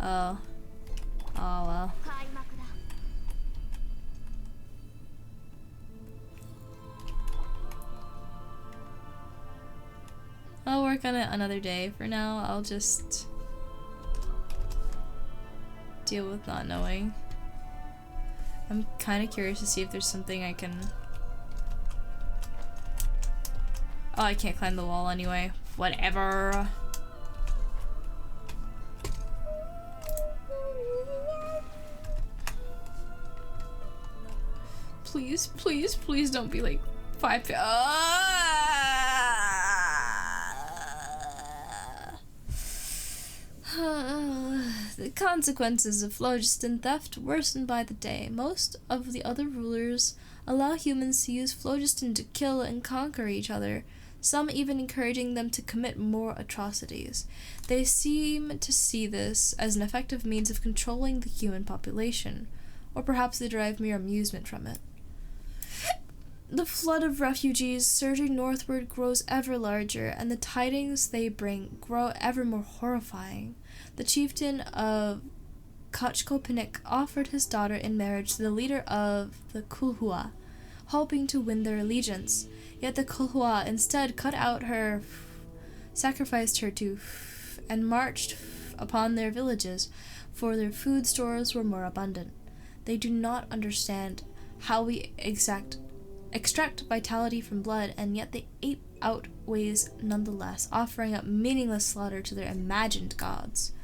Oh. Oh well. I'll work on it another day. For now, I'll just deal with not knowing. I'm kind of curious to see if there's something I can... Oh, I can't climb the wall anyway. Whatever. Please, please, please don't be like 5. The consequences of phlogiston theft worsen by the day. Most of the other rulers allow humans to use phlogiston to kill and conquer each other, some even encouraging them to commit more atrocities. They seem to see this as an effective means of controlling the human population, or perhaps they derive mere amusement from it. The flood of refugees surging northward grows ever larger, and the tidings they bring grow ever more horrifying. The chieftain of Kachkopinik offered his daughter in marriage to the leader of the Kulhua, hoping to win their allegiance. Yet the Kulhua instead cut out her, sacrificed her to, and marched upon their villages, for their food stores were more abundant. They do not understand how we extract vitality from blood, and yet they ape out ways nonetheless, offering up meaningless slaughter to their imagined gods.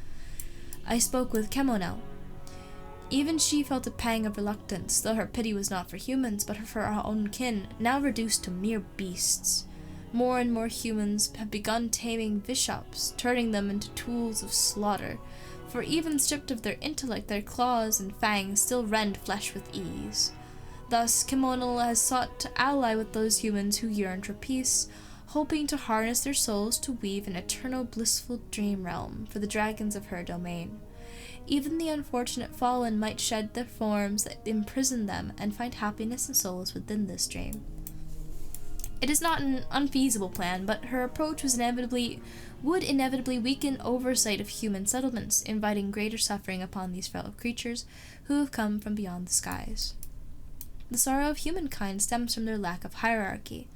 I spoke with Kemonel. Even she felt a pang of reluctance, though her pity was not for humans, but for her own kin, now reduced to mere beasts. More and more humans have begun taming bishops, turning them into tools of slaughter, for even stripped of their intellect, their claws and fangs still rend flesh with ease. Thus, Kemonel has sought to ally with those humans who yearn for peace, hoping to harness their souls to weave an eternal blissful dream realm for the dragons of her domain. Even the unfortunate fallen might shed the forms that imprison them and find happiness and solace within this dream. It is not an unfeasible plan, but her approach would inevitably weaken oversight of human settlements, inviting greater suffering upon these fellow creatures who have come from beyond the skies. The sorrow of humankind stems from their lack of hierarchy.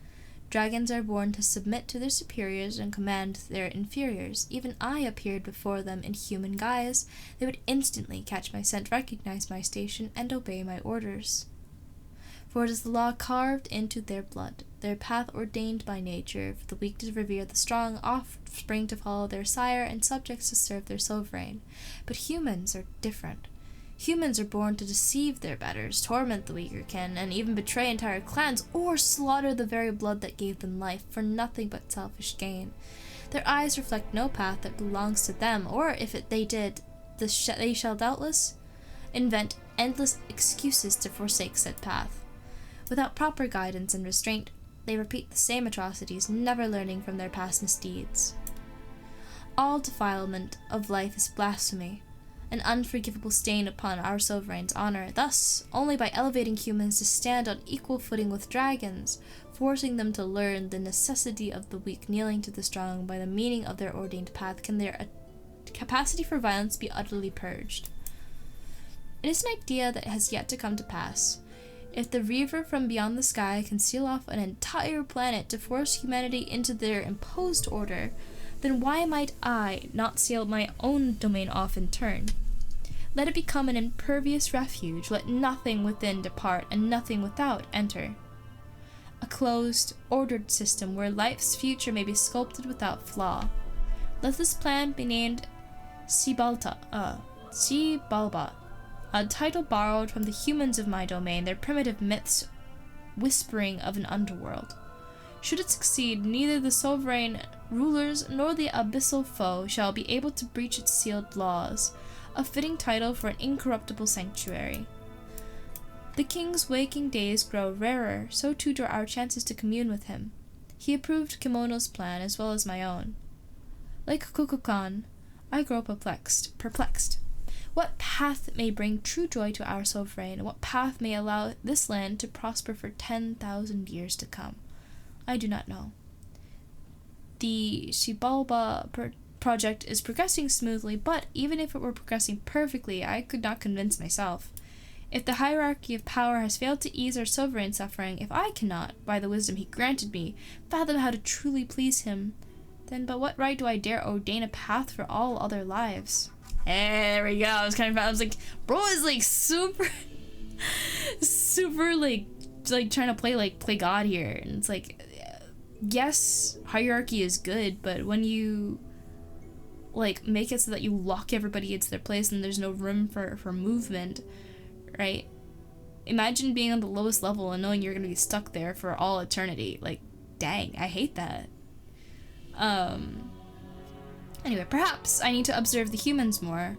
Dragons are born to submit to their superiors and command their inferiors. Even I appeared before them in human guise. They would instantly catch my scent, recognize my station, and obey my orders. For it is the law carved into their blood, their path ordained by nature, for the weak to revere the strong, offspring to follow their sire, and subjects to serve their sovereign. But humans are different. Humans are born to deceive their betters, torment the weaker kin, and even betray entire clans, or slaughter the very blood that gave them life, for nothing but selfish gain. Their eyes reflect no path that belongs to them, or if they did, they shall doubtless invent endless excuses to forsake said path. Without proper guidance and restraint, they repeat the same atrocities, never learning from their past misdeeds. All defilement of life is blasphemy, an unforgivable stain upon our sovereign's honor. Thus, only by elevating humans to stand on equal footing with dragons, forcing them to learn the necessity of the weak kneeling to the strong by the meaning of their ordained path, can their capacity for violence be utterly purged. It is an idea that has yet to come to pass. If the Reaver from beyond the sky can seal off an entire planet to force humanity into their imposed order, then why might I not seal my own domain off in turn? Let it become an impervious refuge, let nothing within depart, and nothing without enter. A closed, ordered system where life's future may be sculpted without flaw. Let this plan be named Sibalba, a title borrowed from the humans of my domain, their primitive myths whispering of an underworld. Should it succeed, neither the sovereign rulers nor the abyssal foe shall be able to breach its sealed laws, a fitting title for an incorruptible sanctuary. The king's waking days grow rarer, so too do our chances to commune with him. He approved Kimono's plan as well as my own. Like Kukulkan, I grow perplexed. What path may bring true joy to our sovereign? What path may allow this land to prosper for 10,000 years to come? I do not know. The Shibalba project is progressing smoothly, but even if it were progressing perfectly, I could not convince myself. If the hierarchy of power has failed to ease our sovereign's suffering, if I cannot, by the wisdom he granted me, fathom how to truly please him, then by what right do I dare ordain a path for all other lives? Hey, there we go. I was like, bro is like super like trying to play God here. And it's like, yes, hierarchy is good, but when you like make it so that you lock everybody into their place and there's no room for movement, right? Imagine being on the lowest level and knowing you're gonna be stuck there for all eternity. Like, dang, I hate that. Anyway, perhaps I need to observe the humans more.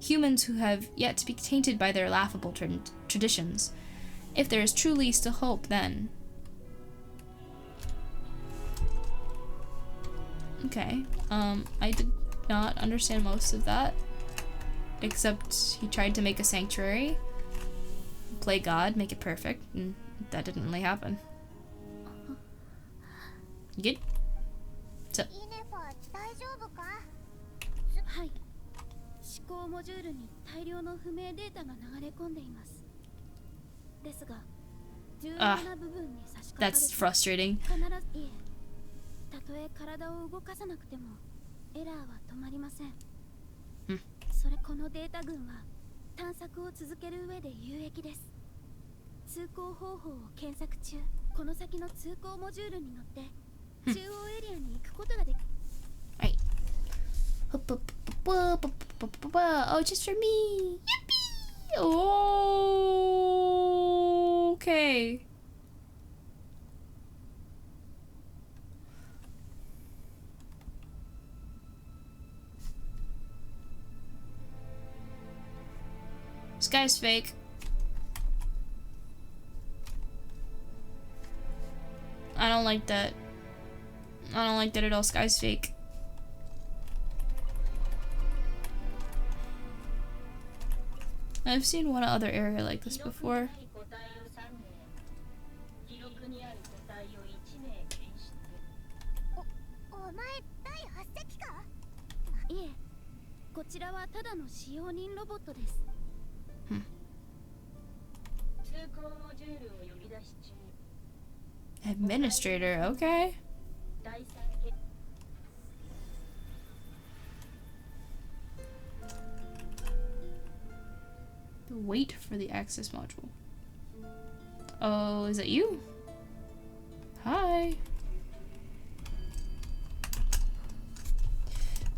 Humans who have yet to be tainted by their laughable traditions. If there is truly still hope, then. Okay, I did not understand most of that. Except he tried to make a sanctuary, play God, make it perfect, and that didn't really happen. You good? So. はい。思考モジュールに大量の不明データが流れ込んでいます。ですが、重要な部分に差し掛かると That's frustrating. 必ずいえ、たとえ体を動かさなくてもエラーは止まりません。このデータ群は探索を続ける上で有益です。通行方法を検索中、この先の通行モジュールに乗って中央エリアに行くことができ。Right. Oh, just for me. Yippee! Oh, okay. This guy's fake. I don't like that. I don't like that at all. This guy's fake. I've seen one other area like this before. Administrator, okay. Wait for the access module. Oh, is that you? Hi.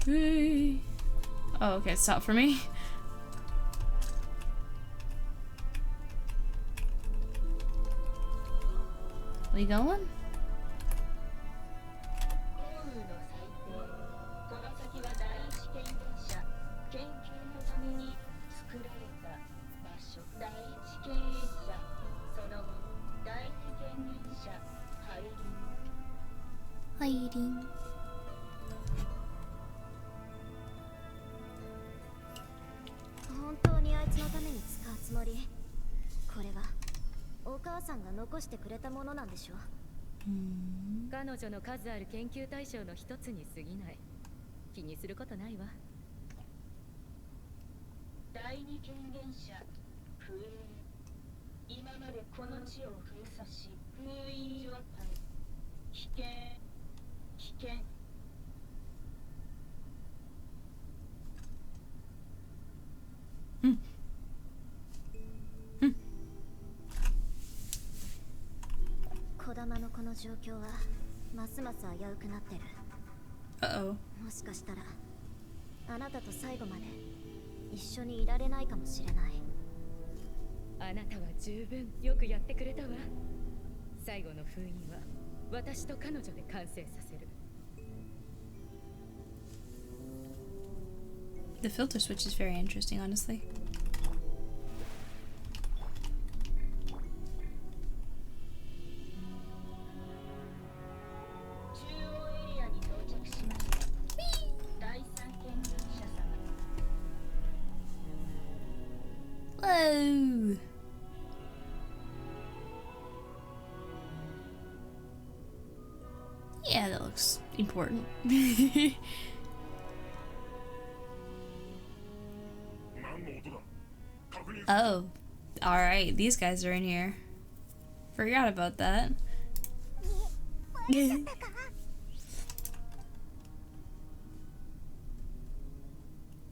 Hey. Oh, okay, stop for me. We going? Hiding. 本当にあいつのために使うつもり。これがお母さんが残してくれたものなんでしょ。彼女の数ある研究対象の一つに過ぎない。気にすることないわ。第二権限者不衛。今までこの地を封鎖し封印状態。危険。危険。児玉のこの状況はますます危うくなってる。もしかしたらあなたと最後まで一緒にいられないかもしれない。あなたは十分よくやってくれたわ。最後の封印は私と彼女で完成させる。The filter switch is very interesting, honestly. Oh. Yeah, that looks important. Oh, alright, these guys are in here. Forgot about that.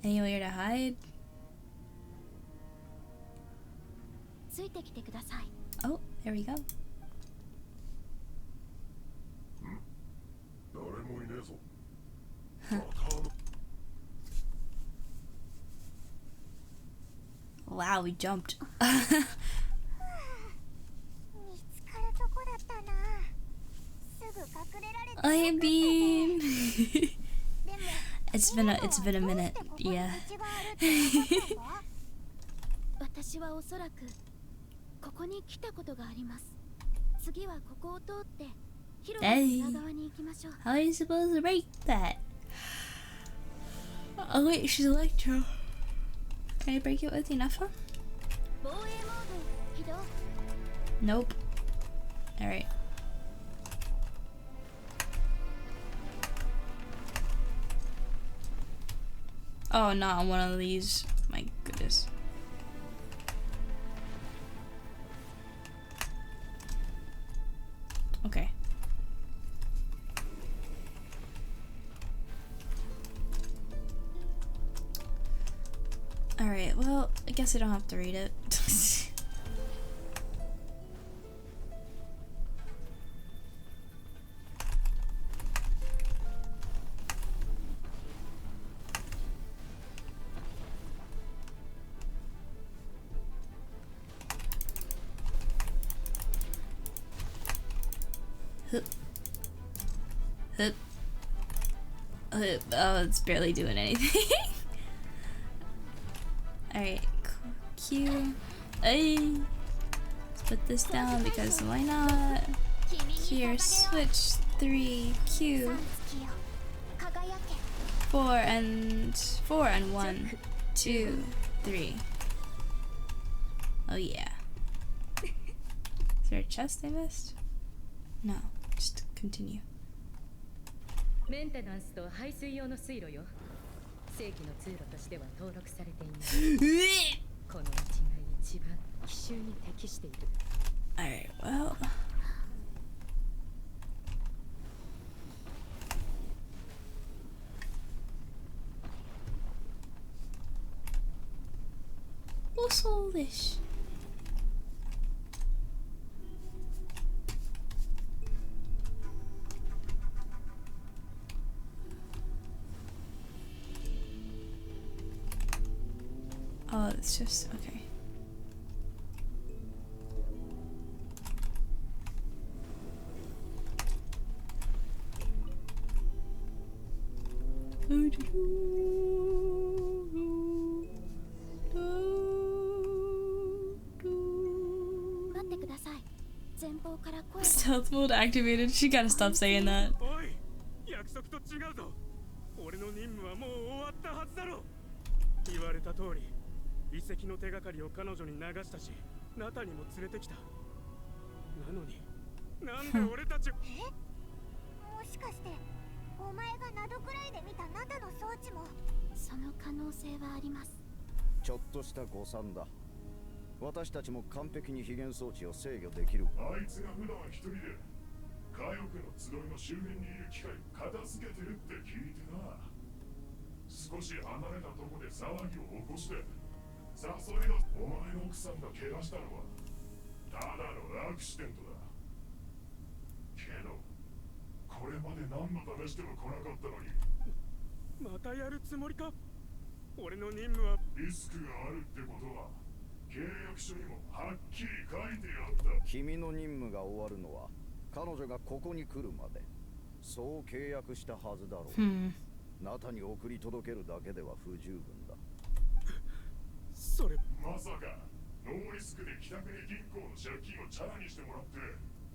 Anywhere to hide? Oh, there we go. Wow, we jumped. I mean, it's been a minute, yeah. 私はおそらくここに来たことがあります。次はここを通って広場の裏側に行きましょう。 How are you supposed to break that? Oh wait, she's Electro. Can I break it with Inafa? 防衛モード起動。 Nope. Alright. Oh, not on one of these. My goodness. Okay. Alright, well, I guess I don't have to read it. Hup. Hup. Hup. Oh, it's barely doing anything. Alright, Q. Hey! Let's put this down because why not? Here, switch 3, Q. 4 and 1, 2, 3. Oh yeah. Is there a chest I missed? No, just continue. メンテナンスと排水用の水路よ。正規の通路としては登録されていない。この道が一番奇襲に適している。Alright, well. What's all this? Oh, it's just okay. Stealth mode activated. She gotta stop saying that. 約束と違うぞ。俺の任務はもう終わったはずだろ。言われた通り、遺跡の手がかりを彼女に流したし、ナタにも連れてきた。なのに、なんで俺たちをもしかしてお前がナドくらいで見たナタの装置も。その可能性はあります。ちょっとした誤算だ。私たちも完璧に非現装置を制御できる。あいつが普段一人で火翼の集いの周辺にいる機械を片付けてるって聞いてな。少し離れたとこで騒ぎを起こして誘いのお前の奥さんが怪我したのはただのアクシデントだ。けどこれまで何の試しても来なかったのに。またやるつもりか。俺の任務はリスクがあるってことは契約書にもはっきり書いてあった。君の任務が終わるのは彼女がここに来るまで。そう契約したはずだろう。ナタに送り届けるだけでは不十分だ。それまさかノーリスクで北国銀行の借金をチャラにしてもらって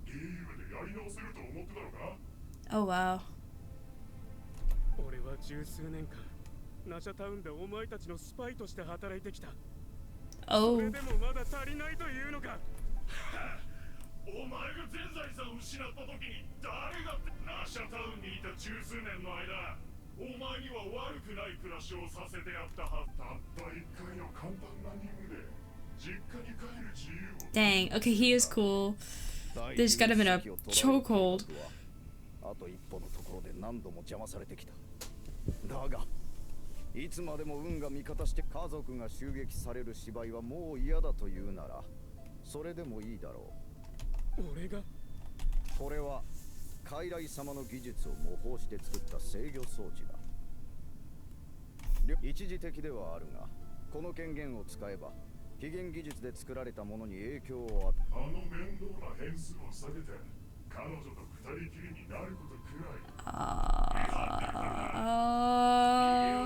リーブでやり直せると思ってたのか。 Oh wow. 俺は十数年間ナシャタウンでお前たちのスパイとして働いてきた。Oh. それでもまだ足りないというのか。お前が全財産を失った時に誰がナシャタウンにいた十数年の間、お前には悪くない暮らしをさせてやったはず。たった一回の簡単な任務で実家に帰る自由を。 Dang. Okay, he is cool. They just got him in a chokehold. あと一歩のところで何度も邪魔されてきた。だがいつまでも運が味方して家族が襲撃される芝居はもう嫌だというならそれでもいいだろう。俺がこれは傀儡様の技術を模倣して作った制御装置だ。一時的ではあるがこの権限を使えば非現技術で作られたものに影響を与え、あの面倒な変数を下げて彼女と二人きりになることくらい。な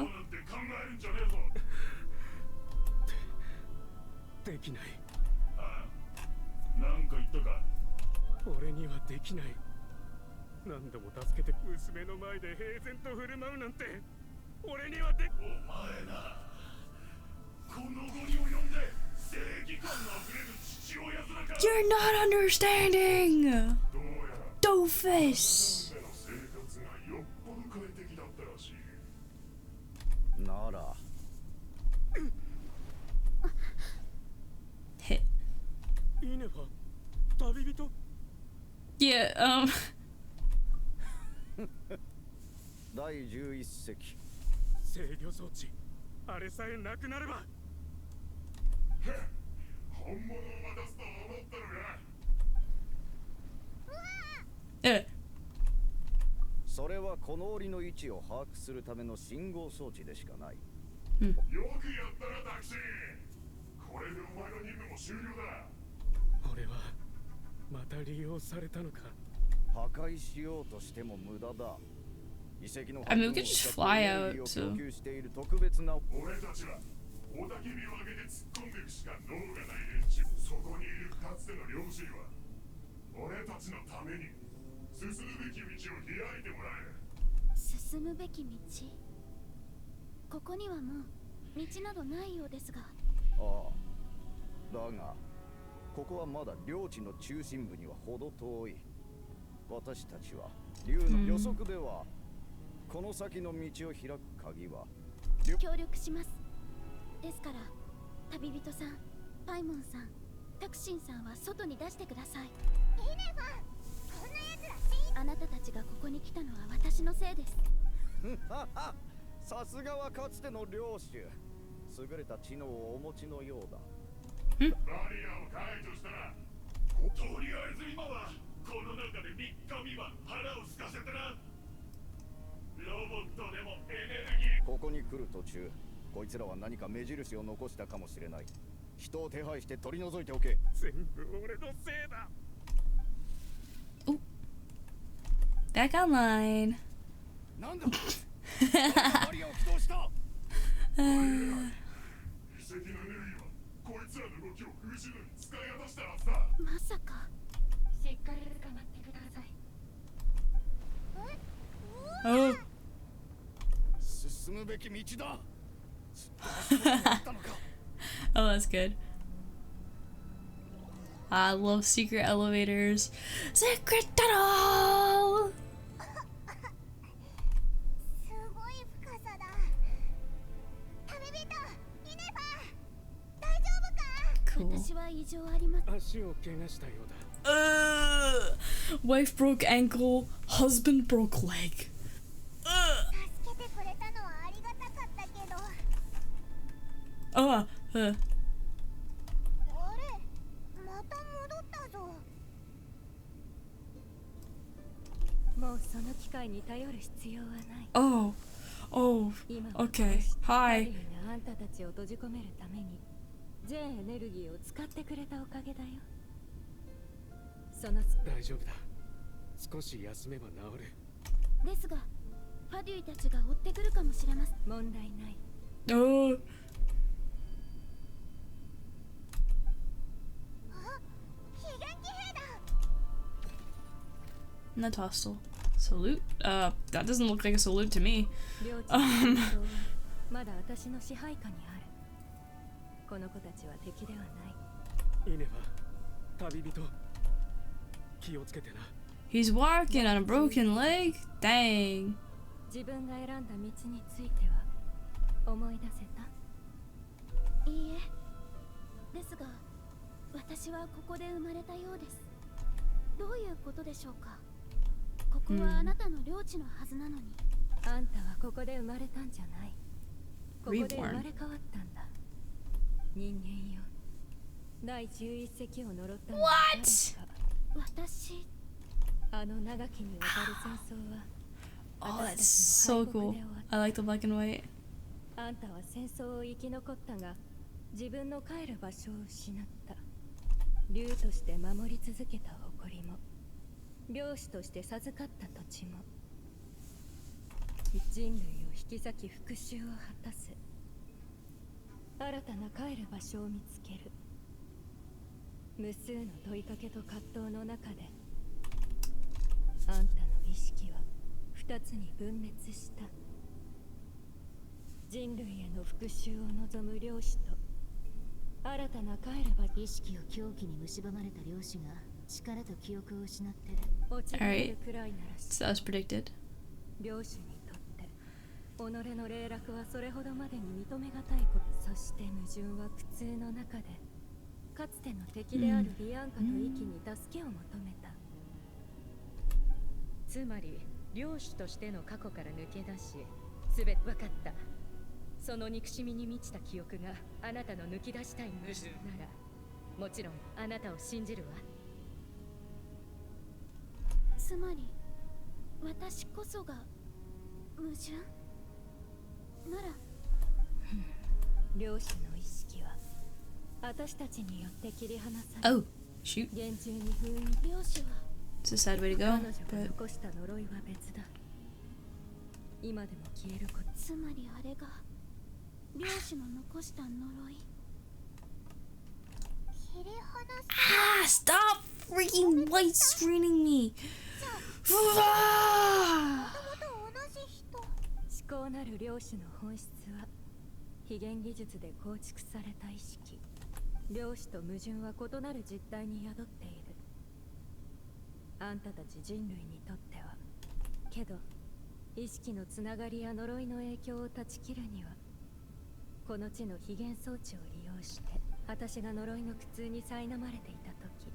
んて考えるんじゃねえぞ。できない。ああ、なんか言ったか。俺にはできない。何度も助けて娘の前で平然と振る舞うなんて俺にはで。お前な、この後に及んで正義感のあふれる父親面か。 You're not understanding. どうやら Doofus. の生活がよっぽど快適だったらしい。なら Hit. イネファ旅人。 Yeah, 第11席制御装置あれさえなくなれば。本物を渡すと思ったのか。それはこの檻の位置を把握するための信号装置でしかない。よくやったなタクシー。これでお前の任務も終了だ。俺はまた利用されたのか。破壊しようとしても無駄だ。遺跡の I mean, we could just fly out, so. 供給している特別な。俺たちは雄たけびを上げて突っ込んでいくしか能がない連中。そこにいるかつての領主には俺たちのために進むべき道を開いてもらえ。進むべき道。ここにはもう道などないようですが。ああ、だがここはまだ領地の中心部には程遠い。私たちは竜の予測では、この先の道を開く鍵は協力します。ですから旅人さん、パイモンさん、タクシンさんは外に出してください。イネファン、こんな奴らあなたたちがここに来たのは私のせいです。さすがはかつての領主。優れた知能をお持ちのようだ。バリアを解除したら、とりあえず今はこの中で3日未満腹を空かせてな。ロボットでもエネルギー。ここに来る途中、こいつらは何か目印を残したかもしれない。人を手配して取り除いておけ。全部俺のせいだ。 back online. なんだバリアを起動した。遺跡のエネルギーはこいつらの動きを封じるのに使い果たしたはずだ。まさか。しっかり捕まってください。Oh. 進むべき道だ。 Oh, that's good. I love secret elevators. Secret tunnel! すごい深さだ。旅人、イネファン、大丈夫か。 Cool. 私は異常ありません。足を怪我したようだ。Wife broke ankle, husband broke leg. 助けてくれたのはありがたかったけど。Oh, あれ、また戻ったぞ。もうその機会に頼る必要はない。 oh, oh, 今は okay. ハ Hi. リーがあんたたちを閉じ込めるために全エネルギーを使ってくれたおかげだよ。その大丈夫だ。少し休めば治る。ですが、ファデュイたちが追ってくるかもしれません。問題ない。 Oh. あ、非元気兵だ。 Not hostile. Salute? That doesn't look like a salute to me. 領地の戦争はまだ私の支配下にある。この子たちは敵ではない。イネは旅人。気をつけてな。He's walking on a broken leg? Dang. 自分が選んだ道については思い出せた？いいえ。ですが、私はここで生まれたようです。どういうことでしょうか。ここはあなたの領地のはずなのに。あんたはここで生まれたんじゃない。ここで生まれ変わったんだ。人間よ。第11隻を呪ったのは誰か。私。あの長きにわたる戦争は Oh, that's so cool. I like the black and white. あんたは戦争を生き残ったが、自分の帰る場所を失った。竜として守り続けた誇りも、領主として授かった土地も、人類を引き裂き復讐を果たす。新たな帰る場所を見つける。無数の問いかけと葛藤の中で、あんたの意識は二つに分裂した。人類への復讐を望む領主と、新たな帰る場。意識を狂気に蝕まれた領主が力と記憶を失って落ち込めるくらいなら So that was predicted. 領主にとって己の霊落はそれほどまでに認めがたいこと。そして矛盾は苦痛の中で、かつての敵であるリアンカと息に助けを求めた。つまり領主としての過去から抜け出し、すべて分かった。その憎しみに満ちた記憶があなたの抜き出したい矛盾なら、もちろんあなたを信じるわ。つまり私こそが矛盾なら領主の意識は私たちによって切り離され、 Oh, shoot. 厳重に封印。領主は It's a sad way to 彼 go, 女が but 残した呪いは別だ。今でも消えること。つまりあれが領主の残した呪い。切り離す。stop freaking white screening me. もともと同じ人。思考なる領主の本質は非現技術で構築された意識。領主と矛盾は異なる実態に宿っている。あんたたち人類にとっては。けど意識のつながりや呪いの影響を断ち切るには、この地の非現装置を利用して、私が呪いの苦痛に苛まれていた時、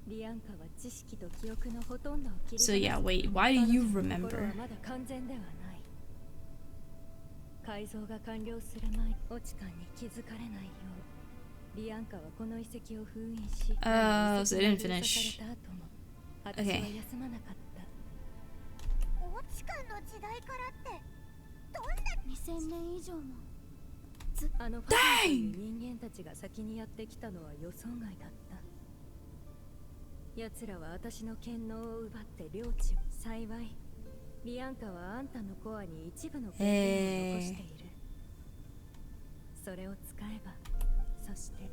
リアンカは知識と記憶のほとんどを切り離す。 So yeah, wait, why do you 心 remember? はまだ完全ではない。改造が完了する前、落ち感に気づかれないよう、リアンカはこの遺跡を封印し、Oh, so it didn't 封鎖 finish. された後も、私は休まなかった。オチカの時代からってどんな2000年以上も。あのファンという人間たちが先にやってきたのは予想外だった。奴らは私の権能を奪って領地を。幸いリアンカはあんたのコアに一部の権限を残している。それを使えば、そして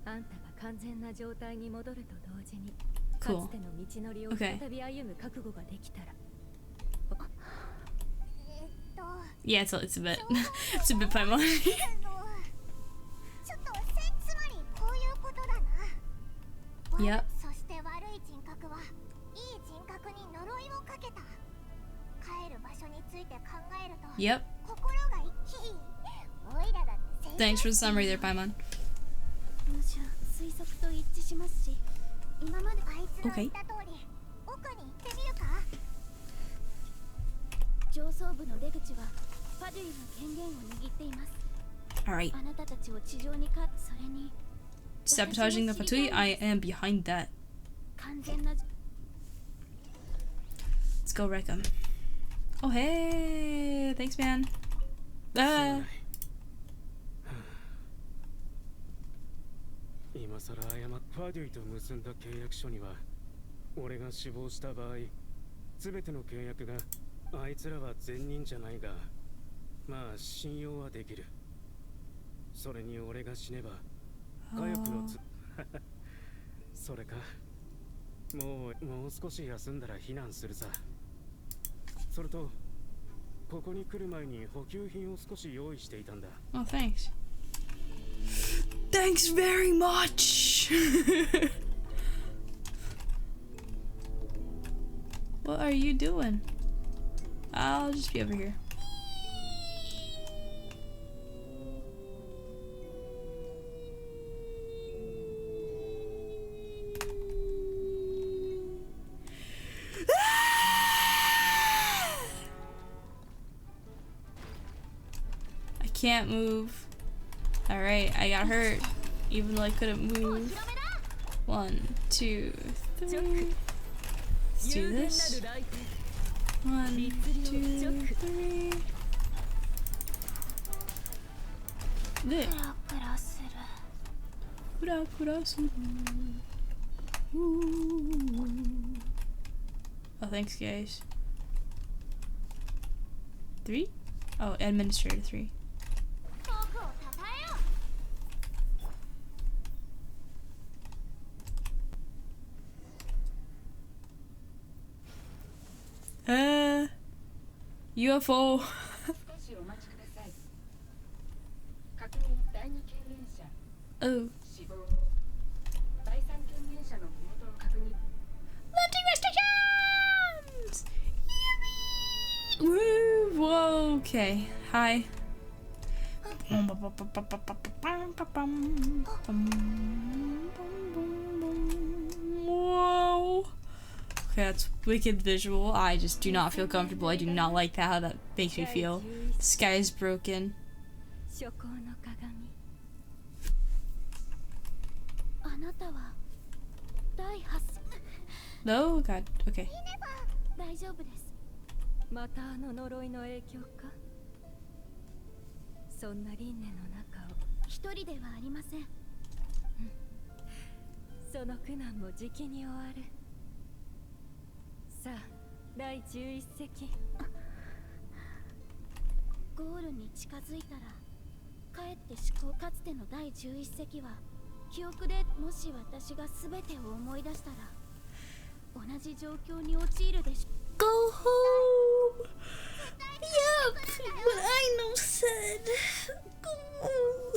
あんたが完全な状態に戻ると同時に、か Cool. つての道のりを再び歩む覚悟ができたら。Yeah, it's a bit. It's a bit Paimon. ちょっとつまりこういうことだな。 Yep. そして悪い人格はいい人格に呪いをかけた。帰る場所について考えると Yep. 心が一気。オイラだって。 Thanks for the summary there, Paimon. 矛盾推測と一致しますし、今まであいつの言った通り、奥に行ってみるか。上層部の出口はパデュイの権限を握っています。 Alright. あなたたちを地上にそれに Sabotaging the Fatui, I am behind that. 完全な Let's go wreck him. Oh, hey. Thanks, man. Ah. 今さらファデュイと結んだ契約書には、俺が死亡した場合、すべての契約があいつらは善人じゃないが、まあ信用はできる。それに俺が死ねば、火力のそれか。もう少し休んだら避難するさ。それと、ここに来る前に補給品を少し用意していたんだ。Oh, thanks. Thanks very much. What are you doing? I'll just be over here. I can't move. Alright, I got hurt. Even though I couldn't move. 1, 2, 3. Let's do this. 1, 2, 3. There. Kura kura suru. Oh, thanks, guys. 3? Oh, administrator 3. UFO. Oh. Lifting restrictions! Woo! Whoa, okay. Hi. Whoa. Okay, that's wicked visual. I just do not feel comfortable. I do not like that, how that makes me feel. The sky is broken. No, God, okay. 大丈夫です。またあの呪いの影響か。そんな輪廻の中を一人ではありません。その苦難もじきに終わる。さあ、第11席。ゴールに近づいたら、かえって思考かつての第11席は、記憶でもし私が全てを思い出したら、同じ状況に陥るでしょ。Go home! Yup! What I know said! Go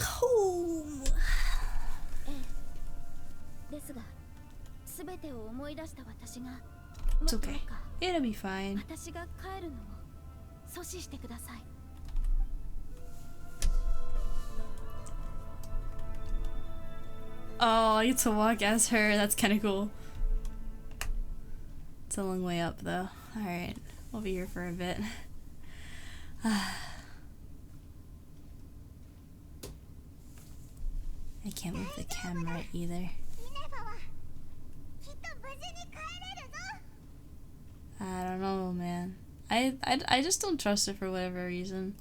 home! ですが、全てを思い出した私が、It's okay. It'll be fine. 私が帰るのを阻止してください。Oh, I get to walk as her. That's kind of cool. It's a long way up, though. Alright, we'll be here for a bit. I can't move the camera either. I don't know, man. I just don't trust her for whatever reason.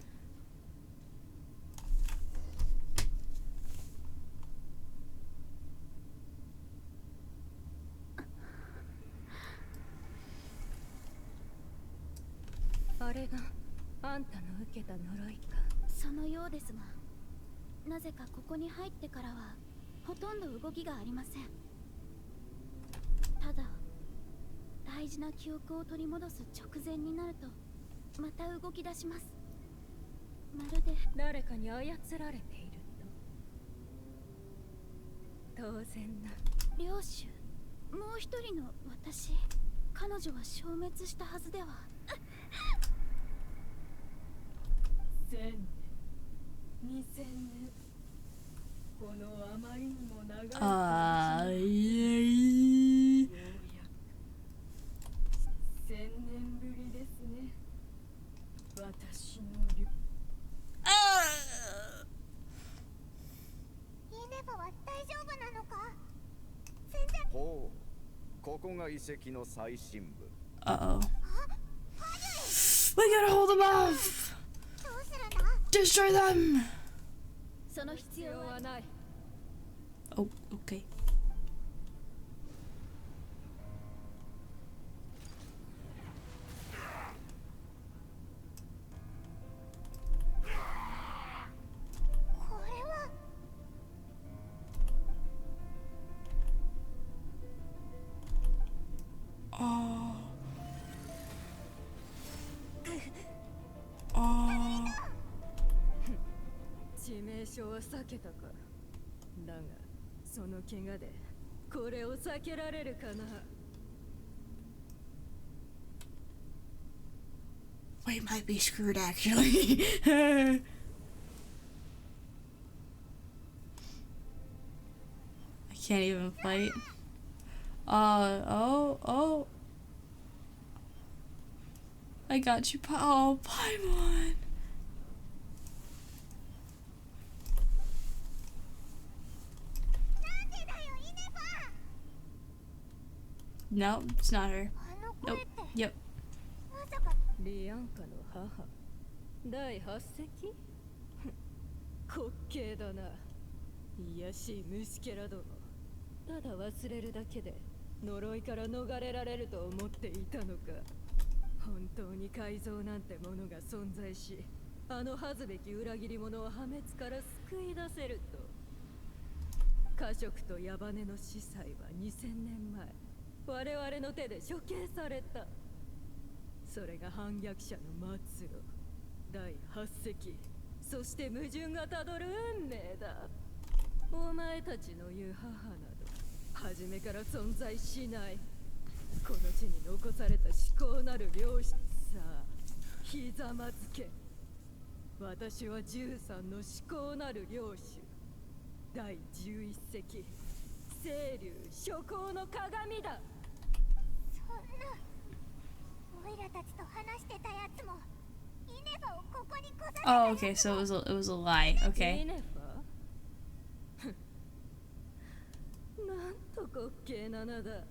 「あんたの受けた呪いか」そのようですが、なぜかここに入ってからはほとんど動きがありません。ただ大事な記憶を取り戻す直前になるとまた動き出します。まるで誰かに操られていると。当然な。領主、もう一人の私、彼女は消滅したはずでは。1000年、2000年、このあまりにも長いようやく1000年ぶりですね。私のイネバは大丈夫なのか。全然。ほう、ここが遺跡の最深部。Uh-oh. We gotta hold them off! Destroy them! Oh, okay. Oh. Oh. 致命傷は避けたか。だがその怪我でこれを避けられるかな。 We might be screwed actually. I can't even fight. Oh. I got you, oh, Paimon. No, it's not her. Nope. Yep. リアンカの母第8席滑稽だな。いやしい虫けらども。ただ忘れるだけで呪いから逃れられると思っていたのか。本当に改造なんてものが存在し、あの恥ずべき裏切り者を破滅から救い出せると。家族と矢羽の司祭は2000年前我々の手で処刑された。それが反逆者の末路、第8席、そして矛盾がたどる運命だ。お前たちの言う母など初めから存在しない。この地に残された至高なる領主。さあひざまずけ。私は13の至高なる領主、第11席、清流諸行の鏡だ。そんな、オイラたちと話してたやつもイネファをここに来させた。 Oh, okay, so it was a lie. Okay. イネファなんと滑稽な名だ。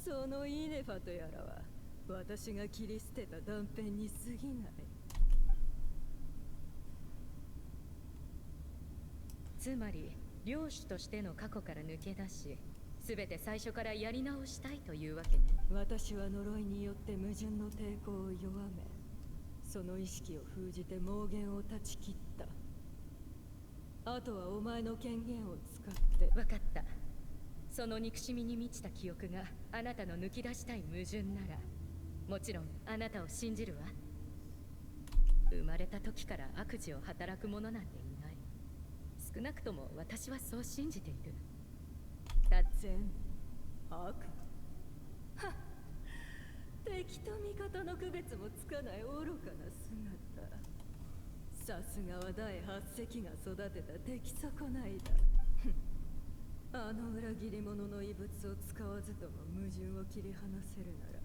そのイネファとやらは私が切り捨てた断片に過ぎない。つまり領主としての過去から抜け出し、全て最初からやり直したいというわけね。私は呪いによって矛盾の抵抗を弱め、その意識を封じて妄言を断ち切った。あとはお前の権限を使って。わかった。その憎しみに満ちた記憶があなたの抜き出したい矛盾なら、もちろんあなたを信じるわ。生まれた時から悪事を働く者なんていない。少なくとも私はそう信じている。善悪、はっ、敵と味方の区別もつかない愚かな姿。さすがは第8席が育てた出来損ないだ。あの裏切り者の遺物を使わずとも矛盾を切り離せるなら、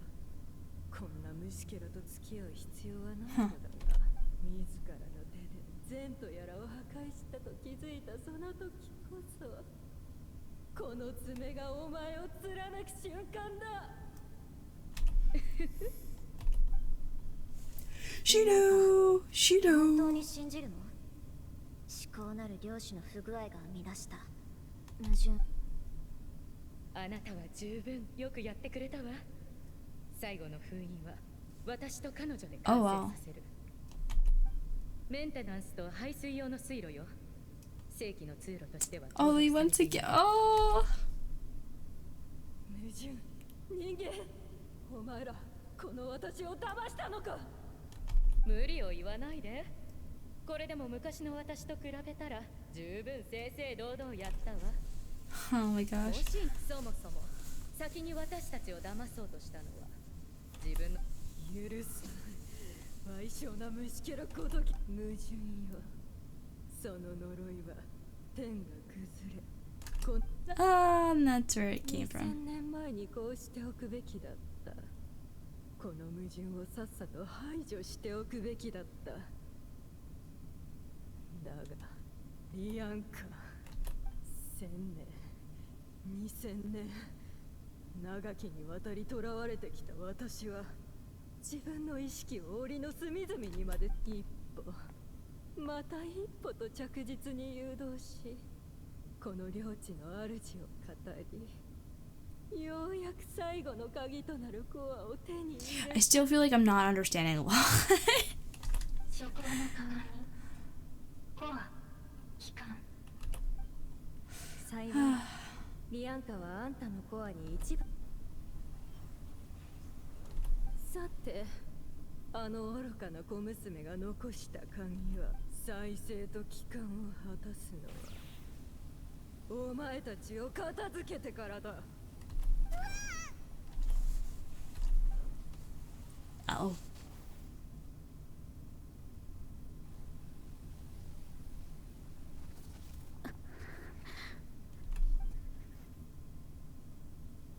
こんな虫けらと付き合う必要はないのだが、自らの手で善とやらを破壊したと気づいたその時こそ、この爪がお前を貫く瞬間だ。本当に信じるの？思考なる領主の不具合が生み出した矛盾。あなたは十分よくやってくれたわ。最後の封印は私と彼女で完成させる。メンテナンスと排水用の水路よ。正規の通路としては。Only one ticket. Oh. 矛盾、人間、お前らこの私を騙したのか。無理を言わないで。これでも昔の私と比べたら十分正々堂々やったわ。Oh my gosh. そもそも先に私たちを騙そうとしたのは自分の許す賠償な虫けらごとき。矛盾よ。その呪いは天が崩れ。That's where it came 2000 from. 年前にこうしておくべきだった。この矛盾をさっさと排除しておくべきだった。だがリアンカ、1000年、2000年、長きにわたり囚われてきた私は、自分の意識を檻の隅々にまで一歩また一歩と着実に誘導し、この領地の主を語り、ようやく最後の鍵となるコアを手に入れ。 I still feel like I'm not understanding a lot. 諸行の鏡、コア、機関。幸い、リアンカはあんたのコアに一部。さて、あの愚かな小娘が残した鍵は再生と帰還を果たすのはお前たちを片付けてからだ。Oh.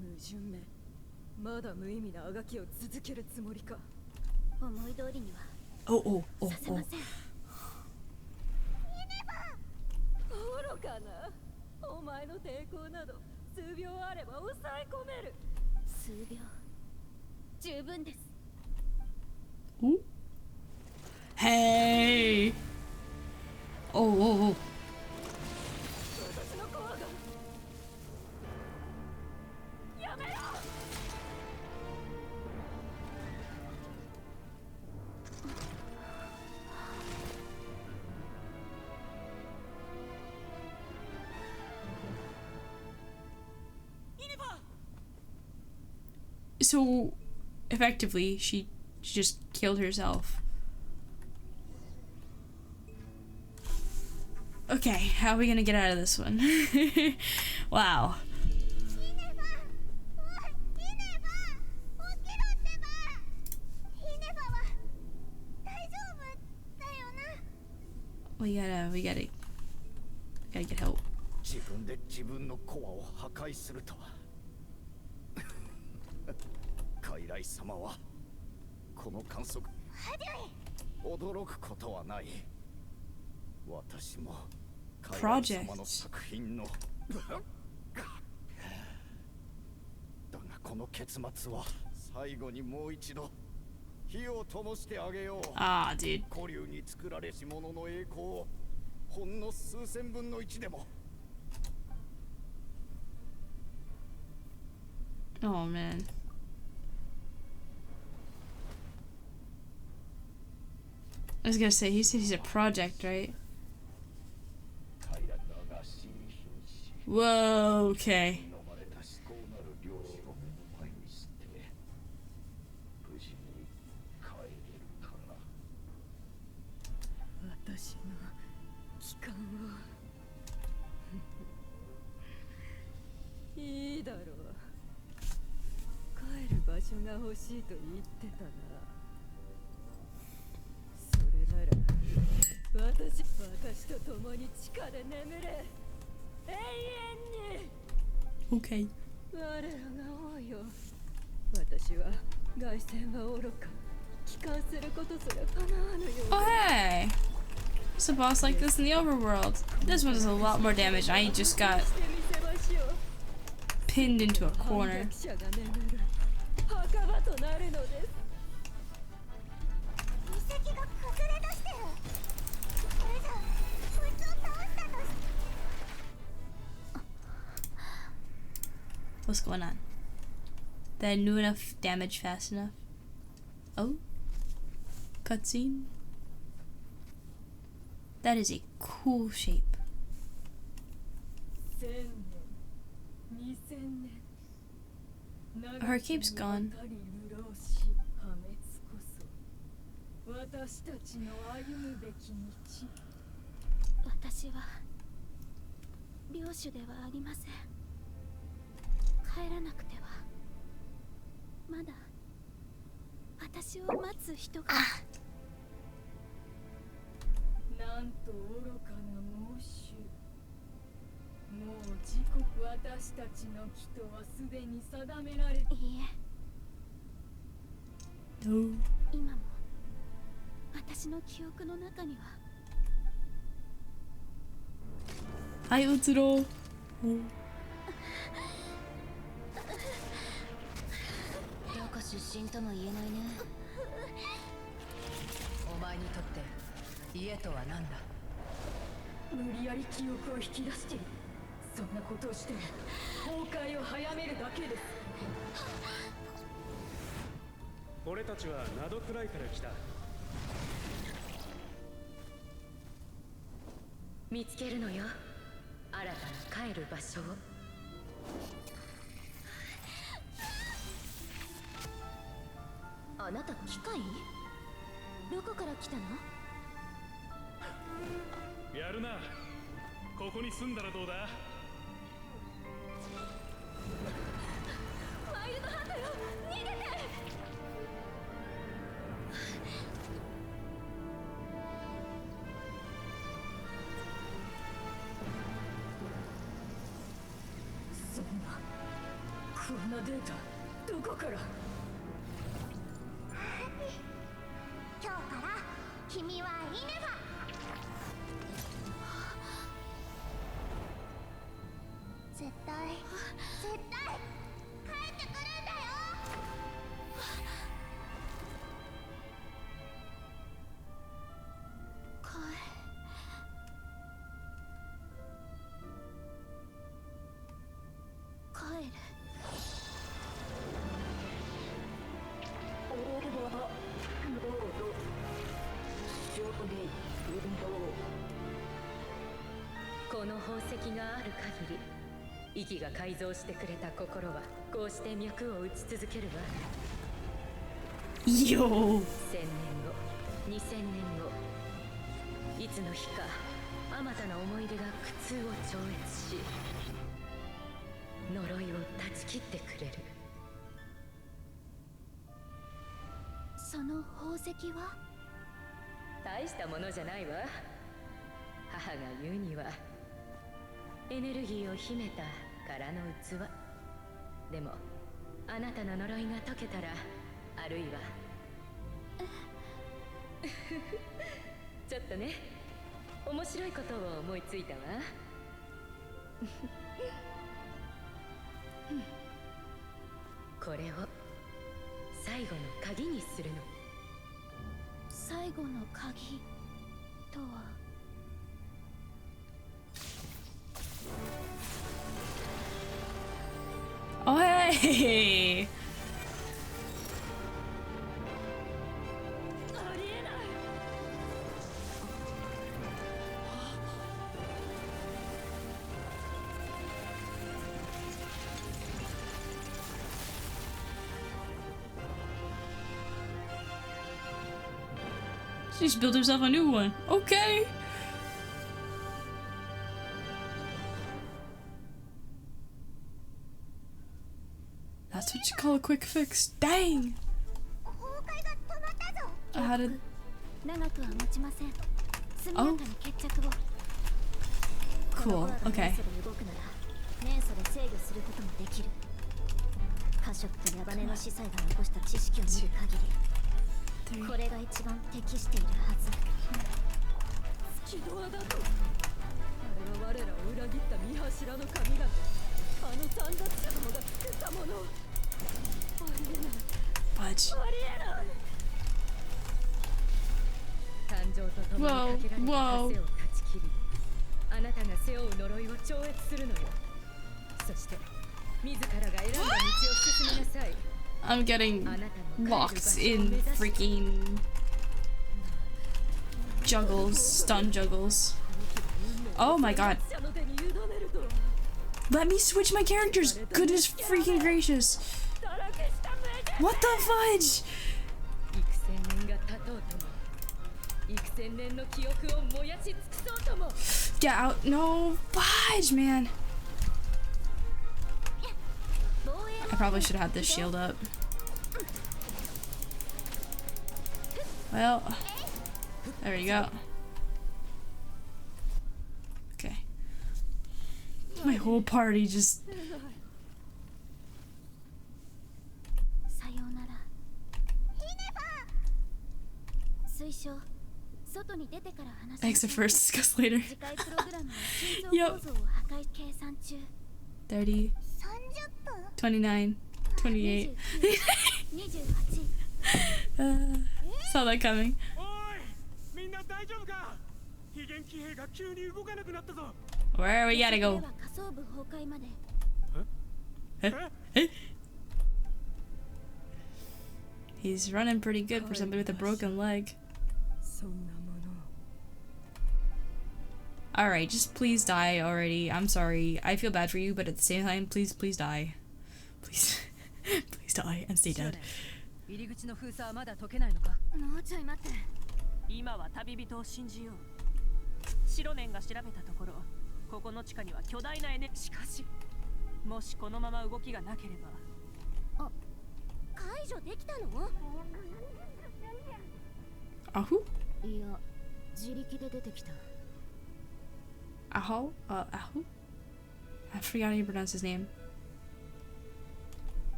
矛盾め、まだ無意味なあがきを続けるつもりか。思い通りには Oh, oh, oh, させ oh. ません。愚かな。お前の抵抗など数秒あれば抑え込める。数秒十分です。 Ooh. Hey. Oh, oh, oh. 私のコアがやめろ。So, effectively, she just killed herself. Okay, how are we gonna get out of this one? Wow. We gotta get help. 自分で自分のコアを破壊するとは。傀儡様はこの観測驚くことはない。私も傀儡様の作品のだがこの結末は最後にもう一度火を灯してあげよう。Ah, dude. 古流に作られし者の栄光をほんの数千分の一でも。 Oh man. I was gonna say, he said he's a project, right? Whoa, okay. 私の帰還をいいだろう。帰る場所が欲しいと言ってたな。それなら私と共に地下で眠れ。永遠に。 Okay. 我らが王よ。私は凱旋は愚か。帰還することすら叶わぬよう Oh, hey! There's a boss like this in the overworld. This one does a lot more damage. I just got pinned into a corner. What's going on? Did I do enough damage fast enough? Oh? Cutscene? That is a cool shape. Her cape's gone. 私は領主ではありません。帰らなくてはまだ私を待つ人が。なんと愚かな猛衆。もう時刻私たちの帰途はすでに定められて。いいえ。No. 今も私の記憶の中には。はい、移ろう。どこ出身とも言えないね。お前にとって家とは何だ。無理やり記憶を引き出している。そんなことをしても崩壊を早めるだけです。俺たちはナドクライから来た。見つけるのよ。新たな帰る場所を。あなた機械？どこから来たの？やるな。ここに住んだらどうだ？んなデータどこから？今日から君はイネファ。絶対帰ってくるんだよ。帰る。この宝石がある限り、息が改造してくれた心はこうして脈を打ち続けるわ。よー。1000年後、2000年後、いつの日かあまたの思い出が苦痛を超越し、呪いを断ち切ってくれる。その宝石は？大したものじゃないわ。母が言うにはエネルギーを秘めた空の器。でもあなたの呪いが解けたら、あるいはちょっとね、面白いことを思いついたわ。これを最後の鍵にするの。最後の鍵とは？おい。She just built herself a new one. Okay. That's what you call a quick fix. Dang. How did? Oh. Cool. Okay. 過食とヤバネの司祭が残した知識を見る限り、これが一番適しているはず。スキドアだと。あれは我らを裏切った見柱の神々、あの残奪者どもが作ったもの。ありえない。Fudge. ありえない。誕生とともにかけられた枷を断ち切り、あなたが背負う呪いを超越するのよ。そして自らが選んだ道を進みなさい。I'm getting locked in freaking juggles, stun juggles. Oh my god. Let me switch my characters! Goodness freaking gracious! What the fudge? Get out. No, fudge, man. I probably should have had this shield up. Well, there you go. Okay. My whole party just... Exit first, discuss later. Yep. 30, 29, 28. Saw that coming. Where are we gotta go? Huh? He's running pretty good for somebody with a broken leg. Alright, just please die already. I'm sorry. I feel bad for you, but at the same time, please die. Please. Please die and stay dead. 入り口の封鎖はまだ解けないのか。もうちょい待って。今は旅人を信じよう。白年が調べたところ、ここの地下には巨大なしかし、もしこのまま動きがなければ。あ、解除できたの？Ahu? いや、自力で出てきた。Aho? Ahu? I forgot how you pronounce his name.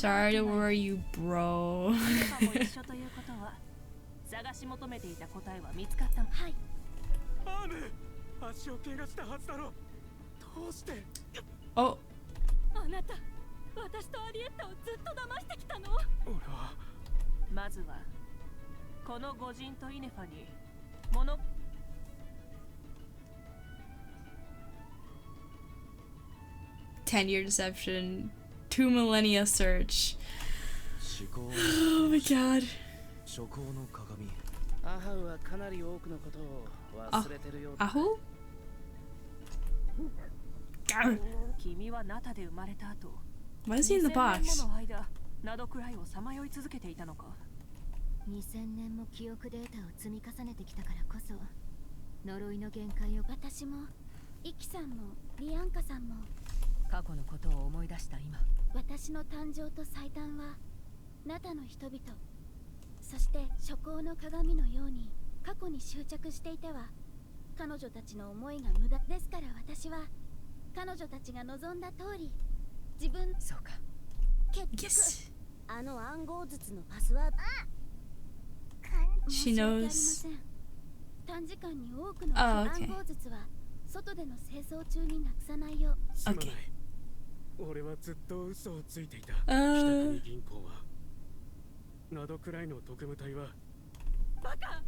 Sorry to worry you, bro. 探し求めていた答えは見つかった。はい。アーム、足を怪我したはずだろ。どうして？お。あなた、私とアリエッタをずっと騙してきたの？俺は。まずはこの御人とイネファに物。10-year deception, 2 millennia search. Oh my god. 諸行の鏡。アハウはかなり多くのことを忘れてるようだ。アホ？君はナタで生まれた後、What is he in the box? 2000年もの間、ナドくらいをさまよい続けていたのか。2000年も記憶データを積み重ねてきたからこそ、呪いの限界を。私もイキさんもリアンカさんも過去のことを思い出した今、私の誕生と最短はナタの人々、そして諸行の鏡のように過去に執着していては彼女たちの思いが無駄ですから、私は彼女たちが望んだ通り自分。そうか。結局あの暗号術のパスワード。She knows. 短時間に多くの暗号術は外での清掃中になくさないよう。すまない。俺はずっと嘘をついていた。北国銀行はナドくらいの特務隊はバカ。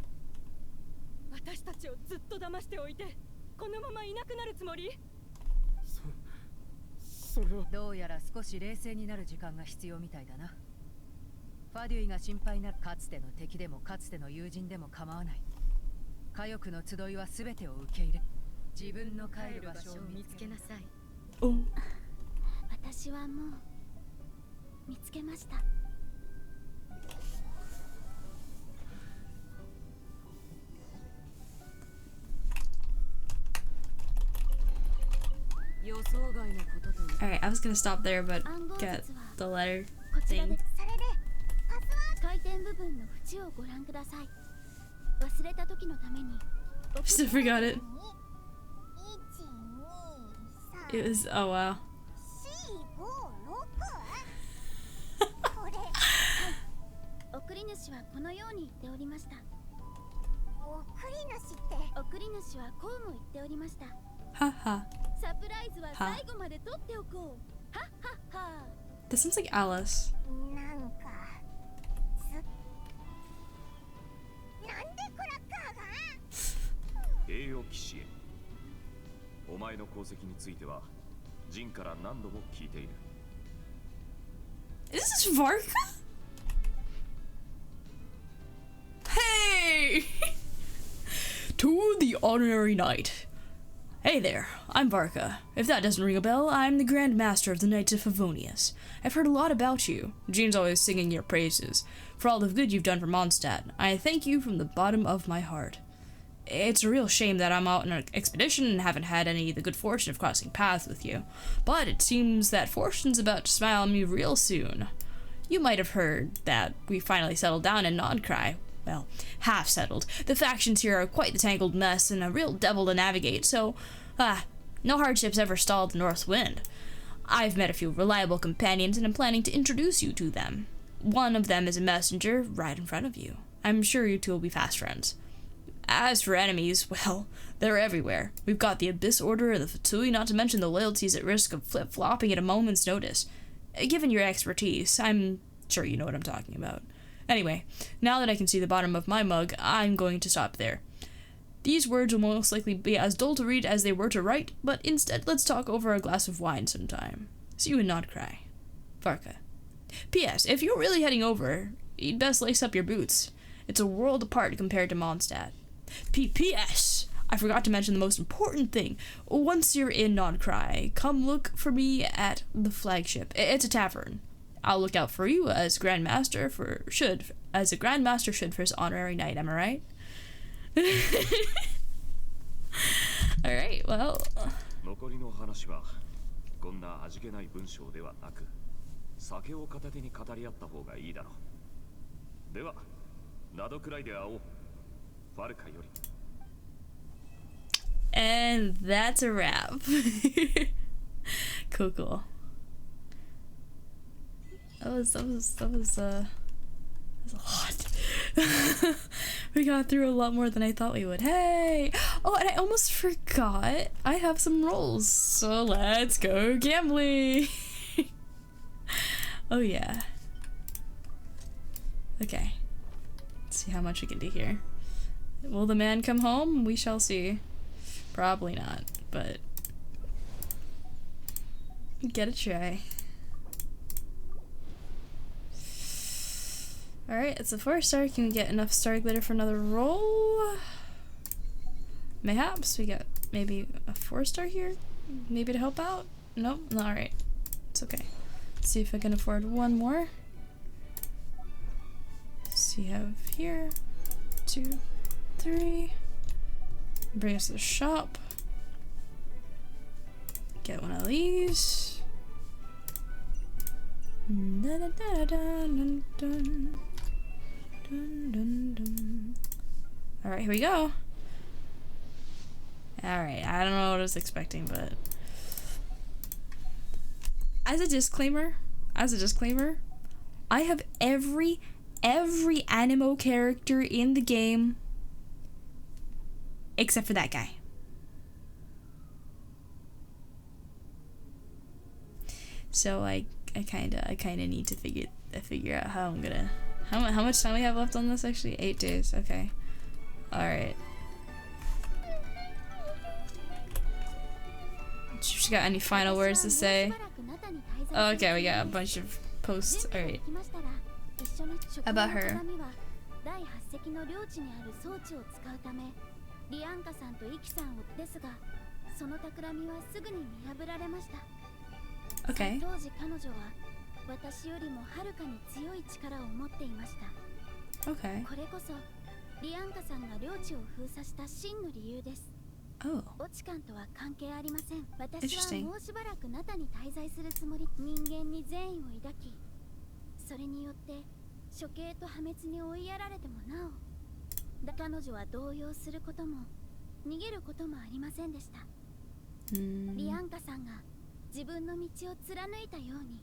私たちをずっと騙しておいてこのままいなくなるつもり？それは。どうやら少し冷静になる時間が必要みたいだな。ファデュイが心配な、かつての敵でもかつての友人でも構わない。火翼の集いは全てを受け入れ、自分の帰る場所を見つけなさい。お。私はもう見つけました。Alright, I was gonna stop there, but get the letter thing. 回転部分の縁をご覧ください。忘れた時のために。Still forgot it. It was, oh wow. 送り主はこのように言っておりました。送り主はこうも言っておりました。はは。サプライズは最後まで取っておこう。ははは。This sounds like Alice. なんでクラッカーが？栄養騎士へ。お前の功績についてはジンから何度も聞いている。Is this Varka? Hey! To the honorary knight. Hey there, I'm Varka. If that doesn't ring a bell, I'm the Grand Master of the Knights of Favonius. I've heard a lot about you. Jean's always singing your praises. For all the good you've done for Mondstadt, I thank you from the bottom of my heart. It's a real shame that I'm out on an expedition and haven't had any of the good fortune of crossing paths with you. But it seems that fortune's about to smile on me real soon. You might have heard that we finally settled down in Krai. Well, half settled. The factions here are quite the tangled mess and a real devil to navigate, so, no hardships ever stalled the north wind. I've met a few reliable companions and I'm planning to introduce you to them. One of them is a messenger right in front of you. I'm sure you two will be fast friends. As for enemies, well, they're everywhere. We've got the Abyss Order and the Fatui, not to mention the loyalties at risk of flip-flopping at a moment's notice. Given your expertise, I'm sure you know what I'm talking about. Anyway, now that I can see the bottom of my mug, I'm going to stop there. These words will most likely be as dull to read as they were to write, but instead let's talk over a glass of wine sometime. See you in Krai. Varka. P.S. If you're really heading over, you'd best lace up your boots. It's a world apart compared to Mondstadt. P.S. I forgot to mention the most important thing. Once you're in Krai, come look for me at the flagship. It's a tavern. I'll look out for you as a Grandmaster should for his honorary knight, am I right? Alright, well. 残りの話はこんな味気ない文章ではなく、酒を片手に語り合った方がいいだろう。では、ナドくらいで会おう。ファルカより。And that's a wrap. Cool, cool. That was a lot. We got through a lot more than I thought we would. Hey! Oh, and I almost forgot. I have some rolls. So let's go gambling. Oh yeah. Okay. Let's see how much we can do here. Will the man come home? We shall see. Probably not, but get a try. Alright, it's a 4-star. Can we get enough star glitter for another roll? Mayhaps. We got maybe a 4-star here? Maybe to help out? Nope. No, alright. It's okay. Let's see if I can afford one more. So you have here. 2, 3. Bring us to the shop. Get one of these. Dun, dun, dun, dun, dun, dun, dun. Alright, here we go. Alright, I don't know what I was expecting, but as a disclaimer, I have every animo character in the game except for that guy. So I kind of need to figure out how I'm gonna how much time we have left on this. Actually 8 days. Okay. All right. She got any final words to say? Oh, okay, we got a bunch of posts. All right. About her. 第8隻の領地にある装置を使うため、リアンカさんとイキさんをですが、その企みはすぐに見破られました。Okay. 当時彼女は私よりもはるかに強い力を持っていました。Okay. これこそリアンカさんが領地を封鎖した真の理由です。Oh. オチカンとは関係ありません。私は Interesting. もうしばらくナタに滞在するつもり。人間に善意を抱き、それによって処刑と破滅に追いやられてもなお、彼女は動揺することも逃げることもありませんでした。リアンカさんが自分の道を貫いたように、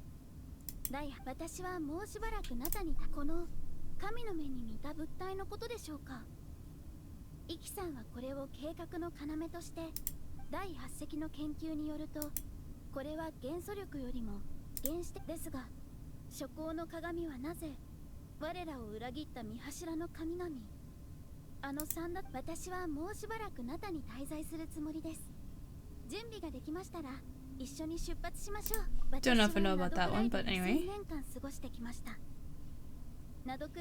私はもうしばらくナタにこの神の目に似た物体のことでしょうか。イキさんはこれを計画の要として第8隻の研究によると、これは元素力よりも原始的ですが、諸行の鏡はなぜ我らを裏切った見柱の神々、あの三だ。私はもうしばらくナタに滞在するつもりです。準備ができましたら一緒に出発しましょう。 Don't know if I know about that one, but anyway. 1000年間過ごしてきました。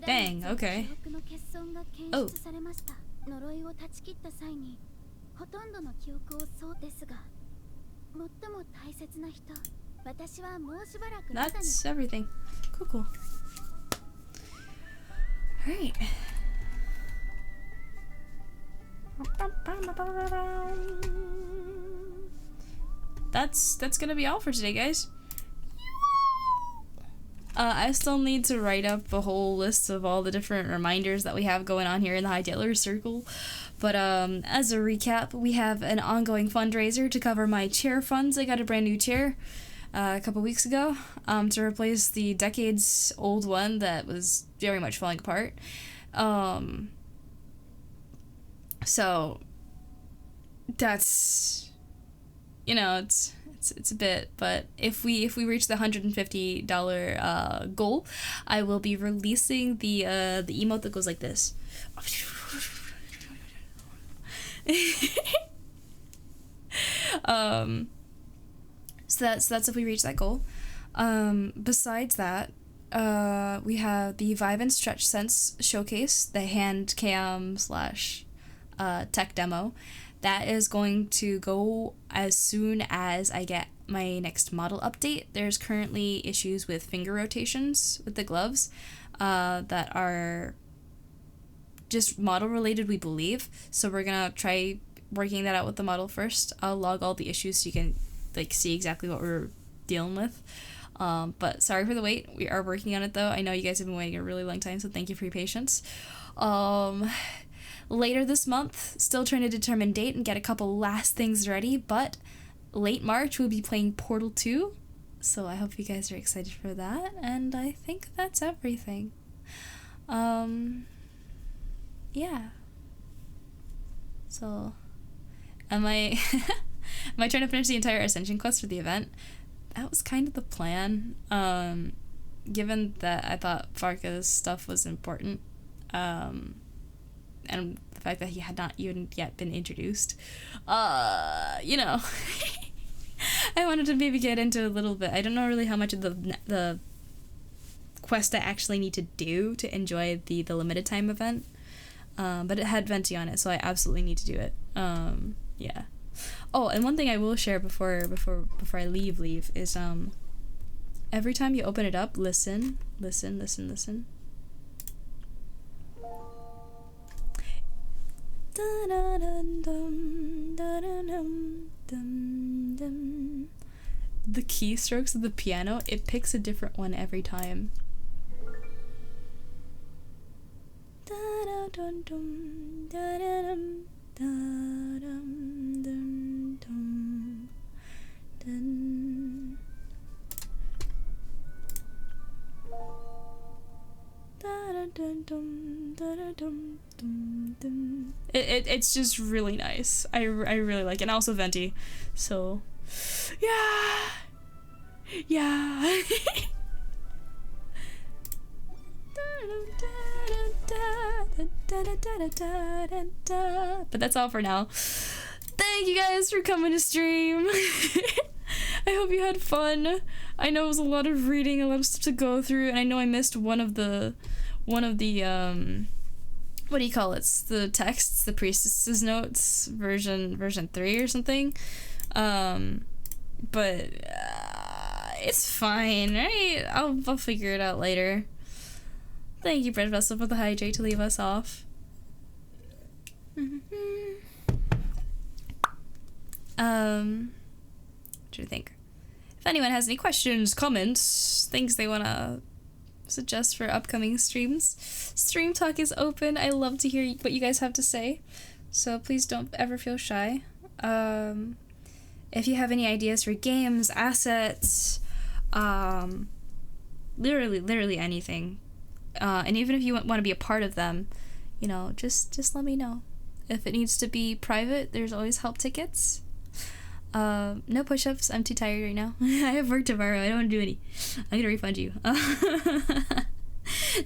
Dang, okay. 記憶の欠損が検出されました。呪いを断ち切った際にほとんどの記憶をそうですが、最も大切な人、私はもうしばらくナタに。 That's everything. Cool, cool. Alright. That's gonna be all for today, guys. I still need to write up a whole list of all the different reminders that we have going on here in the High Dealer Circle. But as a recap, we have an ongoing fundraiser to cover my chair funds. I got a brand new chair a couple weeks ago to replace the decades-old one that was very much falling apart. So that's, you know, it's a bit, but if we reach the $150 goal, I will be releasing the emote that goes like this. So that's if we reach that goal. Besides that, we have the Vive and Stretch Sense showcase, the hand cam / tech demo. That is going to go as soon as I get my next model update. There's currently issues with finger rotations with the gloves that are just model related, we believe. So we're gonna try working that out with the model first. I'll log all the issues so you can like see exactly what we're dealing with. But sorry for the wait. We are working on it though. I know you guys have been waiting a really long time, so thank you for your patience. Later this month, still trying to determine date and get a couple last things ready, but late March we'll be playing Portal 2. So I hope you guys are excited for that, and I think that's everything. Yeah. So, am I am I trying to finish the entire Ascension quest for the event? That was kind of the plan. Given that I thought Varka's stuff was important, and the fact that he had not even yet been introduced, you know, I wanted to maybe get into a little bit. I don't know really how much of the quest I actually need to do to enjoy the limited time event, but it had Venti on it, so I absolutely need to do it. Yeah. Oh, and one thing I will share before I leave is every time you open it up, listen. The keystrokes of the piano, it picks a different one every time. It's just really nice. I really like it. And also Venti. So yeah. But that's all for now. Thank you guys for coming to stream. I hope you had fun. I know it was a lot of reading, a lot of stuff to go through, and I know I missed one of the what do you call it? The texts, the priestess's notes, version 3 or something. But it's fine, right? I'll figure it out later. Thank you, Bread Vessel, for the hydrate to leave us off. What do you think? If anyone has any questions, comments, things they want to suggest for upcoming streams, Stream Talk is open. I love to hear what you guys have to say, so please don't ever feel shy. If you have any ideas for games, assets, literally anything, and even if you want to be a part of them, you know, just let me know. If it needs to be private, there's always help tickets. No push-ups. I'm too tired right now. I have work tomorrow. I don't want to do any. I'm gonna refund you.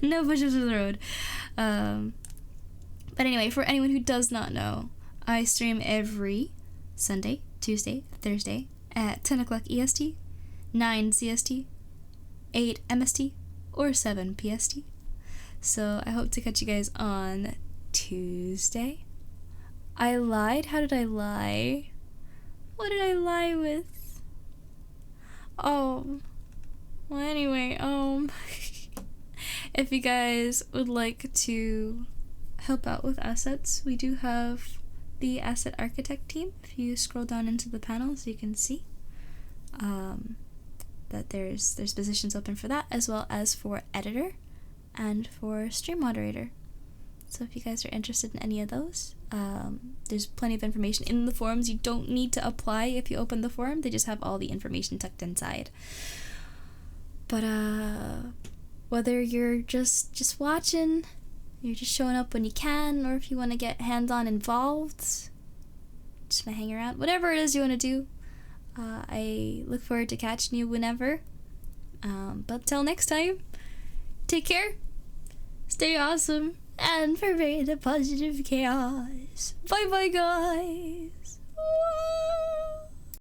No push-ups on the road. But anyway, for anyone who does not know, I stream every Sunday, Tuesday, Thursday at 10 o'clock EST, 9 CST, 8 MST, or 7 PST. So I hope to catch you guys on Tuesday. I lied? How did I lie? What did I lie with? Oh. Well, anyway, if you guys would like to help out with assets, we do have the asset architect team. If you scroll down into the panels, you can see that there's positions open for that, as well as for editor and for stream moderator. So if you guys are interested in any of those, there's plenty of information in the forums. You don't need to apply if you open the forum. They just have all the information tucked inside. But whether you're just watching, you're just showing up when you can, or if you want to get hands-on involved, just want to hang around, whatever it is you want to do, I look forward to catching you whenever. But till next time, take care, stay awesome, and pervade the positive chaos. Bye bye, guys.